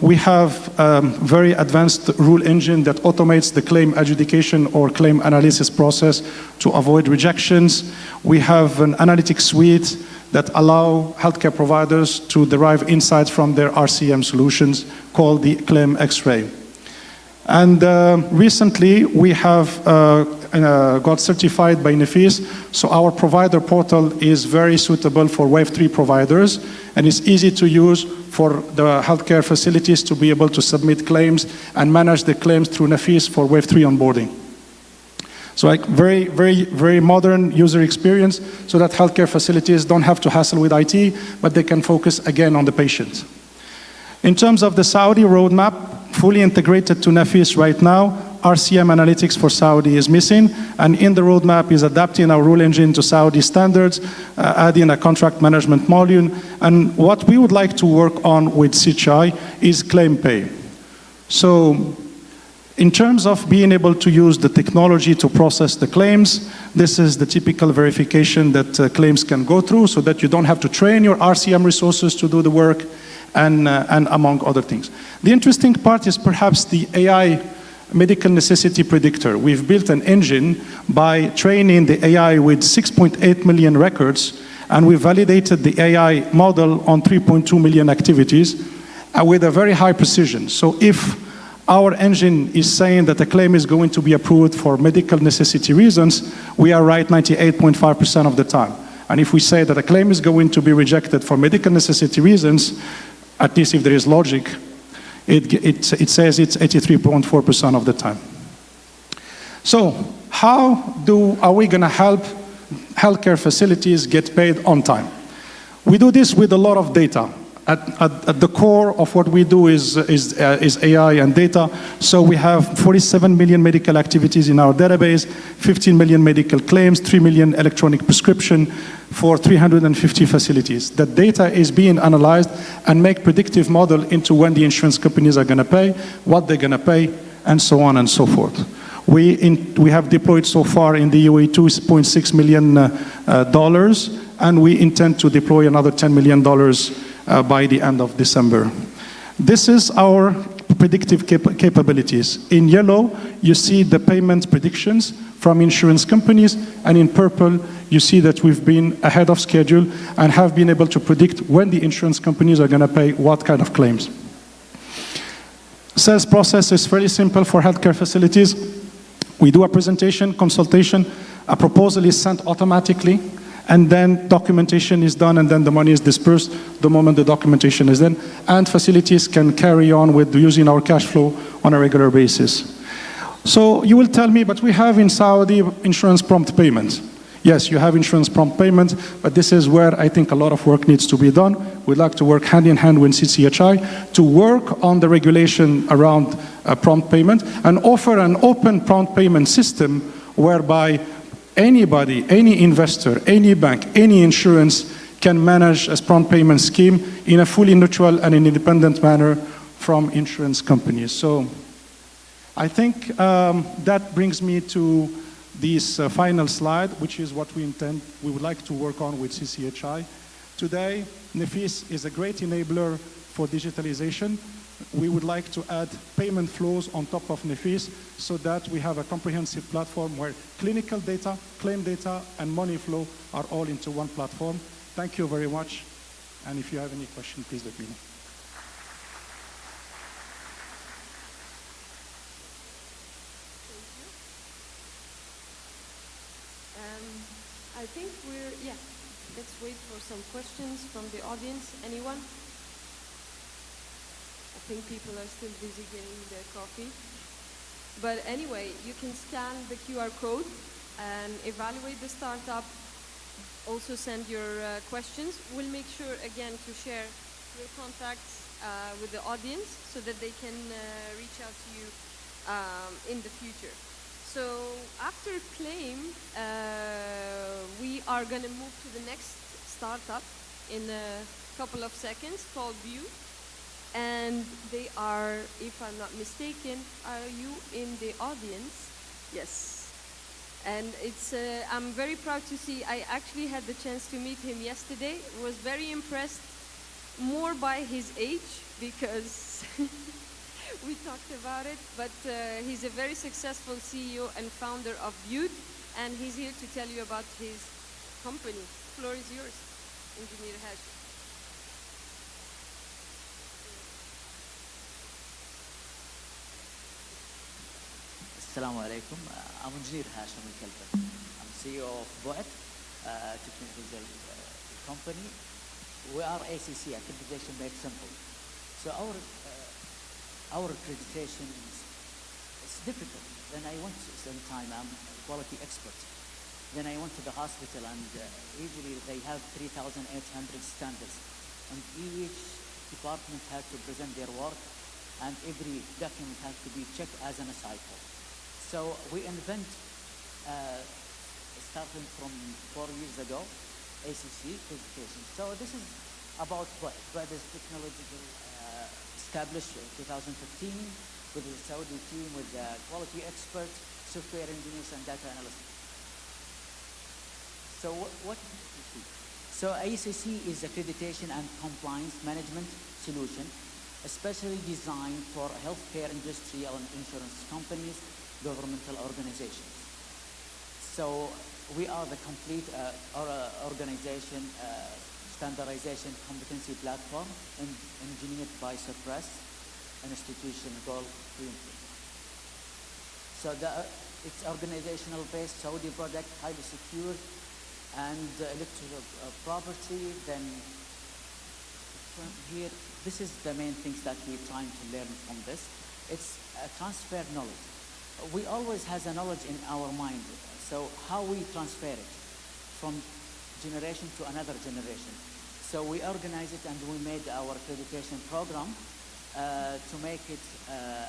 We have a very advanced rule engine that automates the claim adjudication or claim analysis process to avoid rejections. We have an analytics suite that allow healthcare providers to derive insights from their RCM solutions called the Claim X-ray. And recently we have got certified by Nafis, so our provider portal is very suitable for Wave 3 providers, and it's easy to use for the healthcare facilities to be able to submit claims and manage the claims through Nafis for Wave 3 onboarding. So like very modern user experience so that healthcare facilities don't have to hassle with IT, but they can focus again on the patient. In terms of the Saudi roadmap, fully integrated to Nafis right now, RCM analytics for Saudi is missing, and in the roadmap is adapting our rule engine to Saudi standards, adding a contract management module, and what we would like to work on with CHI is claim pay. So in terms of being able to use the technology to process the claims, this is the typical verification that claims can go through so that you don't have to train your RCM resources to do the work, and among other things. The interesting part is perhaps the AI medical necessity predictor. We've built an engine by training the AI with 6.8 million records, and we validated the AI model on 3.2 million activities with a very high precision. So if our engine is saying that a claim is going to be approved for medical necessity reasons, we are right 98.5% of the time. And if we say that a claim is going to be rejected for medical necessity reasons, at least if there is logic, it says it's 83.4% of the time. So how are we going to help healthcare facilities get paid on time? We do this with a lot of data. At the core of what we do is AI and data. So we have 47 million medical activities in our database, 15 million medical claims, 3 million electronic prescription for 350 facilities. That data is being analyzed and make predictive model into when the insurance companies are going to pay, what they're going to pay, and so on and so forth. We have deployed so far in the UAE $2.6 million, and we intend to deploy another $10 million by the end of December. This is our predictive capabilities. In yellow, you see the payment predictions from insurance companies, and in purple, you see that we've been ahead of schedule and have been able to predict when the insurance companies are going to pay what kind of claims. Sales process is fairly simple for healthcare facilities. We do a presentation, consultation, a proposal is sent automatically, and then documentation is done, and then the money is dispersed the moment the documentation is done, and facilities can carry on with using our cash flow on a regular basis. So you will tell me, but we have in Saudi insurance prompt payment. Yes, you have insurance prompt payment, but this is where I think a lot of work needs to be done. We'd like to work hand in hand with CCHI to work on the regulation around prompt payment and offer an open prompt payment system whereby anybody, any investor, any bank, any insurance can manage a prompt payment scheme in a fully neutral and independent manner from insurance companies. So I think that brings me to this final slide, which is what we would like to work on with CCHI. Today, Nafis is a great enabler for digitalization. We would like to add payment flows on top of Nafis so that we have a comprehensive platform where clinical data, claim data, and money flow are all into one platform. Thank you very much. And if you have any questions, please let me know. I think let's wait for some questions from the audience. Anyone? I think people are still busy getting their coffee. But anyway, you can scan the QR code and evaluate the startup. Also send your questions. We'll make sure, again, to share your contacts with the audience so that they can reach out to you in the future. So after claim, we are going to move to the next startup in a couple of seconds called View. And they are, if I'm not mistaken, are you in the audience? Yes. And I'm very proud to see, I actually had the chance to meet him yesterday. Was very impressed more by his age because we talked about it, but he's a very successful CEO and founder of View, and he's here to tell you about his company. The floor is yours, Engineer Hashim. Assalamu alaikum. I'm Engineer Hashim Al-Kalban. I'm CEO of Boet, technical company. We are ACC, accreditation made simple. So our accreditation is difficult. Then I went sometime, I'm a quality expert. Then I went to the hospital and usually they have 3,800 standards. And each department had to present their work and every document had to be checked as an cycle. So we invent, starting from 4 years ago, ACC accreditation. So this is about what is technological established in 2015 with the Saudi team, with the quality experts, software engineers, and data analysts. So what you see? So ACC is accreditation and compliance management solution, especially designed for healthcare, industrial, and insurance companies, governmental organizations. So we are the complete organization, standardization competency platform engineered by Cypress, an institution called Greenfield. So it's organizational based, Saudi product, highly secure, and intellectual property, then here, this is the main things that we're trying to learn from this. It's transfer knowledge. We always has a knowledge in our mind. So how we transfer it from generation to another generation. So we organize it and we made our accreditation program to make it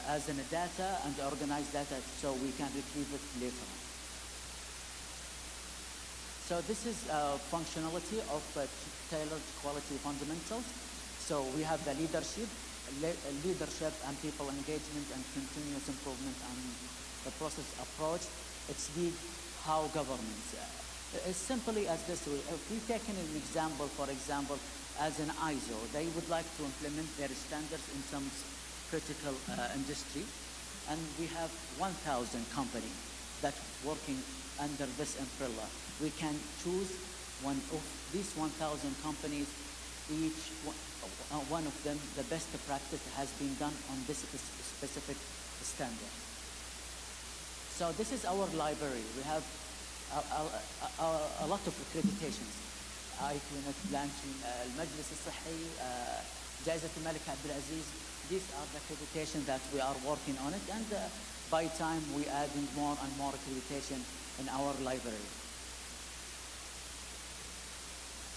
as in a data and organize data so we can retrieve it later on. So this is functionality of tailored quality fundamentals. So we have the leadership and people engagement and continuous improvement and the process approach. It's the how governance. As simply as this, if we take an example, for example, as an ISO, they would like to implement their standards in some critical industry, and we have 1,000 companies that working under this umbrella. We can choose one of these 1,000 companies, each one of them, the best practice has been done on this specific standard. So this is our library. We have a lot of accreditations. IQNet, Blanching, المجلس الصحي, جائزة الملك عبد العزيز. These are the accreditation that we are working on it, and by time we adding more and more accreditation in our library.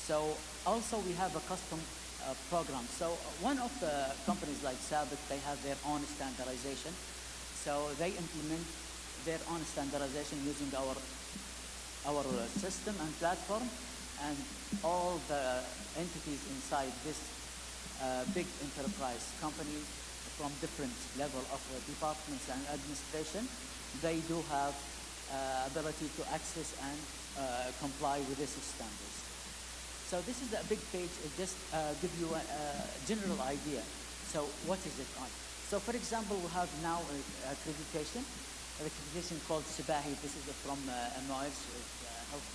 So also we have a custom program. So one of the companies like Sabit, they have their own standardization. So they implement their own standardization using our system and platform, and all the entities inside this big enterprise companies from different level of departments and administration, they do have ability to access and comply with these standards. So this is a big page. It just give you a general idea. So what is it on? So for example, we have now accreditation. An accreditation called SBAHI. This is from MOH, health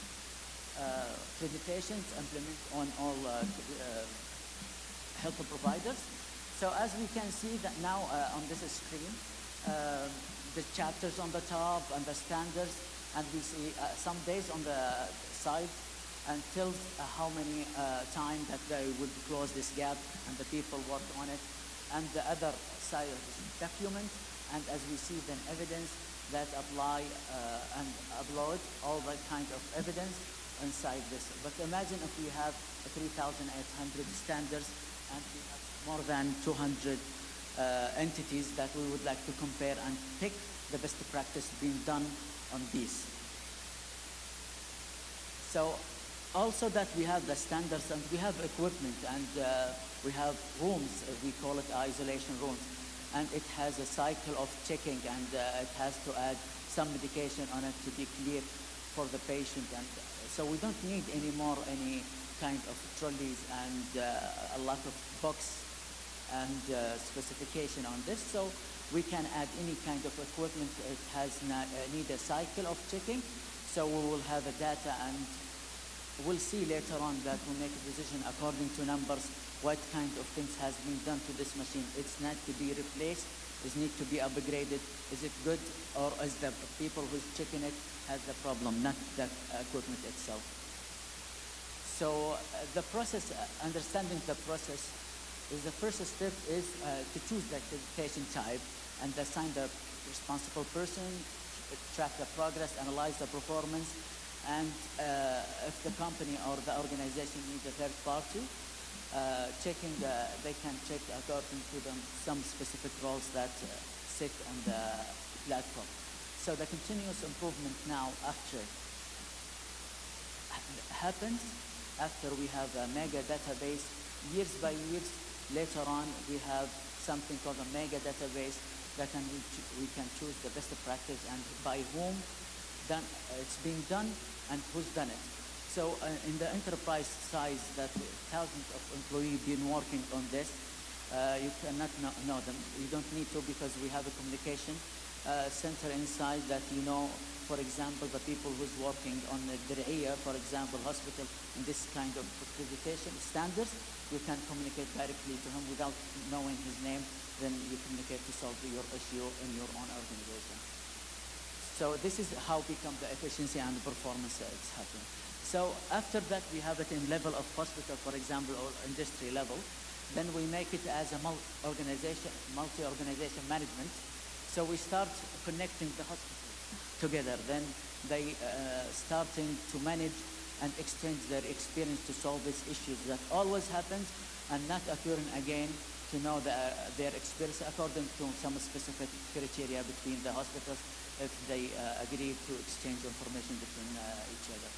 accreditation to implement on all health providers. So as we can see that now on this screen, the chapters on the top and the standards, and we see some days on the side until how many time that they would close this gap and the people work on it, and the other side of this document, and as we see then evidence that apply and upload all that kind of evidence inside this. But imagine if we have 3,800 standards and we have more than 200 entities that we would like to compare and pick the best practice being done on these. So also that we have the standards and we have equipment and we have rooms, we call it isolation rooms. And it has a cycle of checking, and it has to add some medication on it to be clear for the patient. And so we don't need anymore any kind of trolleys and a lot of box and specification on this. So we can add any kind of equipment. It has need a cycle of checking. So we will have a data, and we'll see later on that we'll make a decision according to numbers what kind of things has been done to this machine. It's not to be replaced, it need to be upgraded. Is it good, or is the people who's checking it has the problem, not the equipment itself? So the process, understanding the process, is the first step is to choose the accreditation type and assign the responsible person, track the progress, analyze the performance, and if the company or the organization needs a third party, checking, they can check according to them some specific roles that sit on the platform. So the continuous improvement now happens after we have a mega database. Years by years later on, we have something called a mega database that we can choose the best practice and by whom it's being done and who's done it. So in the enterprise size that thousands of employees been working on this, you cannot know them. You don't need to, because we have a communication center inside that for example, the people who's working on the Dir'iyah, for example, hospital, in this kind of accreditation standards, you can communicate directly to him without knowing his name. Then you communicate to solve your issue in your own organization. So this is how become the efficiency and the performance it's happening. So after that, we have it in level of hospital, for example, or industry level. Then we make it as a multi-organization management. So we start connecting the hospitals together. Then they starting to manage and exchange their experience to solve these issues that always happens and not occurring again, to know their experience according to some specific criteria between the hospitals if they agree to exchange information between each other.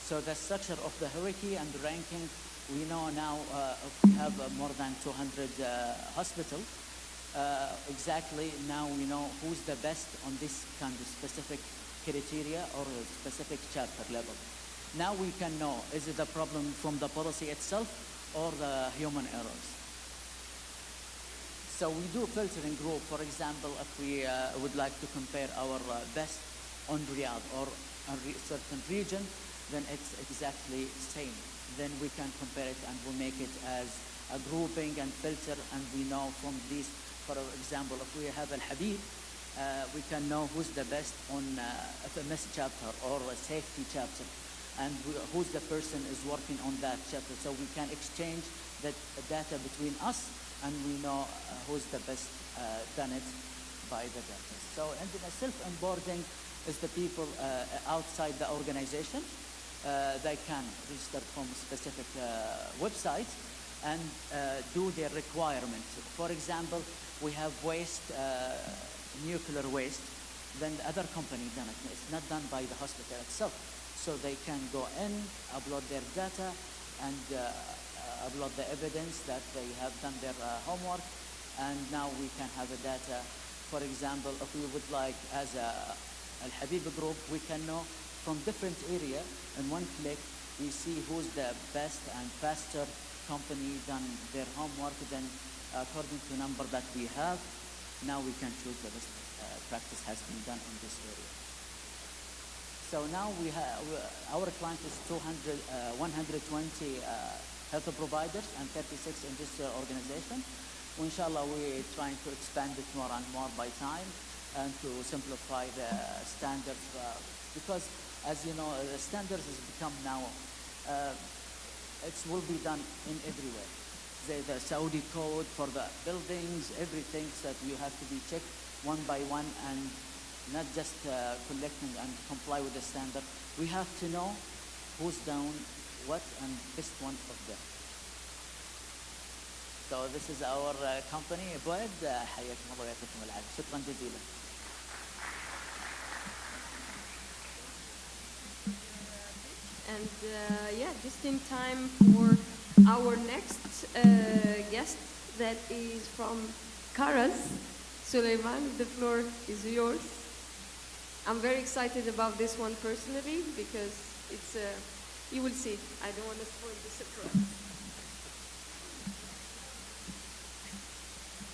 So the structure of the hierarchy and the ranking, we know now we have more than 200 hospitals. Exactly now we know who's the best on this kind of specific criteria or a specific chapter level. Now we can know, is it a problem from the policy itself or the human errors? So we do filtering group. For example, if we would like to compare our best on Riyadh or a certain region, then it's exactly same. Then we can compare it and we make it as a grouping and filter, and we know from these, for example, if we have Al-Habib, we can know who's the best on FMS chapter or a safety chapter, and who's the person is working on that chapter. So we can exchange that data between us, and we know who's the best done it by the data. So, and the self-onboarding is the people outside the organization. They can register from specific websites and do their requirements. For example, we have waste, nuclear waste, then the other company done it. It's not done by the hospital itself. So they can go in, upload their data, and upload the evidence that they have done their homework, and now we can have a data. For example, if we would like, as a Al-Habib group, we can know from different area in one click, we see who's the best and faster company done their homework. Then according to number that we have, now we can choose the best practice has been done in this area. So now we have, our client is 120 health providers and 36 industrial organizations. Inshallah, we're trying to expand it more and more by time and to simplify the standards because, as you know, the standards has become now, it will be done in everywhere. The Saudi code for the buildings, everything that you have to be checked one by one and not just collecting and comply with the standard. We have to know who's done what and best one of them. So this is our company, Boed. حياكم الله ويعطيكم العافية. شكرا جزيلا. And yeah, just in time for our next guest that is from Karas. Suleiman, the floor is yours. I'm very excited about this one personally because it's you will see. I don't want to spoil the surprise.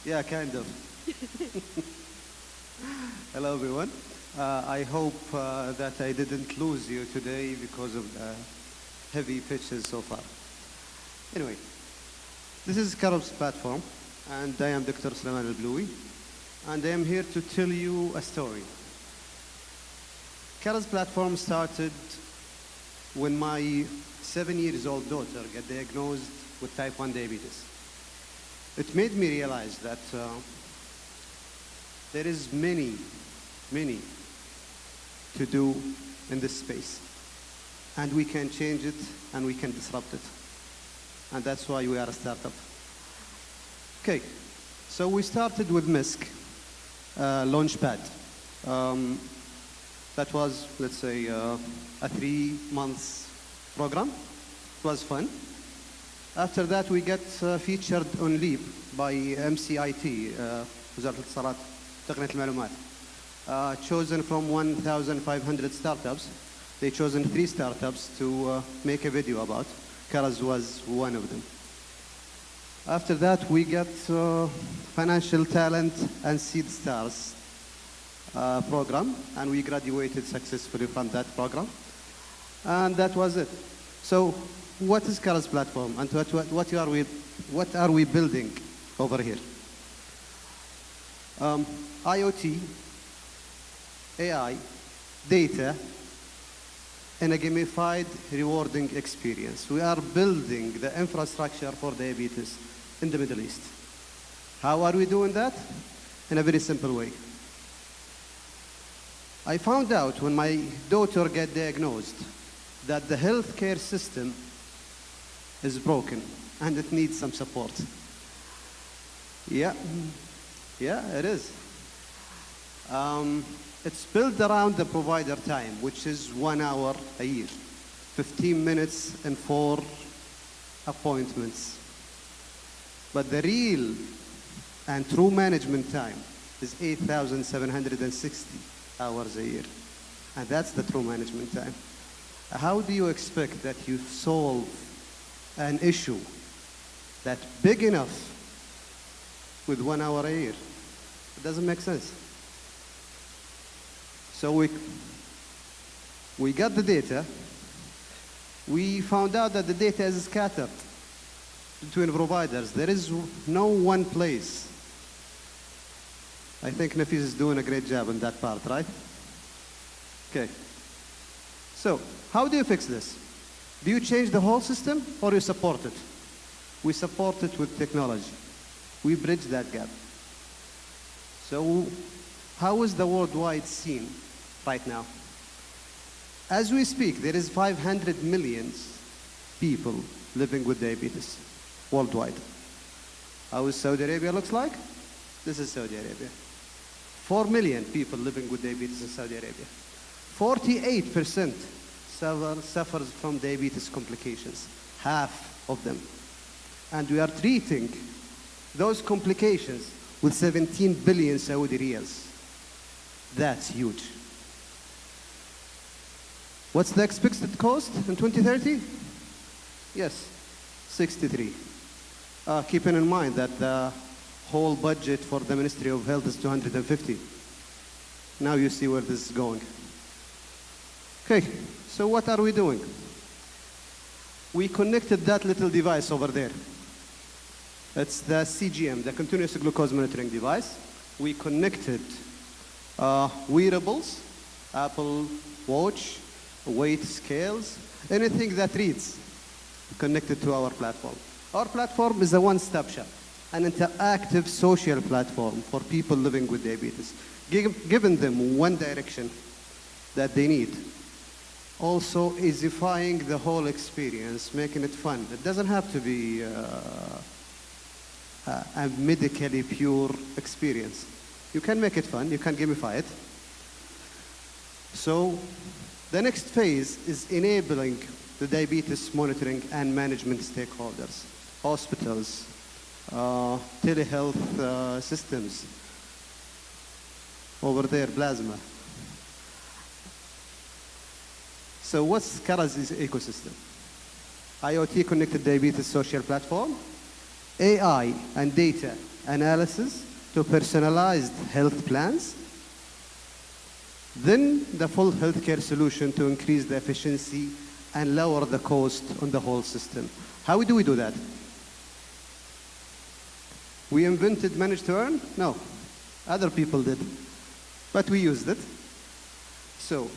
Yeah, kind of. Hello, everyone. I hope that I didn't lose you today because of the heavy pitches so far. Anyway, this is Karab's platform, and I am Dr. Suleiman Al-Bloui, and I am here to tell you a story. Karab's platform started when my 7-year-old daughter got diagnosed with type 1 diabetes. It made me realize that there is many to do in this space. And we can change it and we can disrupt it. And that's why we are a startup. Okay, so we started with MISC, Launchpad. That was, let's say, a 3-month program. It was fun. After that, we got featured on LEAP by MCIT, وزارة الاتصالات تقنية المعلومات. Chosen from 1,500 startups. They chosen 3 startups to make a video about. Karaz was one of them. After that, we got Financial Talent and Seed Stars program, and we graduated successfully from that program. And that was it. So what is Karaz platform, and what are we building over here? IoT, AI, data, and a gamified, rewarding experience. We are building the infrastructure for diabetes in the Middle East. How are we doing that? In a very simple way. I found out when my daughter got diagnosed that the healthcare system is broken and it needs some support. Yeah, it is. It's built around the provider time, which is 1 hour a year, 15 minutes and 4 appointments. But the real and true management time is 8,760 hours a year. And that's the true management time. How do you expect that you solve an issue that's big enough with 1 hour a year? It doesn't make sense. So we got the data. We found out that the data is scattered between providers. There is no one place. I think Nafis is doing a great job on that part, right? Okay. So, how do you fix this? Do you change the whole system or you support it? We support it with technology. We bridge that gap. So, how is the worldwide scene right now? As we speak, there is 500 million people living with diabetes worldwide. How is Saudi Arabia looks like? This is Saudi Arabia. 4 million people living with diabetes in Saudi Arabia. 48% suffers from diabetes complications, half of them. And we are treating those complications with 17 billion Saudi riyals. That's huge. What's the expected cost in 2030? Yes, 63. Keeping in mind that the whole budget for the Ministry of Health is 250. Now you see where this is going. Okay, so what are we doing? We connected that little device over there. It's the CGM, the continuous glucose monitoring device. We connected wearables, Apple Watch, weight scales, anything that reads, connected to our platform. Our platform is a one-stop shop, an interactive social platform for people living with diabetes, giving them one direction that they need. Also easifying the whole experience, making it fun. It doesn't have to be a medically pure experience. You can make it fun, you can gamify it. So the next phase is enabling the diabetes monitoring and management stakeholders, hospitals, telehealth systems. Over there, plasma. So what's Kara's ecosystem? IoT connected diabetes social platform, AI and data analysis to personalized health plans, then the full healthcare solution to increase the efficiency and lower the cost on the whole system. How do we do that? We invented manage to earn? No, other people did, but we used it. So,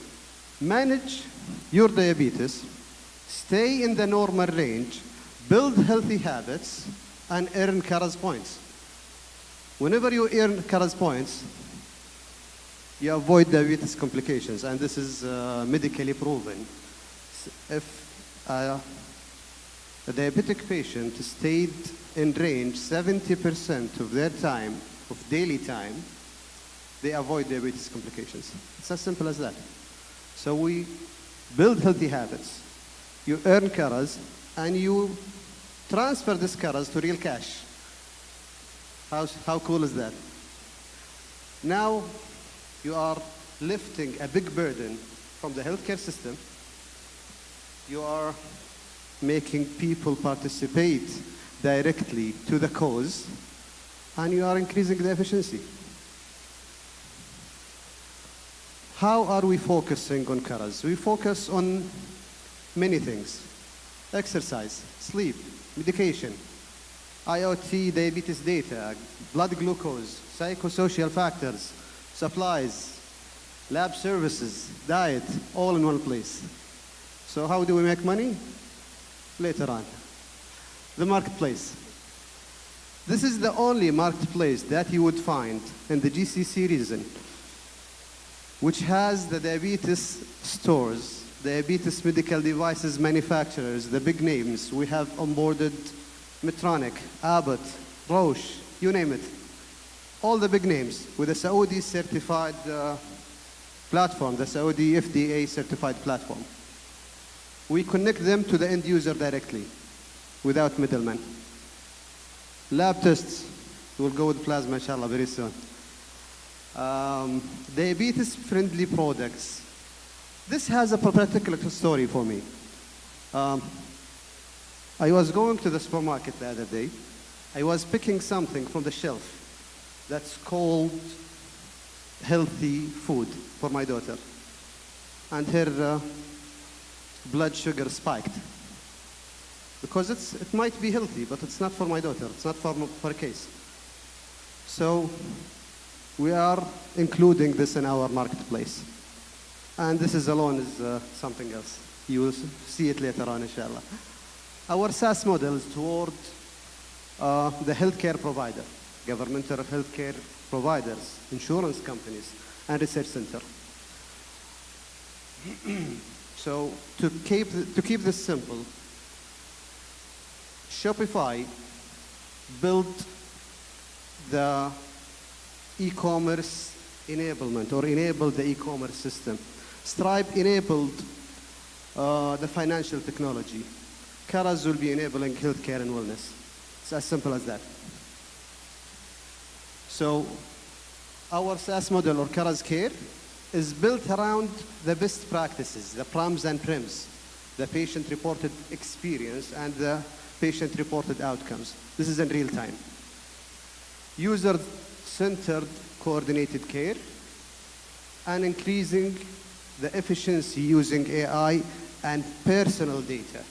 manage your diabetes, stay in the normal range, build healthy habits, and earn Kara's points. Whenever you earn Kara's points, you avoid diabetes complications, and this is medically proven. If a diabetic patient stayed in range 70% of their time, of daily time, they avoid diabetes complications. It's as simple as that. So we build healthy habits. You earn Karas, and you transfer this Karas to real cash. How cool is that? Now you are lifting a big burden from the healthcare system. You are making people participate directly to the cause, and you are increasing the efficiency. How are we focusing on Karas? We focus on many things. Exercise, sleep, medication, IoT diabetes data, blood glucose, psychosocial factors, supplies, lab services, diet, all in one place. So how do we make money? Later on. The marketplace. This is the only marketplace that you would find in the GCC region which has the diabetes stores, diabetes medical devices manufacturers, the big names. We have onboarded Medtronic, Abbott, Roche, you name it. All the big names with a Saudi certified platform, the Saudi FDA certified platform. We connect them to the end user directly without middlemen. Lab tests, we'll go with plasma inshallah very soon. Diabetes-friendly products. This has a particular story for me. I was going to the supermarket the other day. I was picking something from the shelf that's called healthy food for my daughter. And her blood sugar spiked. Because it might be healthy, but it's not for my daughter. It's not for her case. So we are including this in our marketplace. And this is alone is something else. You will see it later on, inshallah. Our SaaS model is toward the healthcare provider, governmental healthcare providers, insurance companies, and research center. So to keep this simple, Shopify built the e-commerce enablement, or enabled the e-commerce system. Stripe enabled the financial technology. Karaz will be enabling healthcare and wellness. It's as simple as that. So our SaaS model, or Karaz Care, is built around the best practices, the PRAMs and PRIMs, the patient-reported experience and the patient-reported outcomes. This is in real time. User-centered coordinated care and increasing the efficiency using AI and personal data.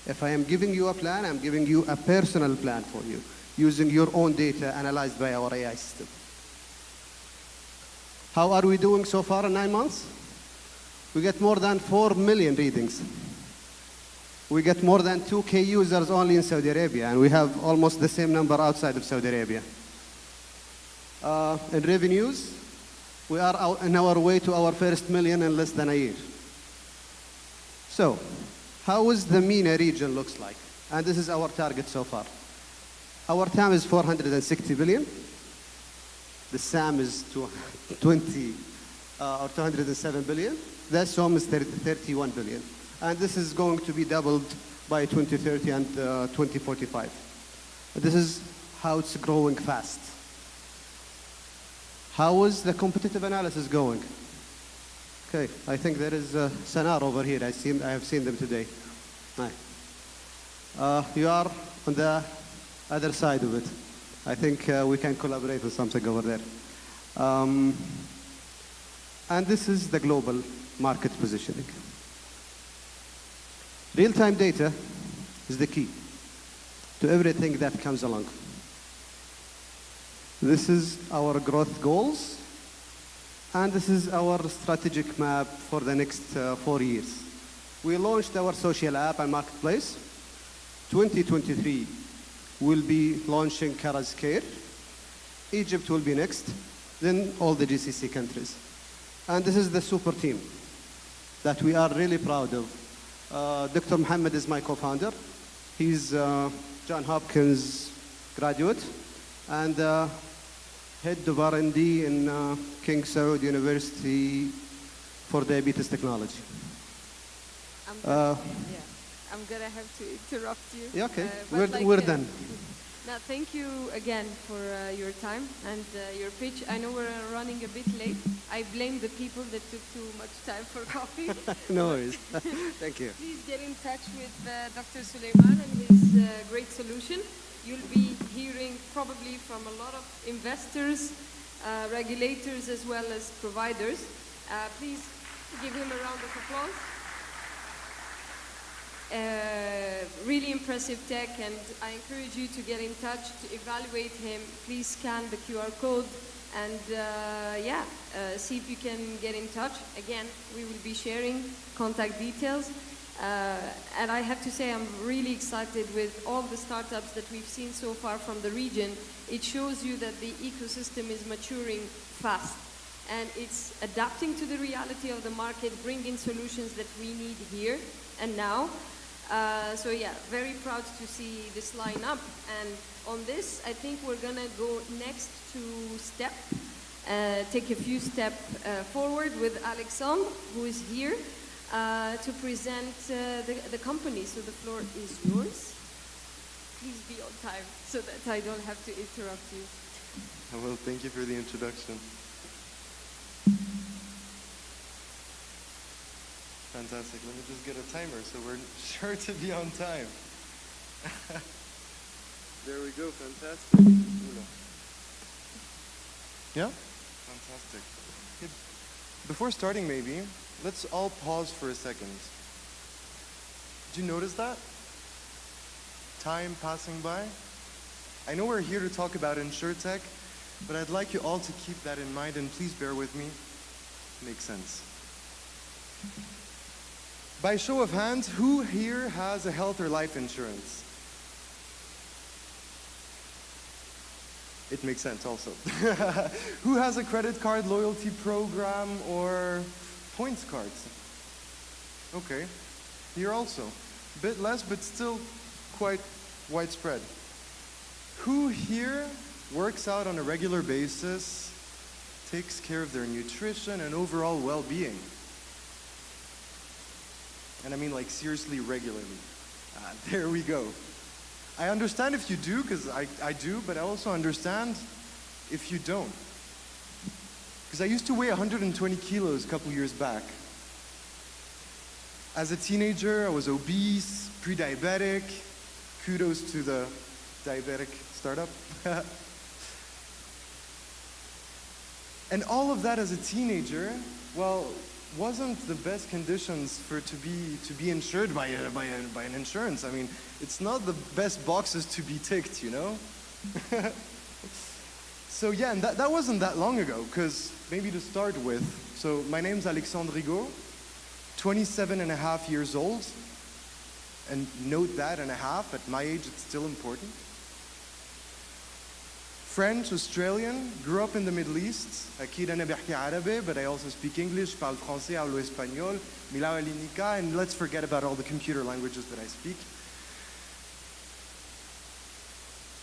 If I am giving you a plan, I'm giving you a personal plan for you, using your own data analyzed by our AI system. How are we doing so far in 9 months? We get more than 4 million readings. We get more than 2K users only in Saudi Arabia, and we have almost the same number outside of Saudi Arabia. In revenues, we are on our way to our first million in less than a year. So, how is the MENA region looks like? And this is our target so far. Our TAM is 460 billion. The SAM is 207 billion. The SOM is 31 billion. And this is going to be doubled by 2030 and 2045. This is how it's growing fast. How is the competitive analysis going? Okay, I think there is Sanar over here. I have seen them today. Hi. You are on the other side of it. I think we can collaborate with something over there. And this is the global market positioning. Real-time data is the key to everything that comes along. This is our growth goals, and this is our strategic map for the next 4 years. We launched our social app and marketplace. 2023, we'll be launching Karaz Care. Egypt will be next, then all the GCC countries. And this is the super team that we are really proud of. Dr. Muhammad is my co-founder. He's John Hopkins graduate and head of R&D in King Saud University for diabetes technology. I'm gonna have to interrupt you. Yeah, okay, but we're done. Now, thank you again for your time and your pitch. I know we're running a bit late. I blame the people that took too much time for coffee. No worries. Thank you. Please get in touch with Dr. Suleiman and his great solution. You'll be hearing probably from a lot of investors, regulators, as well as providers. Please give him a round of applause. Really impressive tech, and I encourage you to get in touch to evaluate him. Please scan the QR code and see if you can get in touch. Again, we will be sharing contact details. And I have to say I'm really excited with all the startups that we've seen so far from the region. It shows you that the ecosystem is maturing fast and it's adapting to the reality of the market, bringing solutions that we need here and now. So yeah, very proud to see this line up. And on this, I think we're gonna go next to Step, take a few steps forward with Alexandre, who is here to present the company. So the floor is yours. Please be on time so that I don't have to interrupt you. Well, thank you for the introduction. Fantastic. Let me just get a timer so we're sure to be on time. There we go. Fantastic. Yeah? Fantastic. Okay. Before starting, maybe, let's all pause for a second. Did you notice that? Time passing by? I know we're here to talk about Insurtech, but I'd like you all to keep that in mind, and please bear with me. Makes sense. By show of hands, who here has a health or life insurance? It makes sense also. Who has a credit card loyalty program or points cards? Okay. Here also. A bit less, but still quite widespread. Who here works out on a regular basis, takes care of their nutrition and overall well-being? And I mean like seriously regularly. There we go. I understand if you do, because I do, but I also understand if you don't. Because I used to weigh 120 kilos a couple years back. As a teenager, I was obese, pre-diabetic. Kudos to the diabetic startup. And all of that as a teenager, well, wasn't the best conditions for to be insured by an insurance. I mean, it's not the best boxes to be ticked, you know? So yeah, and that wasn't that long ago, because maybe to start with, so my name's Alexandre Rigaud, 27 and a half years old, and note that and a half, at my age it's still important. French, Australian, grew up in the Middle East. أكيد أنا بحكي عربي, but I also speak English, parle français, hablo español, milao elinica, and let's forget about all the computer languages that I speak.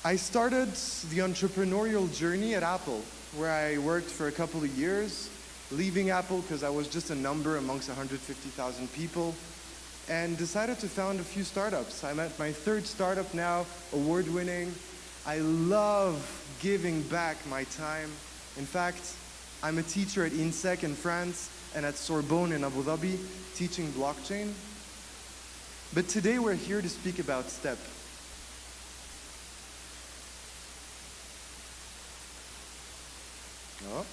I started the entrepreneurial journey at Apple, where I worked for a couple of years, leaving Apple because I was just a number amongst 150,000 people, and decided to found a few startups. I'm at my third startup now, award-winning. I love giving back my time. In fact, I'm a teacher at INSEC in France and at Sorbonne in Abu Dhabi, teaching blockchain. But today we're here to speak about STEP. Oh.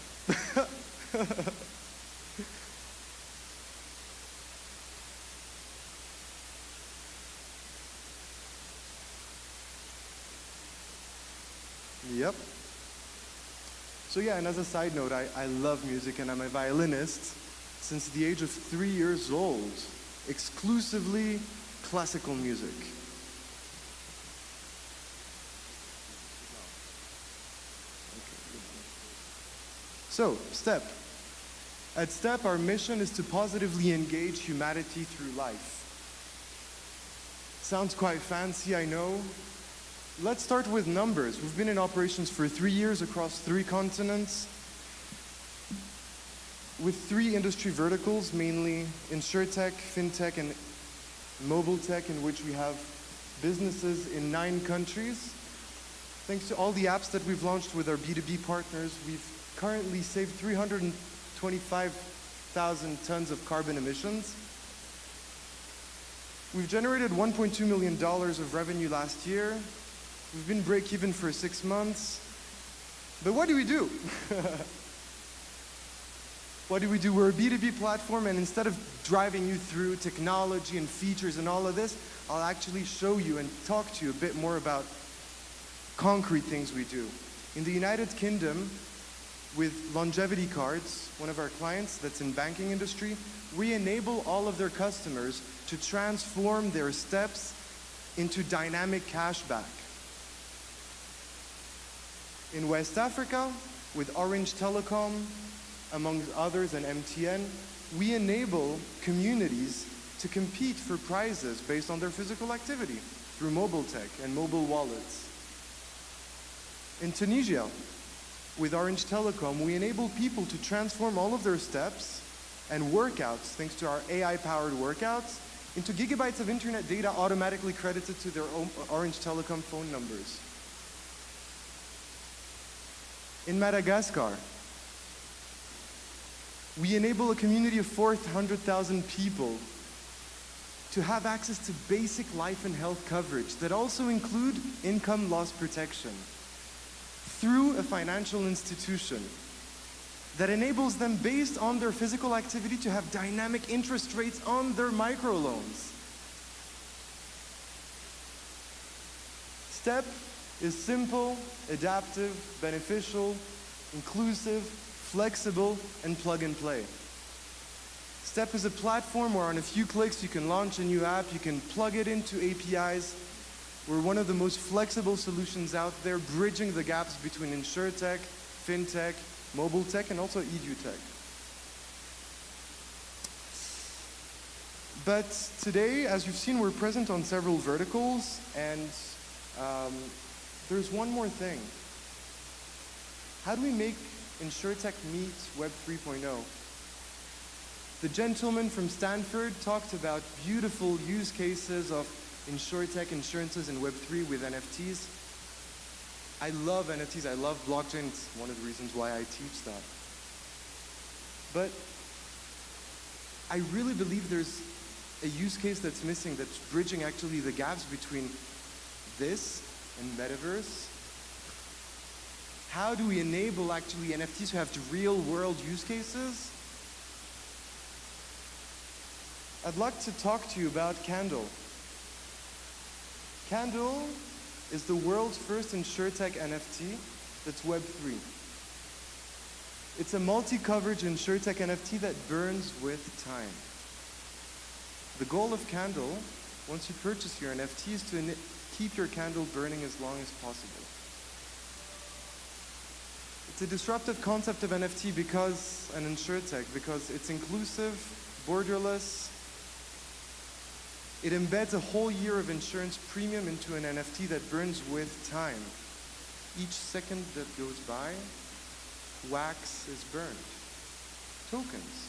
Yep. So yeah, and as a side note, I love music and I'm a violinist since the age of 3 years old, exclusively classical music. So, STEP. At STEP, our mission is to positively engage humanity through life. Sounds quite fancy, I know. Let's start with numbers. We've been in operations for 3 years across 3 continents with 3 industry verticals, mainly Insurtech, FinTech, and Mobile Tech, in which we have businesses in 9 countries. Thanks to all the apps that we've launched with our B2B partners, we've currently saved 325,000 tons of carbon emissions. We've generated $1.2 million of revenue last year. We've been break-even for 6 months. But what do we do? What do we do? We're a B2B platform, and instead of driving you through technology and features and all of this, I'll actually show you and talk to you a bit more about concrete things we do. In the United Kingdom, With longevity cards, one of our clients that's in banking industry, we enable all of their customers to transform their steps into dynamic cashback. In West Africa, with Orange Telecom, among others, and MTN, we enable communities to compete for prizes based on their physical activity through mobile tech and mobile wallets. In Tunisia, with Orange Telecom, we enable people to transform all of their steps and workouts, thanks to our AI-powered workouts, into gigabytes of internet data automatically credited to their own Orange Telecom phone numbers. In Madagascar, we enable a community of 400,000 people to have access to basic life and health coverage that also include income loss protection through a financial institution that enables them, based on their physical activity, to have dynamic interest rates on their microloans. STEP is simple, adaptive, beneficial, inclusive, flexible, and plug and play. STEP is a platform where on a few clicks you can launch a new app, you can plug it into APIs. We're one of the most flexible solutions out there, bridging the gaps between insurtech, fintech, mobile tech, and also edutech. But today, as you've seen, we're present on several verticals, and there's one more thing. How do we make insurtech meet Web 3.0? The gentleman from Stanford talked about beautiful use cases of insurtech insurances in Web 3 with NFTs. I love NFTs, I love blockchain, it's one of the reasons why I teach that. But I really believe there's a use case that's missing, that's bridging actually the gaps between this and metaverse. How do we enable actually NFTs to have real world use cases? I'd like to talk to you about Candle. Candle is the world's first insurtech NFT that's Web 3. It's a multi-coverage insurtech NFT that burns with time. The goal of Candle, once you purchase your NFT, is to keep your candle burning as long as possible. It's a disruptive concept of NFT because, and insurtech, because it's inclusive, borderless. It embeds a whole year of insurance premium into an NFT that burns with time. Each second that goes by, wax is burned. Tokens.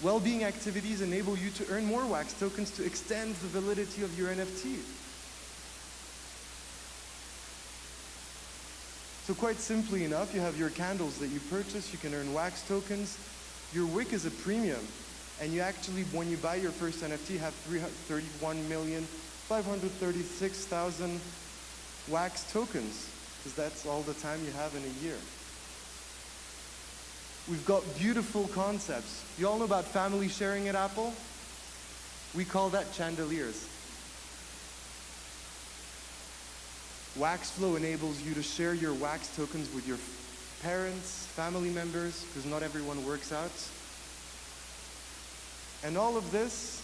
Well-being activities enable you to earn more wax tokens to extend the validity of your NFT. So quite simply enough, you have your candles that you purchase, you can earn wax tokens. Your wick is a premium. And you actually, when you buy your first NFT, have 331,536,000 wax tokens, because that's all the time you have in a year. We've got beautiful concepts. You all know about family sharing at Apple? We call that chandeliers. Waxflow enables you to share your wax tokens with your parents, family members, because not everyone works out. And all of this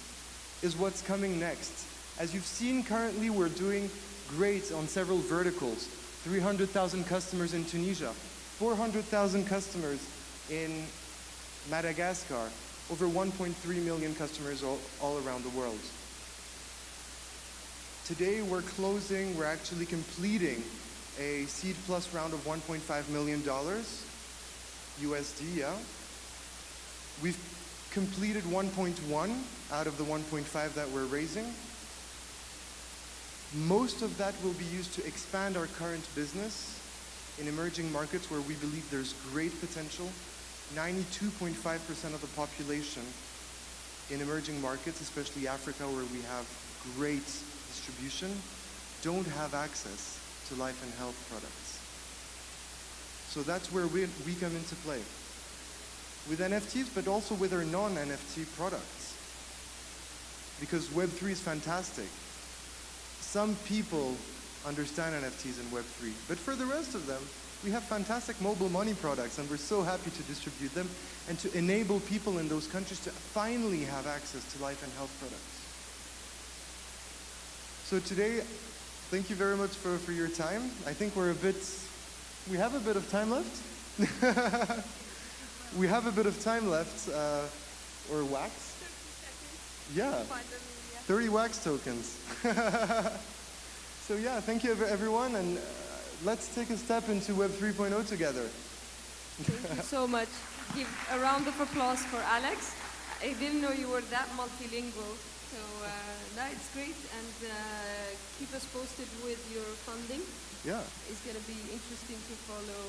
is what's coming next. As you've seen currently, we're doing great on several verticals. 300,000 customers in Tunisia, 400,000 customers in Madagascar, over 1.3 million customers all around the world. Today we're actually completing a seed plus round of $1.5 million USD, yeah? We've completed 1.1 out of the 1.5 that we're raising. Most of that will be used to expand our current business in emerging markets where we believe there's great potential. 92.5% of the population in emerging markets, especially Africa where we have great distribution, don't have access to life and health products. So that's where we come into play. With NFTs, but also with our non-NFT products. Because Web3 is fantastic. Some people understand NFTs in Web3, but for the rest of them, We have fantastic mobile money products, and we're so happy to distribute them and to enable people in those countries to finally have access to life and health products. So today, thank you very much for your time. I think we have a bit of time left. We have a bit of time left, or wax. 30 seconds. Yeah, 30 wax tokens. So yeah, thank you everyone, and let's take a step into Web 3.0 together. Thank you so much. Give a round of applause for Alex. I didn't know you were that multilingual, so no, it's great, and keep us posted with your funding. Yeah. It's going to be interesting to follow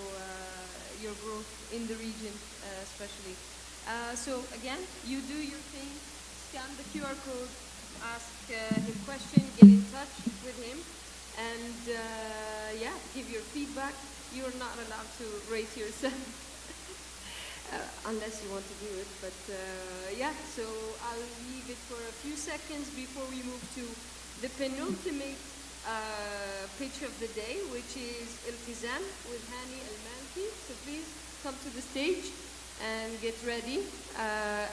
your growth in the region, especially. So again, you do your thing, scan the QR code, ask him questions, get in touch with him, and yeah, give your feedback. You're not allowed to rate yourself unless you want to do it. But yeah, so I'll leave it for a few seconds before we move to the penultimate pitch of the day, which is Iltizam with Hani Al-Malki. So please come to the stage and get ready.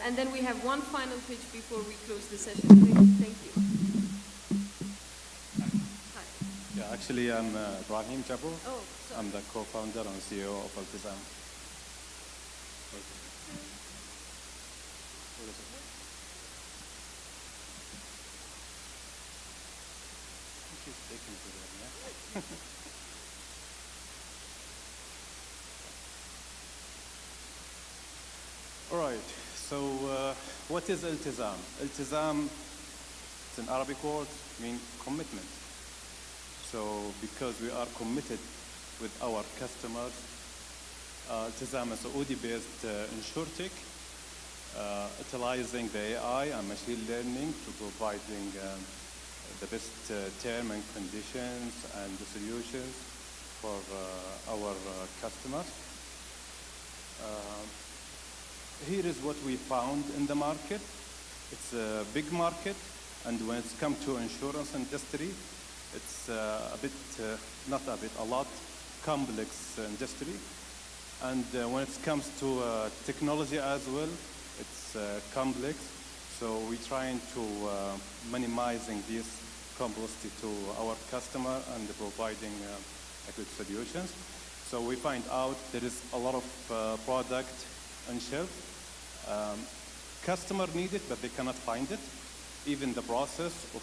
And then we have one final pitch before we close the session. Thank you. Yeah, actually, I'm Ibrahim Jabur. Oh, sorry. I'm the co-founder and CEO of Healthtech. All right, so what is Iltizam? Iltizam, it's an Arabic word, means commitment. So because we are committed with our customers, Iltizam is a Saudi-based insurtech, utilizing the AI and machine learning to providing the best term and conditions and the solutions for our customers. Here is what we found in the market. It's a big market, and when it's come to insurance industry, it's a lot complex industry. And when it comes to technology as well, it's complex. So we're trying to minimizing this complexity to our customer and providing good solutions. So we find out there is a lot of product on shelf. Customer need it, but they cannot find it. Even the process of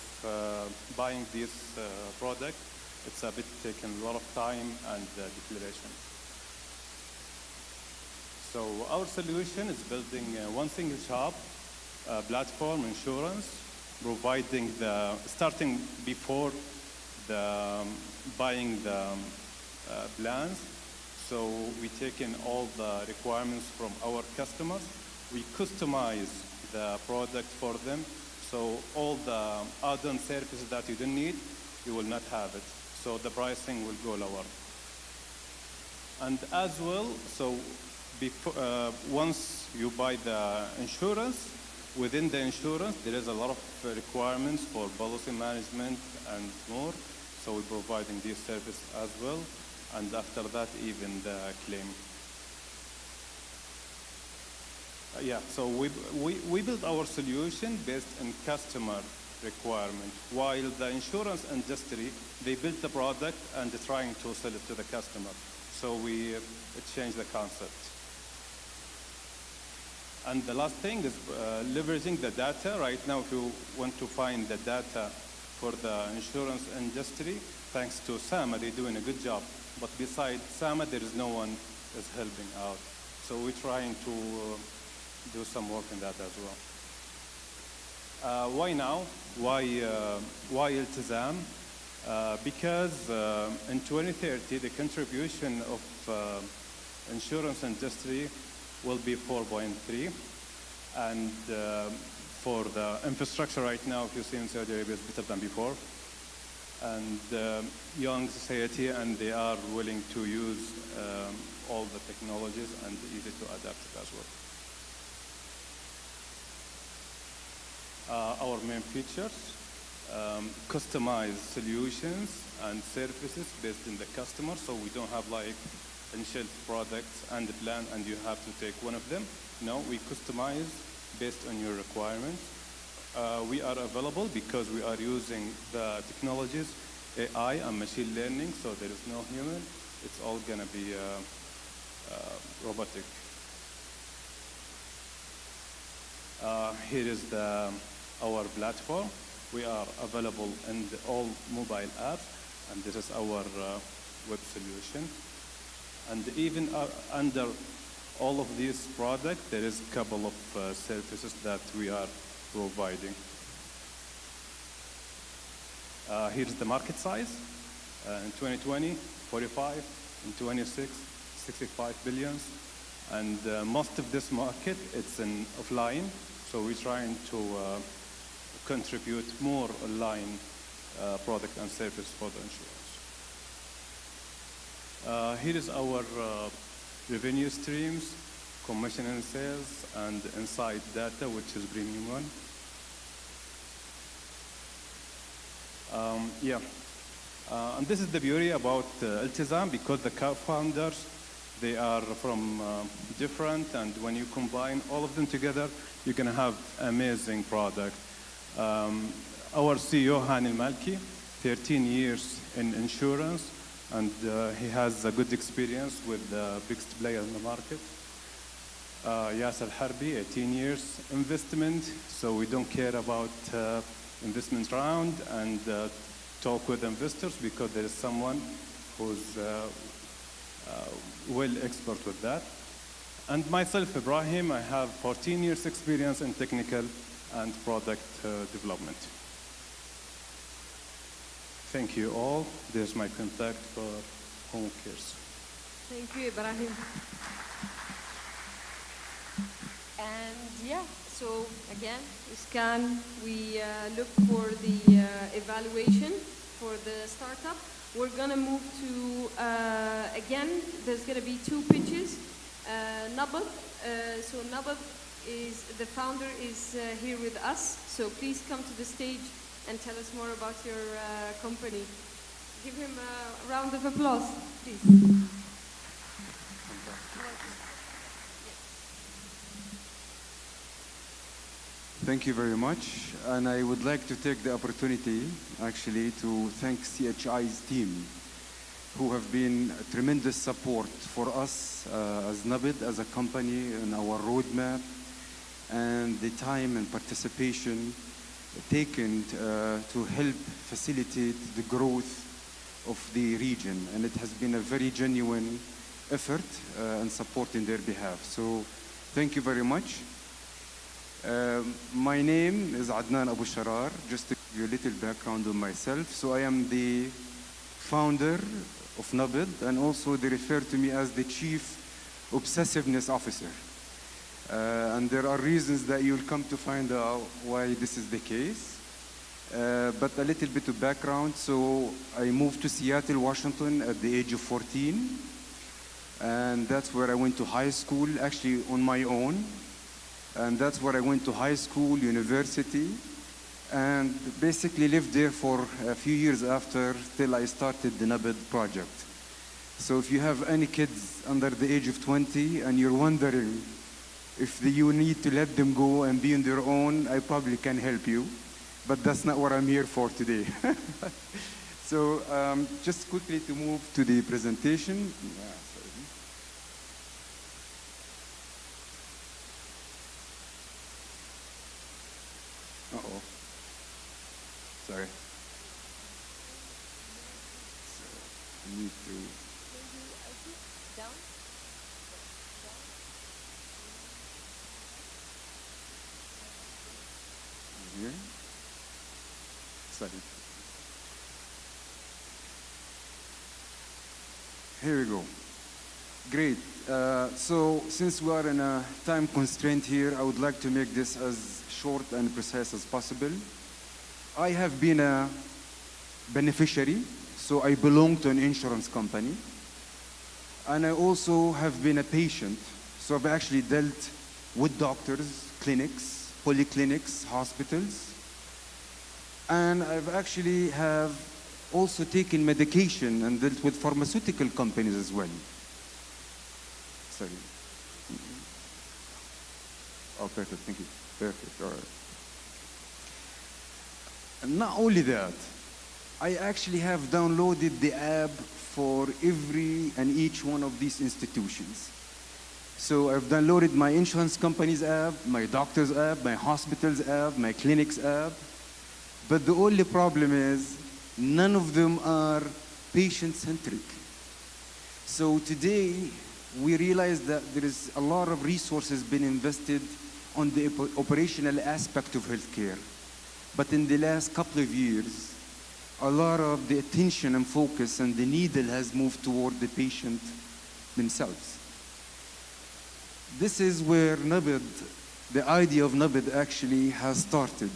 buying this product, it's a bit taken a lot of time and declaration. So our solution is building one single shop, platform insurance, providing starting before buying the plans. So we take in all the requirements from our customers. We customize the product for them. So all the add-on services that you don't need, you will not have it. So the pricing will go lower. And as well, so before, once you buy the insurance, within the insurance, there is a lot of requirements for policy management and more. So we're providing this service as well. And after that, even the claim. Yeah, so we build our solution based on customer requirement, while the insurance industry, they build the product and they're trying to sell it to the customer. So we change the concept. And the last thing is leveraging the data. Right now, if you want to find the data for the insurance industry, thanks to SAMA, they're doing a good job. But besides SAMA, there is no one is helping out. So we're trying to do some work in that as well. Why now? Why Iltizam? Because in 2030, the contribution of insurance industry will be 4.3. And for the infrastructure right now, if you see in Saudi Arabia, it's better than before. And young society, and they are willing to use all the technologies and easy to adapt it as well. Our main features, customized solutions and services based on the customer, so we don't have like on-shelf products and the plan, and you have to take one of them. No, we customize based on your requirements. We are available because we are using the technologies, AI and machine learning, so there is no human. It's all going to be robotic. Here is our platform. We are available in all mobile apps, and this is our web solution. And even under all of these products, there is a couple of services that we are providing. Here's the market size. In 2020, 45. In 26, 65 billions. And most of this market, it's in offline. So we're trying to contribute more online product and service for the insurance. Here is our revenue streams, commission and sales, and inside data, which is premium one. And this is the beauty about Iltizam, because the co-founders, they are from different, and when you combine all of them together, you're going to have amazing product. Our CEO, Hani Malki, 13 years in insurance, and he has a good experience with the biggest player in the market. Yasser Harbi, 18 years investment, so we don't care about investment round and talk with investors because there is someone who's well expert with that. And myself, Ibrahim, I have 14 years experience in technical and product development. Thank you all. There's my contact for home cares. Thank you, Ibrahim. And yeah, so again, we look for the evaluation for the startup. We're gonna move to, again, there's gonna be two pitches. Nabab, so Nabab is, the founder is here with us. So please come to the stage and tell us more about your company. Give him a round of applause, please. Thank you very much. And I would like to take the opportunity, actually, to thank CHI's team, who have been a tremendous support for us as Nabid, as a company, in our roadmap, and the time and participation taken to help facilitate the growth of the region. And it has been a very genuine effort and support in their behalf. So thank you very much. My name is Adnan Abu Sharar. Just to give you a little background on myself. So I am the founder of Nabid, and also they refer to me as the Chief Obsessiveness Officer. And there are reasons that you'll come to find out why this is the case. But a little bit of background. So I moved to Seattle, Washington at the age of 14. And that's where I went to high school, actually on my own. And that's where I went to high school, university, and basically lived there for a few years after, till I started the Nabid project. So if you have any kids under the age of 20 and you're wondering if you need to let them go and be on their own, I probably can help you. But that's not what I'm here for today. So just quickly to move to the presentation. Uh-oh. Sorry. So I need to... Here. Sorry. Here we go. Great. So since we are in a time constraint here, I would like to make this as short and precise as possible. I have been a beneficiary, so I belong to an insurance company. And I also have been a patient, so I've actually dealt with doctors, clinics, polyclinics, hospitals. And I've actually have also taken medication and dealt with pharmaceutical companies as well. Sorry. Oh, perfect. Thank you. Perfect. All right. And not only that, I actually have downloaded the app for every and each one of these institutions. So I've downloaded my insurance company's app, my doctor's app, my hospital's app, my clinic's app. But the only problem is none of them are patient-centric. So today, we realize that there is a lot of resources been invested on the operational aspect of healthcare. But in the last couple of years, a lot of the attention and focus and the needle has moved toward the patient themselves. This is where NABID, the idea of NABID actually has started,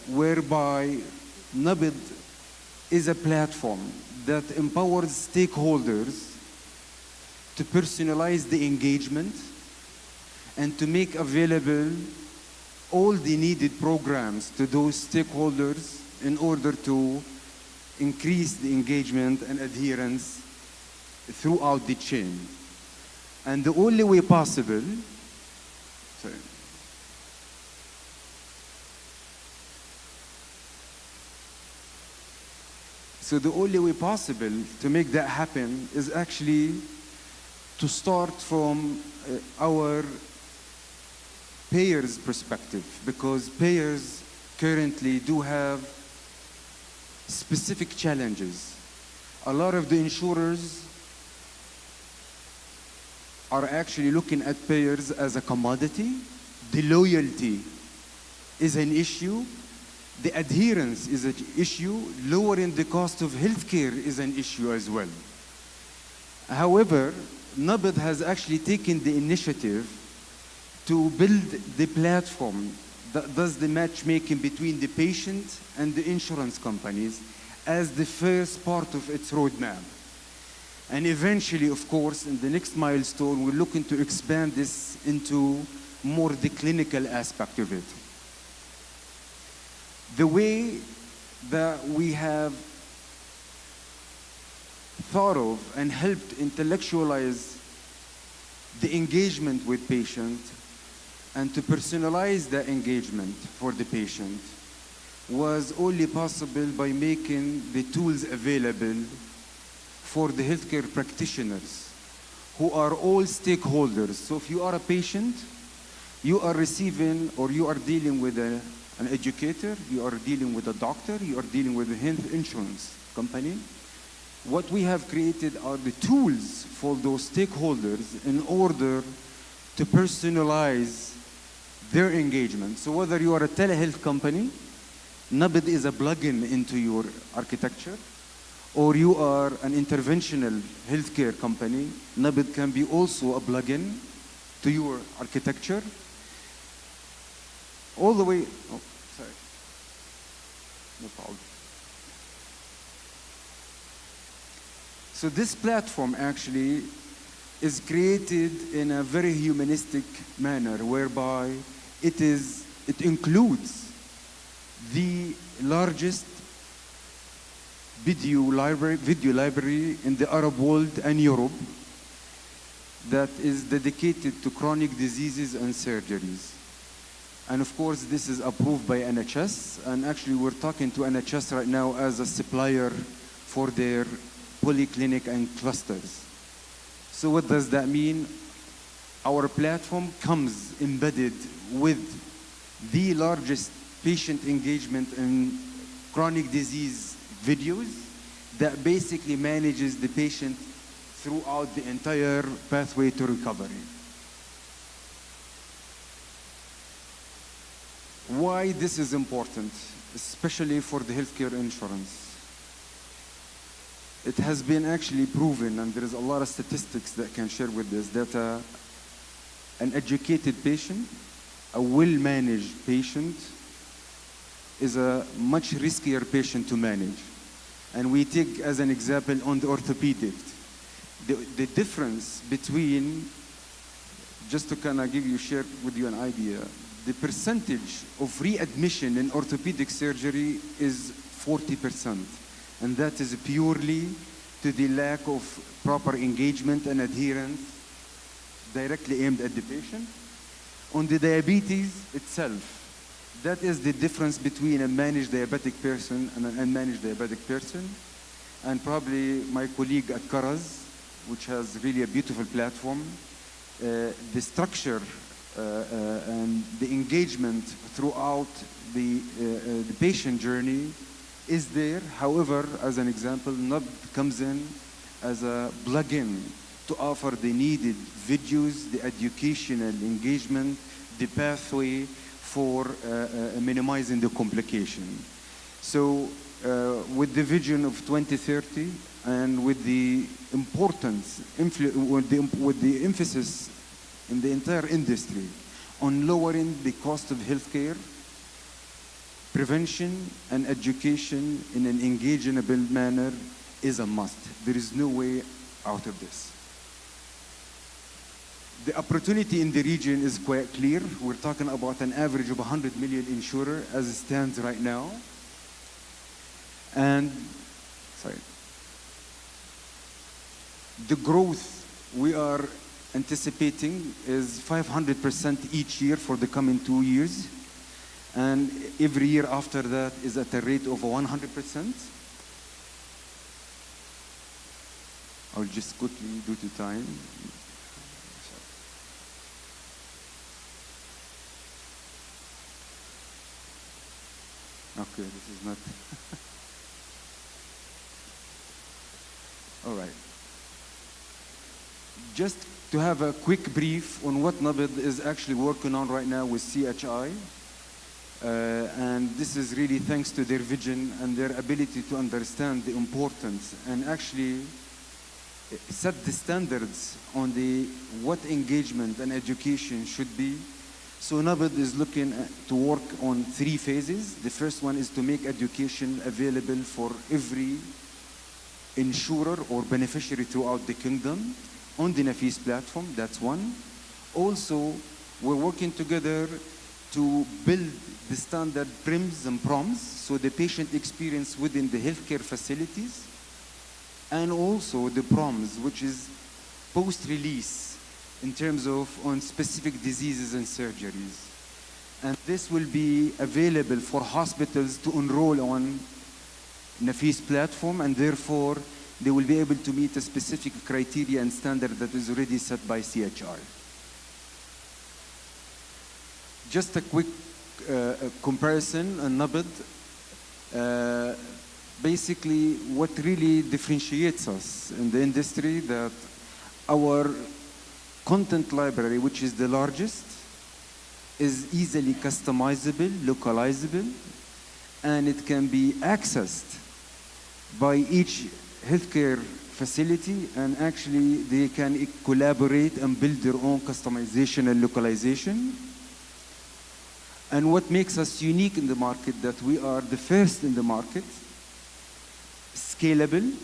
whereby NABID is a platform that empowers stakeholders to personalize the engagement and to make available all the needed programs to those stakeholders in order to increase the engagement and adherence throughout the chain. And the only way possible, sorry. So the only way possible to make that happen is actually to start from our payers' perspective, because payers currently do have specific challenges. A lot of the insurers are actually looking at payers as a commodity. The loyalty is an issue. The adherence is an issue. Lowering the cost of healthcare is an issue as well. However, NABID has actually taken the initiative to build the platform that does the matchmaking between the patient and the insurance companies as the first part of its roadmap. And eventually, of course, in the next milestone, we're looking to expand this into more the clinical aspect of it. The way that we have thought of and helped intellectualize the engagement with patients and to personalize the engagement for the patient was only possible by making the tools available for the healthcare practitioners who are all stakeholders. So if you are a patient, you are receiving or you are dealing with an educator, you are dealing with a doctor, you are dealing with a health insurance company. What we have created are the tools for those stakeholders in order to personalize their engagement. So whether you are a telehealth company, NABID is a plugin into your architecture, or you are an interventional healthcare company, NABID can be also a plugin to your architecture. All the way, oh, sorry, no problem. So this platform actually is created in a very humanistic manner, whereby it includes the largest video library in the Arab world and Europe that is dedicated to chronic diseases and surgeries. And of course, this is approved by NHS, and actually we're talking to NHS right now as a supplier for their polyclinic and clusters. So what does that mean? Our platform comes embedded with the largest patient engagement in chronic disease videos that basically manages the patient throughout the entire pathway to recovery. Why this is important, especially for the healthcare insurance? It has been actually proven, and there is a lot of statistics that can share with this, that an educated patient, a well-managed patient, is a much riskier patient to manage. And we take as an example on the orthopedic. The difference between, just to kind of share with you an idea, the percentage of readmission in orthopedic surgery is 40%. And that is purely to the lack of proper engagement and adherence directly aimed at the patient. On the diabetes itself, that is the difference between a managed diabetic person and an unmanaged diabetic person. And probably my colleague at Karaz, which has really a beautiful platform, the structure and the engagement throughout the patient journey is there. However, as an example, NUB comes in as a plug-in to offer the needed videos, the educational engagement, the pathway for minimizing the complication. So with the vision of 2030 and with the importance, with the emphasis in the entire industry on lowering the cost of healthcare, prevention and education in an engageable manner is a must. There is no way out of this. The opportunity in the region is quite clear. We're talking about an average of 100 million insurer as it stands right now. And, the growth we are anticipating is 500% each year for the coming 2 years. And every year after that is at a rate of 100%. I'll just quickly due to time. Okay, this is not. All right. Just to have a quick brief on what NABID is actually working on right now with CHI. And this is really thanks to their vision and their ability to understand the importance and actually set the standards on what engagement and education should be. So NABID is looking to work on 3 phases. The first one is to make education available for every insurer or beneficiary throughout the kingdom on the Nafis platform. That's one. Also, we're working together to build the standard PRIMs and PROMs, so the patient experience within the healthcare facilities, and also the PROMs, which is post-release in terms of on specific diseases and surgeries. And this will be available for hospitals to enroll on Nafis platform, and therefore they will be able to meet a specific criteria and standard that is already set by CHR. Just a quick comparison on NABID. Basically, what really differentiates us in the industry that our content library, which is the largest, is easily customizable, localizable, and it can be accessed by each healthcare facility, and actually they can collaborate and build their own customization and localization. And what makes us unique in the market, that we are the first in the market, scalable.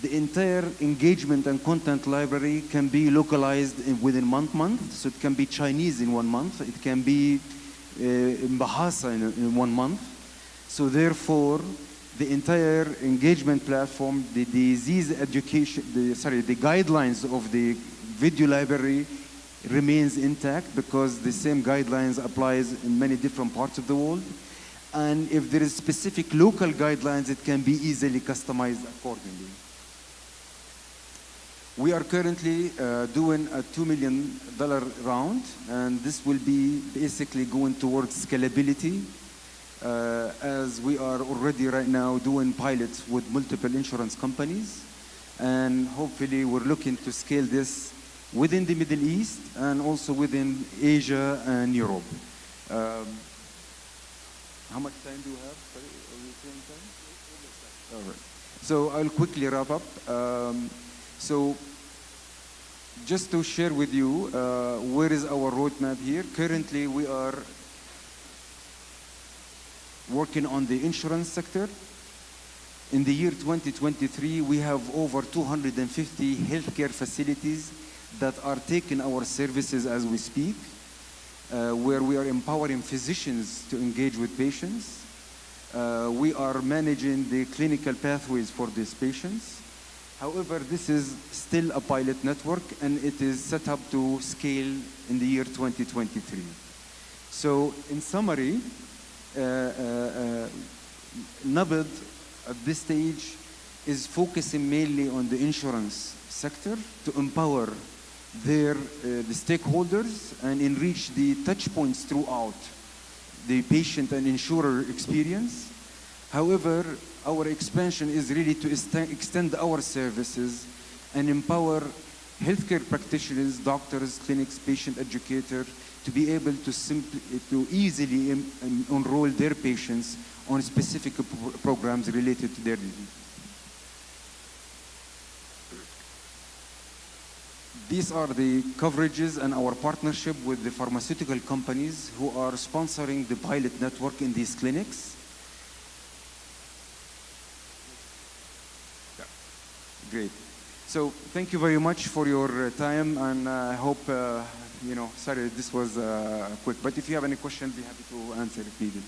The entire engagement and content library can be localized within 1 month. So it can be Chinese in 1 month. It can be in Bahasa in 1 month. So therefore, the entire engagement platform, the disease education, the guidelines of the video library remains intact, because the same guidelines applies in many different parts of the world. And if there is specific local guidelines, it can be easily customized accordingly. We are currently doing a $2 million round, and this will be basically going towards scalability, as we are already right now doing pilots with multiple insurance companies. And hopefully we're looking to scale this within the Middle East and also within Asia and Europe. How much time do we have? Sorry, are we saying time? All right. So I'll quickly wrap up. So just to share with you, where is our roadmap here? Currently, we are working on the insurance sector. In the year 2023, we have over 250 healthcare facilities that are taking our services as we speak, where we are empowering physicians to engage with patients. We are managing the clinical pathways for these patients. However, this is still a pilot network, and it is set up to scale in the year 2023. So, in summary, NABID at this stage is focusing mainly on the insurance sector to empower the stakeholders and enrich the touch points throughout the patient and insurer experience. However, our expansion is really to extend our services and empower healthcare practitioners, doctors, clinics, patient educators to be able to easily enroll their patients on specific programs related to their disease. These are the coverages and our partnership with the pharmaceutical companies who are sponsoring the pilot network in these clinics. Yeah. Great. So thank you very much for your time, and I hope, sorry, this was quick, but if you have any questions, I'd be happy to answer if needed.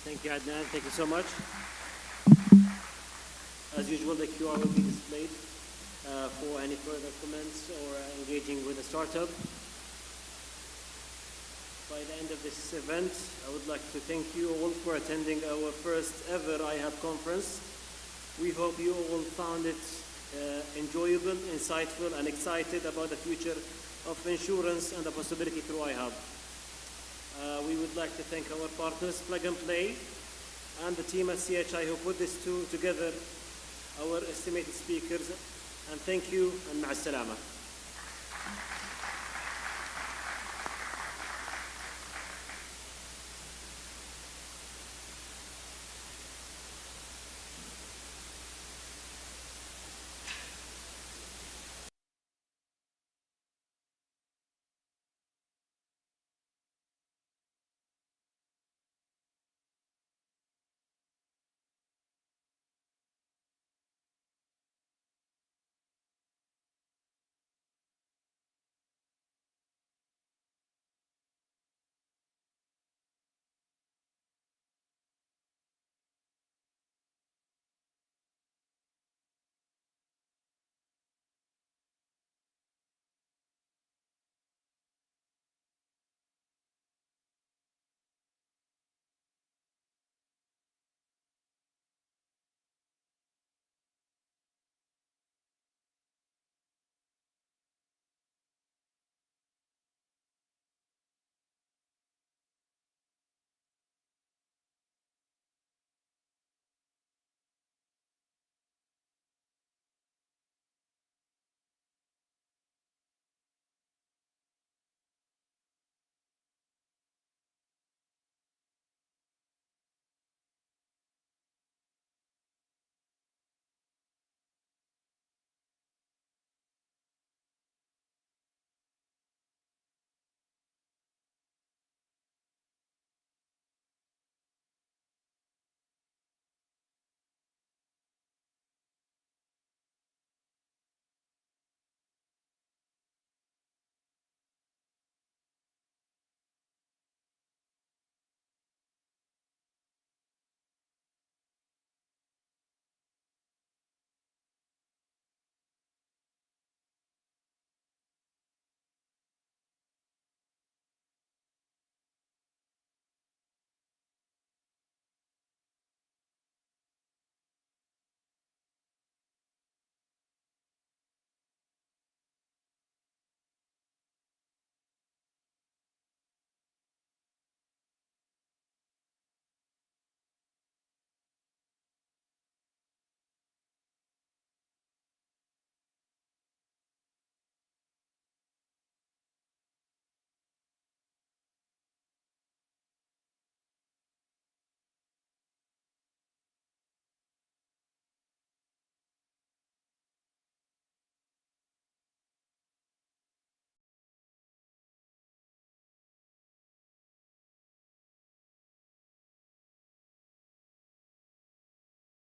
Thank you, Adnan. Thank you so much. As usual, the QR will be displayed for any further comments or engaging with the startup. By the end of this event, I would like to thank you all for attending our first ever iHub conference. We hope you all found it enjoyable, insightful, and excited about the future of insurance and the possibility through iHub. We would like to thank our partners, Plug and Play, and the team at CHI who put this together, our estimated speakers, and thank you, and ma'as salama.